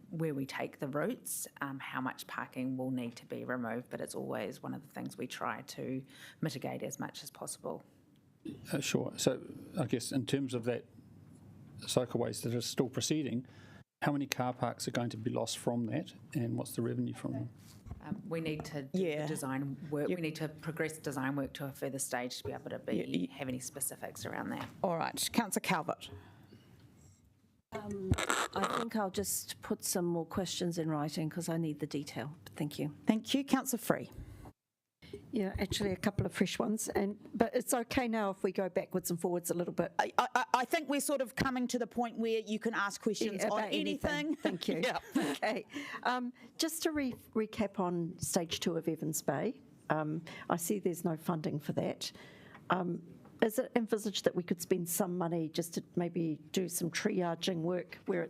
where we take the routes, how much parking will need to be removed, but it's always one of the things we try to mitigate as much as possible. Sure. So I guess in terms of that cycleways that are still proceeding, how many car parks are going to be lost from that, and what's the revenue from them? We need to do the design work. We need to progress design work to a further stage to be able to have any specifics around that. All right. Councillor Calvert. I think I'll just put some more questions in writing because I need the detail. Thank you. Thank you. Councillor Free. Yeah, actually a couple of fresh ones, but it's okay now if we go backwards and forwards a little bit. I think we're sort of coming to the point where you can ask questions on anything. Thank you. Yeah. Okay. Just to recap on stage 2 of Evans Bay, I see there's no funding for that. Is it envisaged that we could spend some money just to maybe do some triaging work where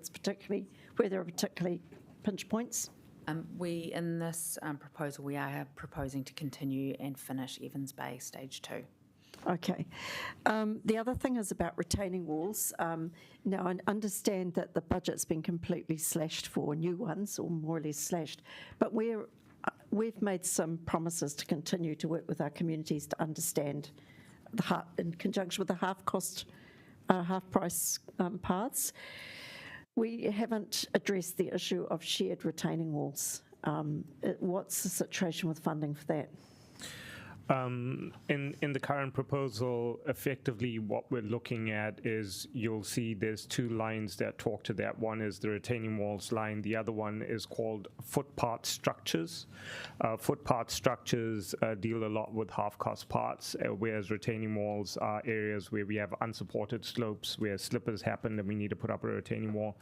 there are particularly pinch points? In this proposal, we are proposing to continue and finish Evans Bay stage 2. Okay. The other thing is about retaining walls. Now, I understand that the budget's been completely slashed for new ones, or more or less slashed, but we've made some promises to continue to work with our communities to understand in conjunction with the half-price paths. We haven't addressed the issue of shared retaining walls. What's the situation with funding for that? In the current proposal, effectively what we're looking at is you'll see there's two lines that talk to that. One is the retaining walls line. The other one is called footpath structures. Footpath structures deal a lot with half-cast parts, whereas retaining walls are areas where we have unsupported slopes, where slippers happen and we need to put up a retaining wall.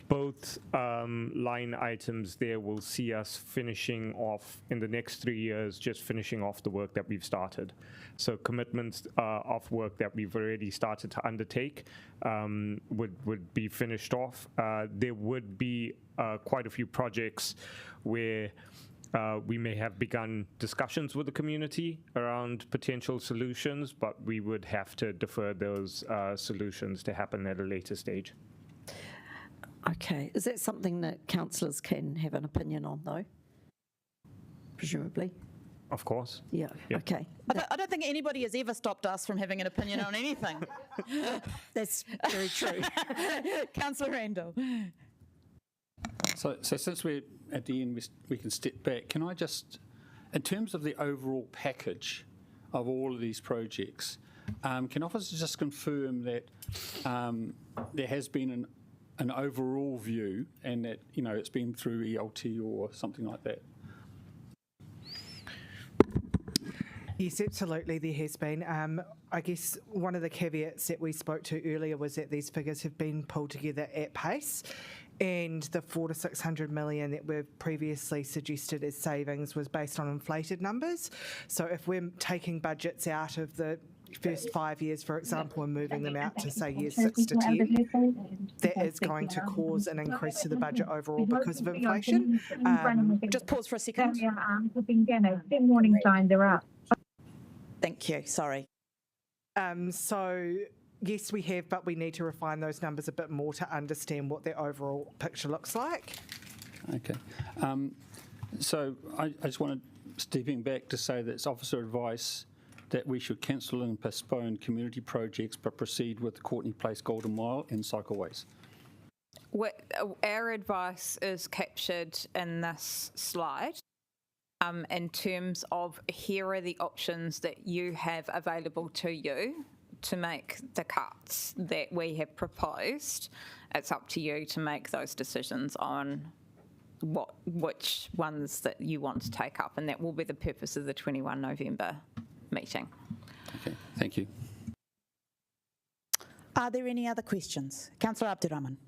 Both line items there will see us finishing off in the next 3 years, just finishing off the work that we've started. So commitments of work that we've already started to undertake would be finished off. There would be quite a few projects where we may have begun discussions with the community around potential solutions, but we would have to defer those solutions to happen at a later stage. Okay, is that something that councillors can have an opinion on, though? Presumably. Of course. Yeah, okay. I don't think anybody has ever stopped us from having an opinion on anything. That's very true. Councillor Randall. So since we're at the end, we can step back. Can I just, in terms of the overall package of all of these projects, can officers just confirm that there has been an overall view and that, you know, it's been through ELT or something like that? Yes, absolutely, there has been. I guess one of the caveats that we spoke to earlier was that these figures have been pulled together at pace, and the 400 to 600 million that we've previously suggested as savings was based on inflated numbers. So if we're taking budgets out of the first 5 years, for example, and moving them out to, say, years 6 to 10, that is going to cause an increase to the budget overall because of inflation. Just pause for a second. Thank you, sorry. So, yes, we have, but we need to refine those numbers a bit more to understand what the overall picture looks like. Okay. So I just wanted, stepping back, to say that it's officer advice that we should cancel and postpone community projects but proceed with the Courtney Place Golden Mile and cycleways. Our advice is captured in this slide. In terms of, here are the options that you have available to you to make the cuts that we have proposed. It's up to you to make those decisions on which ones that you want to take up, and that will be the purpose of the 21 November meeting. Okay, thank you. Are there any other questions? Councillor Abdirahman.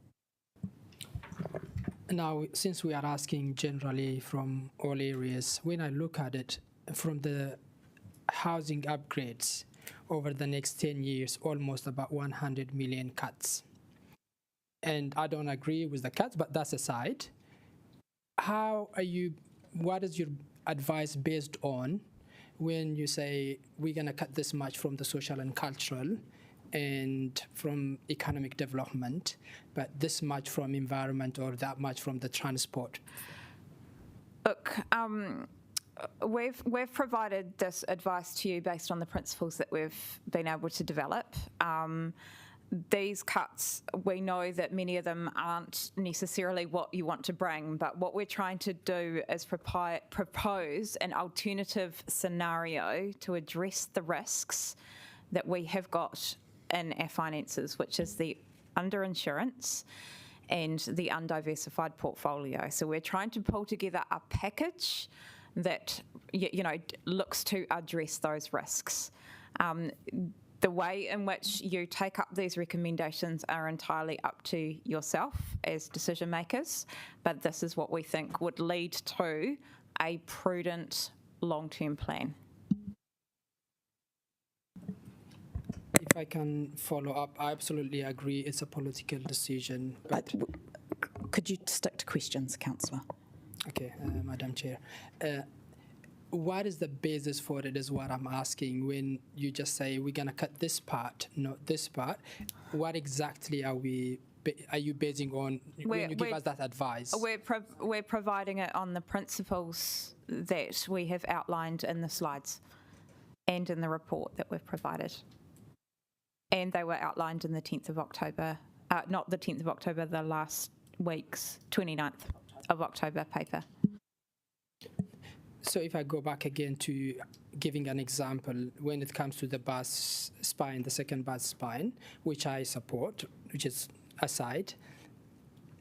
Now, since we are asking generally from all areas, when I look at it from the housing upgrades over the next 10 years, almost about 100 million cuts. And I don't agree with the cuts, but that's aside. What is your advice based on when you say we're going to cut this much from the social and cultural and from economic development, but this much from environment or that much from the transport? Look, we've provided this advice to you based on the principles that we've been able to develop. These cuts, we know that many of them aren't necessarily what you want to bring, but what we're trying to do is propose an alternative scenario to address the risks that we have got in our finances, which is the underinsurance and the undiversified portfolio. So we're trying to pull together a package that, you know, looks to address those risks. The way in which you take up these recommendations are entirely up to yourself as decision makers, but this is what we think would lead to a prudent long-term plan. If I can follow up, I absolutely agree it's a political decision. But could you stick to questions, Councillor? Okay, Madam Chair. What is the basis for it is what I'm asking. When you just say we're going to cut this part, not this part, what exactly are you basing on when you give us that advice? We're providing it on the principles that we have outlined in the slides and in the report that we've provided. And they were outlined in the 10th of October, not the 10th of October, the last week's 29th of October paper. So if I go back again to giving an example, when it comes to the bus spine, the second bus spine, which I support, which is aside,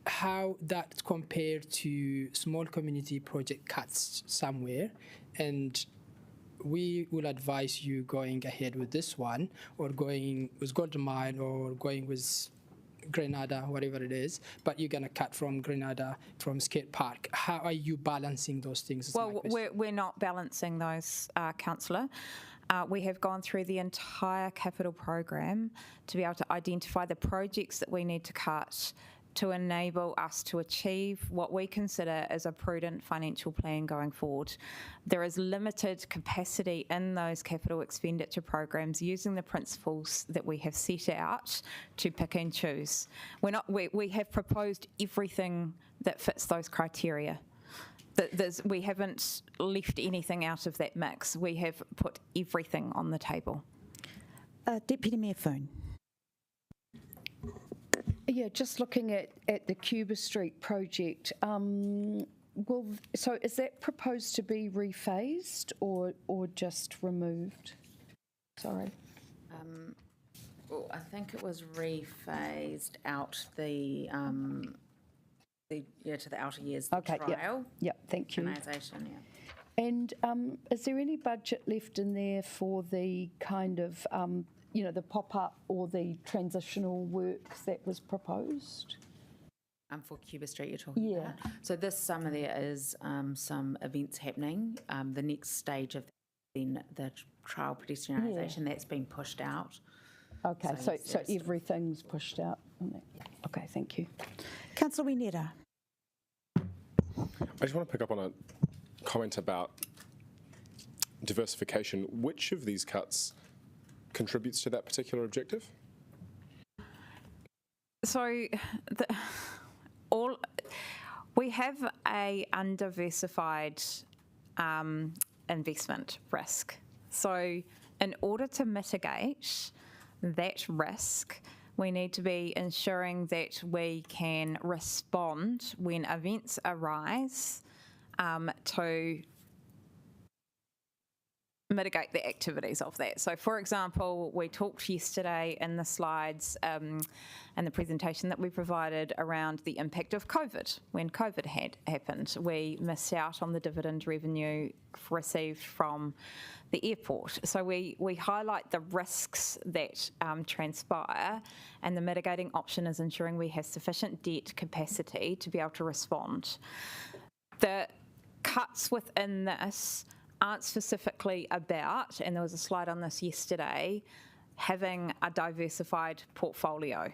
how that compared to small community project cuts somewhere, and we will advise you going ahead with this one, or going with Golden Mile, or going with Grenada, whatever it is, but you're going to cut from Grenada, from Skate Park. How are you balancing those things? Well, we're not balancing those, Councillor. We have gone through the entire capital program to be able to identify the projects that we need to cut to enable us to achieve what we consider as a prudent financial plan going forward. There is limited capacity in those capital expenditure programs using the principles that we have set out to pick and choose. We have proposed everything that fits those criteria. We haven't left anything out of that mix. We have put everything on the table. Deputy Mayor Foon. Yeah, just looking at the Cuba Street project, so is that proposed to be rephased or just removed? Sorry. Well, I think it was rephased out to the outer years. The trial. Yep, thank you. Organisation, yeah. And is there any budget left in there for the kind of the pop-up or the transitional works that was proposed? For Cuba Street, you're talking about? So this summer there is some events happening. The next stage of then the trial pedestrianisation, that's been pushed out. Okay, so everything's pushed out. Okay, thank you. Councillor Wineta. I just want to pick up on a comment about diversification. Which of these cuts contributes to that particular objective? So we have a undiversified investment risk. So in order to mitigate that risk, we need to be ensuring that we can respond when events arise to mitigate the activities of that. So, for example, we talked yesterday in the slides and the presentation that we provided around the impact of COVID. When COVID had happened, we missed out on the dividend revenue received from the airport. So we highlight the risks that transpire, and the mitigating option is ensuring we have sufficient debt capacity to be able to respond. The cuts within this aren't specifically about, and there was a slide on this yesterday, having a diversified portfolio.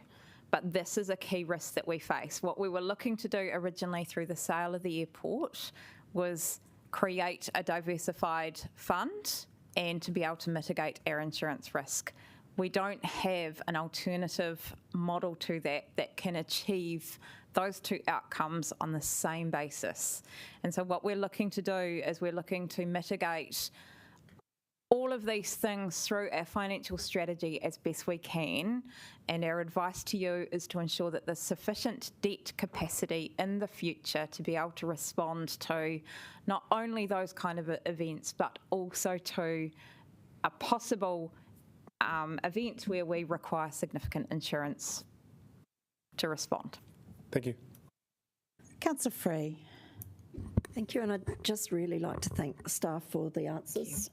But this is a key risk that we face. What we were looking to do originally through the sale of the airport was create a diversified fund and to be able to mitigate our insurance risk. We don't have an alternative model to that can achieve those two outcomes on the same basis. And so what we're looking to do is we're looking to mitigate all of these things through our financial strategy as best we can. And our advice to you is to ensure that there's sufficient debt capacity in the future to be able to respond to not only those kind of events, but also to a possible event where we require significant insurance to respond. Thank you. Councillor Free. Thank you, and I'd just really like to thank the staff for the answers.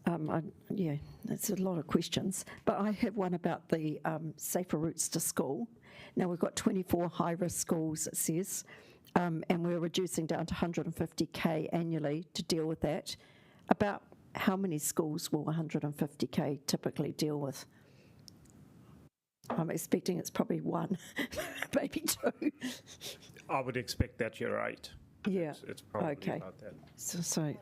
That's a lot of questions, but I have one about the safer routes to school. Now, we've got 24 high-risk schools, it says, and we're reducing down to 150k annually to deal with that. About how many schools will 150k typically deal with? I'm expecting it's probably one, maybe two. I would expect that you're right. Yeah. It's probably okay. about that. So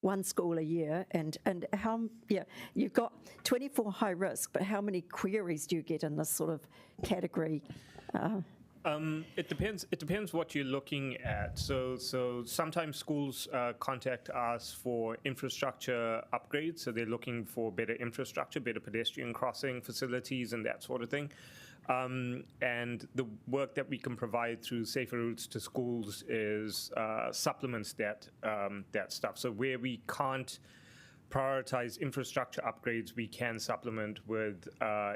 one school a year, and how? Yeah, you've got 24 high risk, but how many queries do you get in this sort of category? It depends. It depends what you're looking at. So sometimes schools contact us for infrastructure upgrades. So they're looking for better infrastructure, better pedestrian crossing facilities, and that sort of thing. And the work that we can provide through Safer Routes to Schools is supplements that stuff. So where we can't prioritize infrastructure upgrades, we can supplement with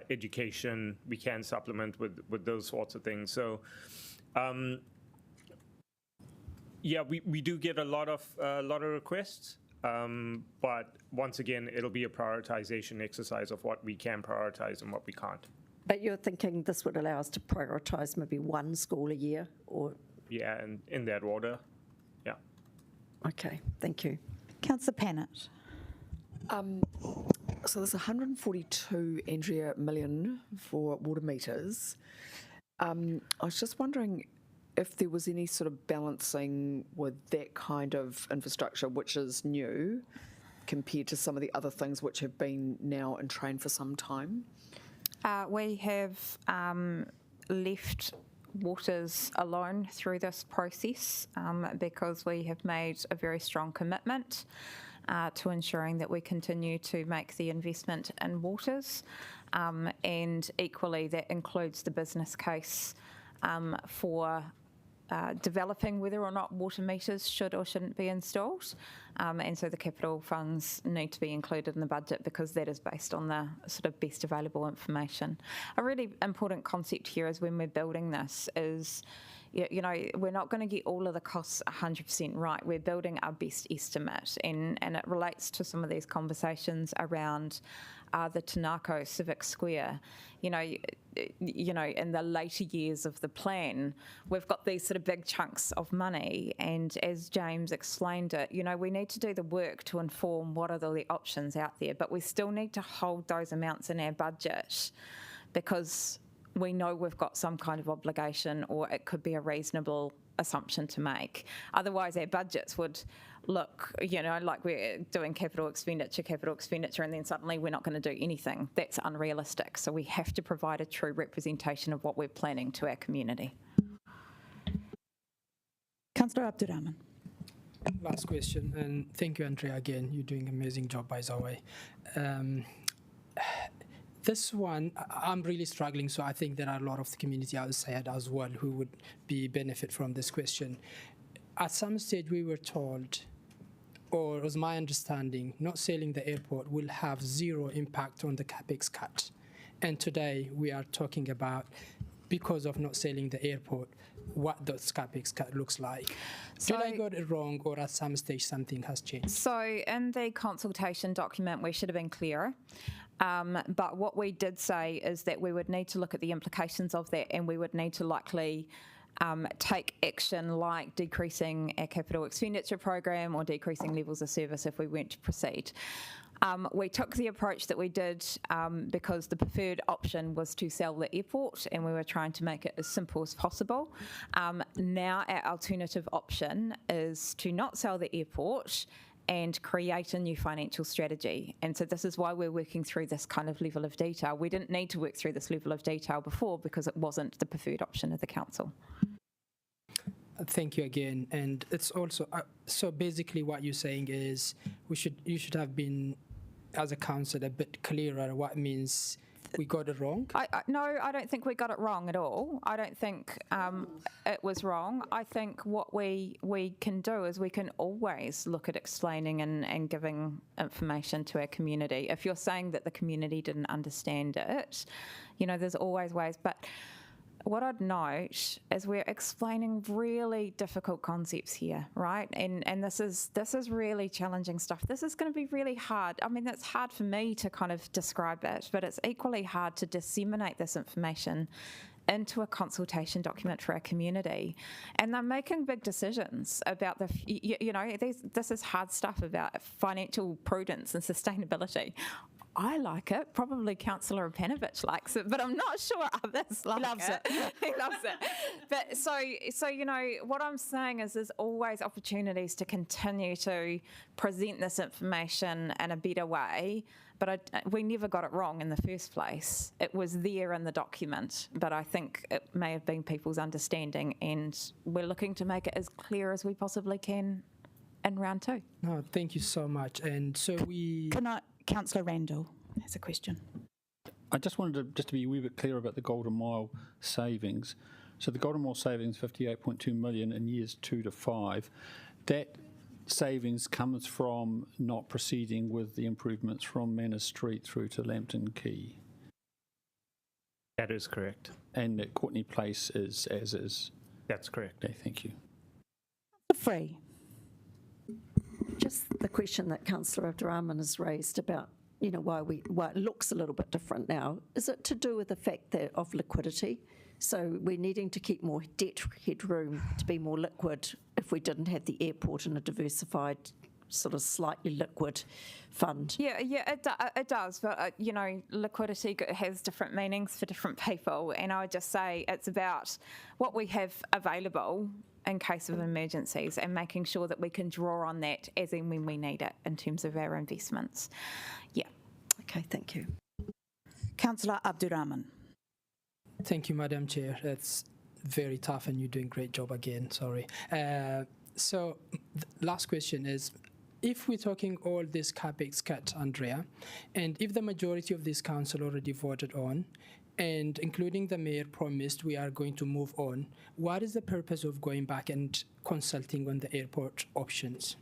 education, we can supplement with those sorts of things. So yeah, we do get a lot of requests, but once again, it'll be a prioritization exercise of what we can prioritize and what we can't. But you're thinking this would allow us to prioritise maybe one school a year, or? Yeah, and in that order, yeah. Okay, thank you. Councillor Pannett. So there's 142, Andrea, million for water meters. I was just wondering if there was any sort of balancing with that kind of infrastructure, which is new, compared to some of the other things which have been now in train for some time. We have left waters alone through this process because we have made a very strong commitment to ensuring that we continue to make the investment in waters, and equally that includes the business case for developing whether or not water meters should or shouldn't be installed. And so the capital funds need to be included in the budget because that is based on the sort of best available information. A really important concept here is when we're building this is, you know, we're not going to get all of the costs 100% right. We're building our best estimate, and it relates to some of these conversations around the Tanako Civic Square. You know, in the later years of the plan, we've got these sort of big chunks of money, and as James explained it, you know, we need to do the work to inform what are the options out there, but we still need to hold those amounts in our budget because we know we've got some kind of obligation, or it could be a reasonable assumption to make. Otherwise, our budgets would look, you know, like we're doing capital expenditure, and then suddenly we're not going to do anything. That's unrealistic. So we have to provide a true representation of what we're planning to our community. Councillor Abdurrahman. Last question, and thank you, Andrea, again. You're doing an amazing job, by the way. This one, I'm really struggling, so I think there are a lot of the community outside as well who would benefit from this question. At some stage, we were told, or it was my understanding, not selling the airport will have zero impact on the capex cut. And today, we are talking about, because of not selling the airport, what the capex cut looks like. Did I got it wrong, or at some stage something has changed? So in the consultation document, we should have been clearer. But what we did say is that we would need to look at the implications of that, and we would need to likely take action like decreasing our capital expenditure program or decreasing levels of service if we weren't to proceed. We took the approach that we did because the preferred option was to sell the airport, and we were trying to make it as simple as possible. Now our alternative option is to not sell the airport and create a new financial strategy. And so this is why we're working through this kind of level of detail. We didn't need to work through this level of detail before because it wasn't the preferred option of the council. Thank you again. And it's also, so basically what you're saying is you should have been, as a council, a bit clearer what means we got it wrong? No, I don't think we got it wrong at all. I don't think it was wrong. I think what we can do is we can always look at explaining and giving information to our community. If you're saying that the community didn't understand it, you know, there's always ways. But what I'd note is we're explaining really difficult concepts here, right? And this is really challenging stuff. This is going to be really hard. I mean, it's hard for me to kind of describe it, but it's equally hard to disseminate this information into a consultation document for our community. And they're making big decisions about this is hard stuff about financial prudence and sustainability. I like it. Probably Councillor Panovich likes it, but I'm not sure others like it. He loves it. But so you know, what I'm saying is there's always opportunities to continue to present this information in a better way, but we never got it wrong in the first place. It was there in the document, but I think it may have been people's understanding, and we're looking to make it as clear as we possibly can in round two. No, thank you so much. And so Councillor Randall has a question. I just wanted to be a wee bit clear about the Golden Mile savings. So the Golden Mile savings, 58.2 million in years 2 to 5. That savings comes from not proceeding with the improvements from Manners Street through to Lambton Quay. That is correct. And that Courtney Place is as is. That's correct. Okay, thank you. Free. Just the question that Councillor Abdurrahman has raised about, why it looks a little bit different now. Is it to do with the fact that of liquidity? So we're needing to keep more debt headroom to be more liquid if we didn't have the airport in a diversified, sort of slightly liquid fund. Yeah, it does. But, liquidity has different meanings for different people. And I would just say it's about what we have available in case of emergencies and making sure that we can draw on that as and when we need it in terms of our investments. Yeah. Okay, thank you. Councillor Abdurrahman. Thank you, Madam Chair. That's very tough and you're doing a great job again, sorry. So last question is, if we're talking all this CapEx cut, Andrea, and if the majority of this council already voted on, and including the mayor promised we are going to move on, what is the purpose of going back and consulting on the airport options?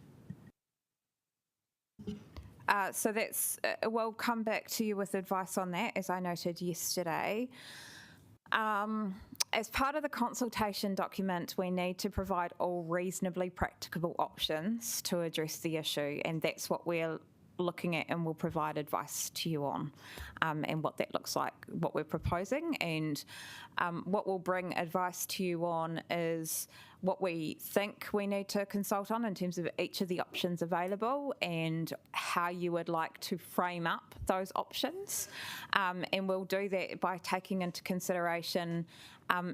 So we'll come back to you with advice on that, as I noted yesterday. As part of the consultation document, we need to provide all reasonably practicable options to address the issue, and that's what we're looking at and will provide advice to you on, and what that looks like, what we're proposing. And what we'll bring advice to you on is what we think we need to consult on in terms of each of the options available and how you would like to frame up those options. And we'll do that by taking into consideration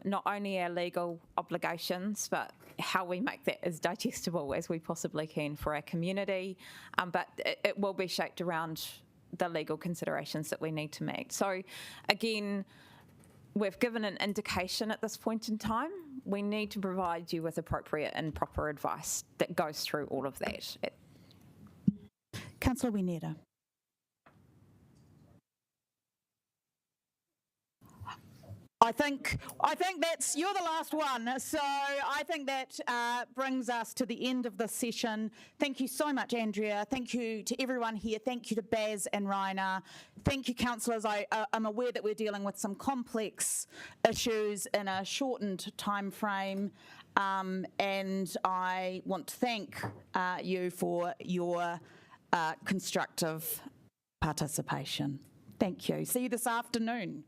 not only our legal obligations, but how we make that as digestible as we possibly can for our community. But it will be shaped around the legal considerations that we need to make. So again, we've given an indication at this point in time. We need to provide you with appropriate and proper advice that goes through all of that. Councillor Wineta. I think you're the last one, so I think that brings us to the end of this session. Thank you so much, Andrea. Thank you to everyone here. Thank you to Baz and Raina. Thank you, councillors. I'm aware that we're dealing with some complex issues in a shortened time frame, and I want to thank you for your constructive participation. Thank you. See you this afternoon.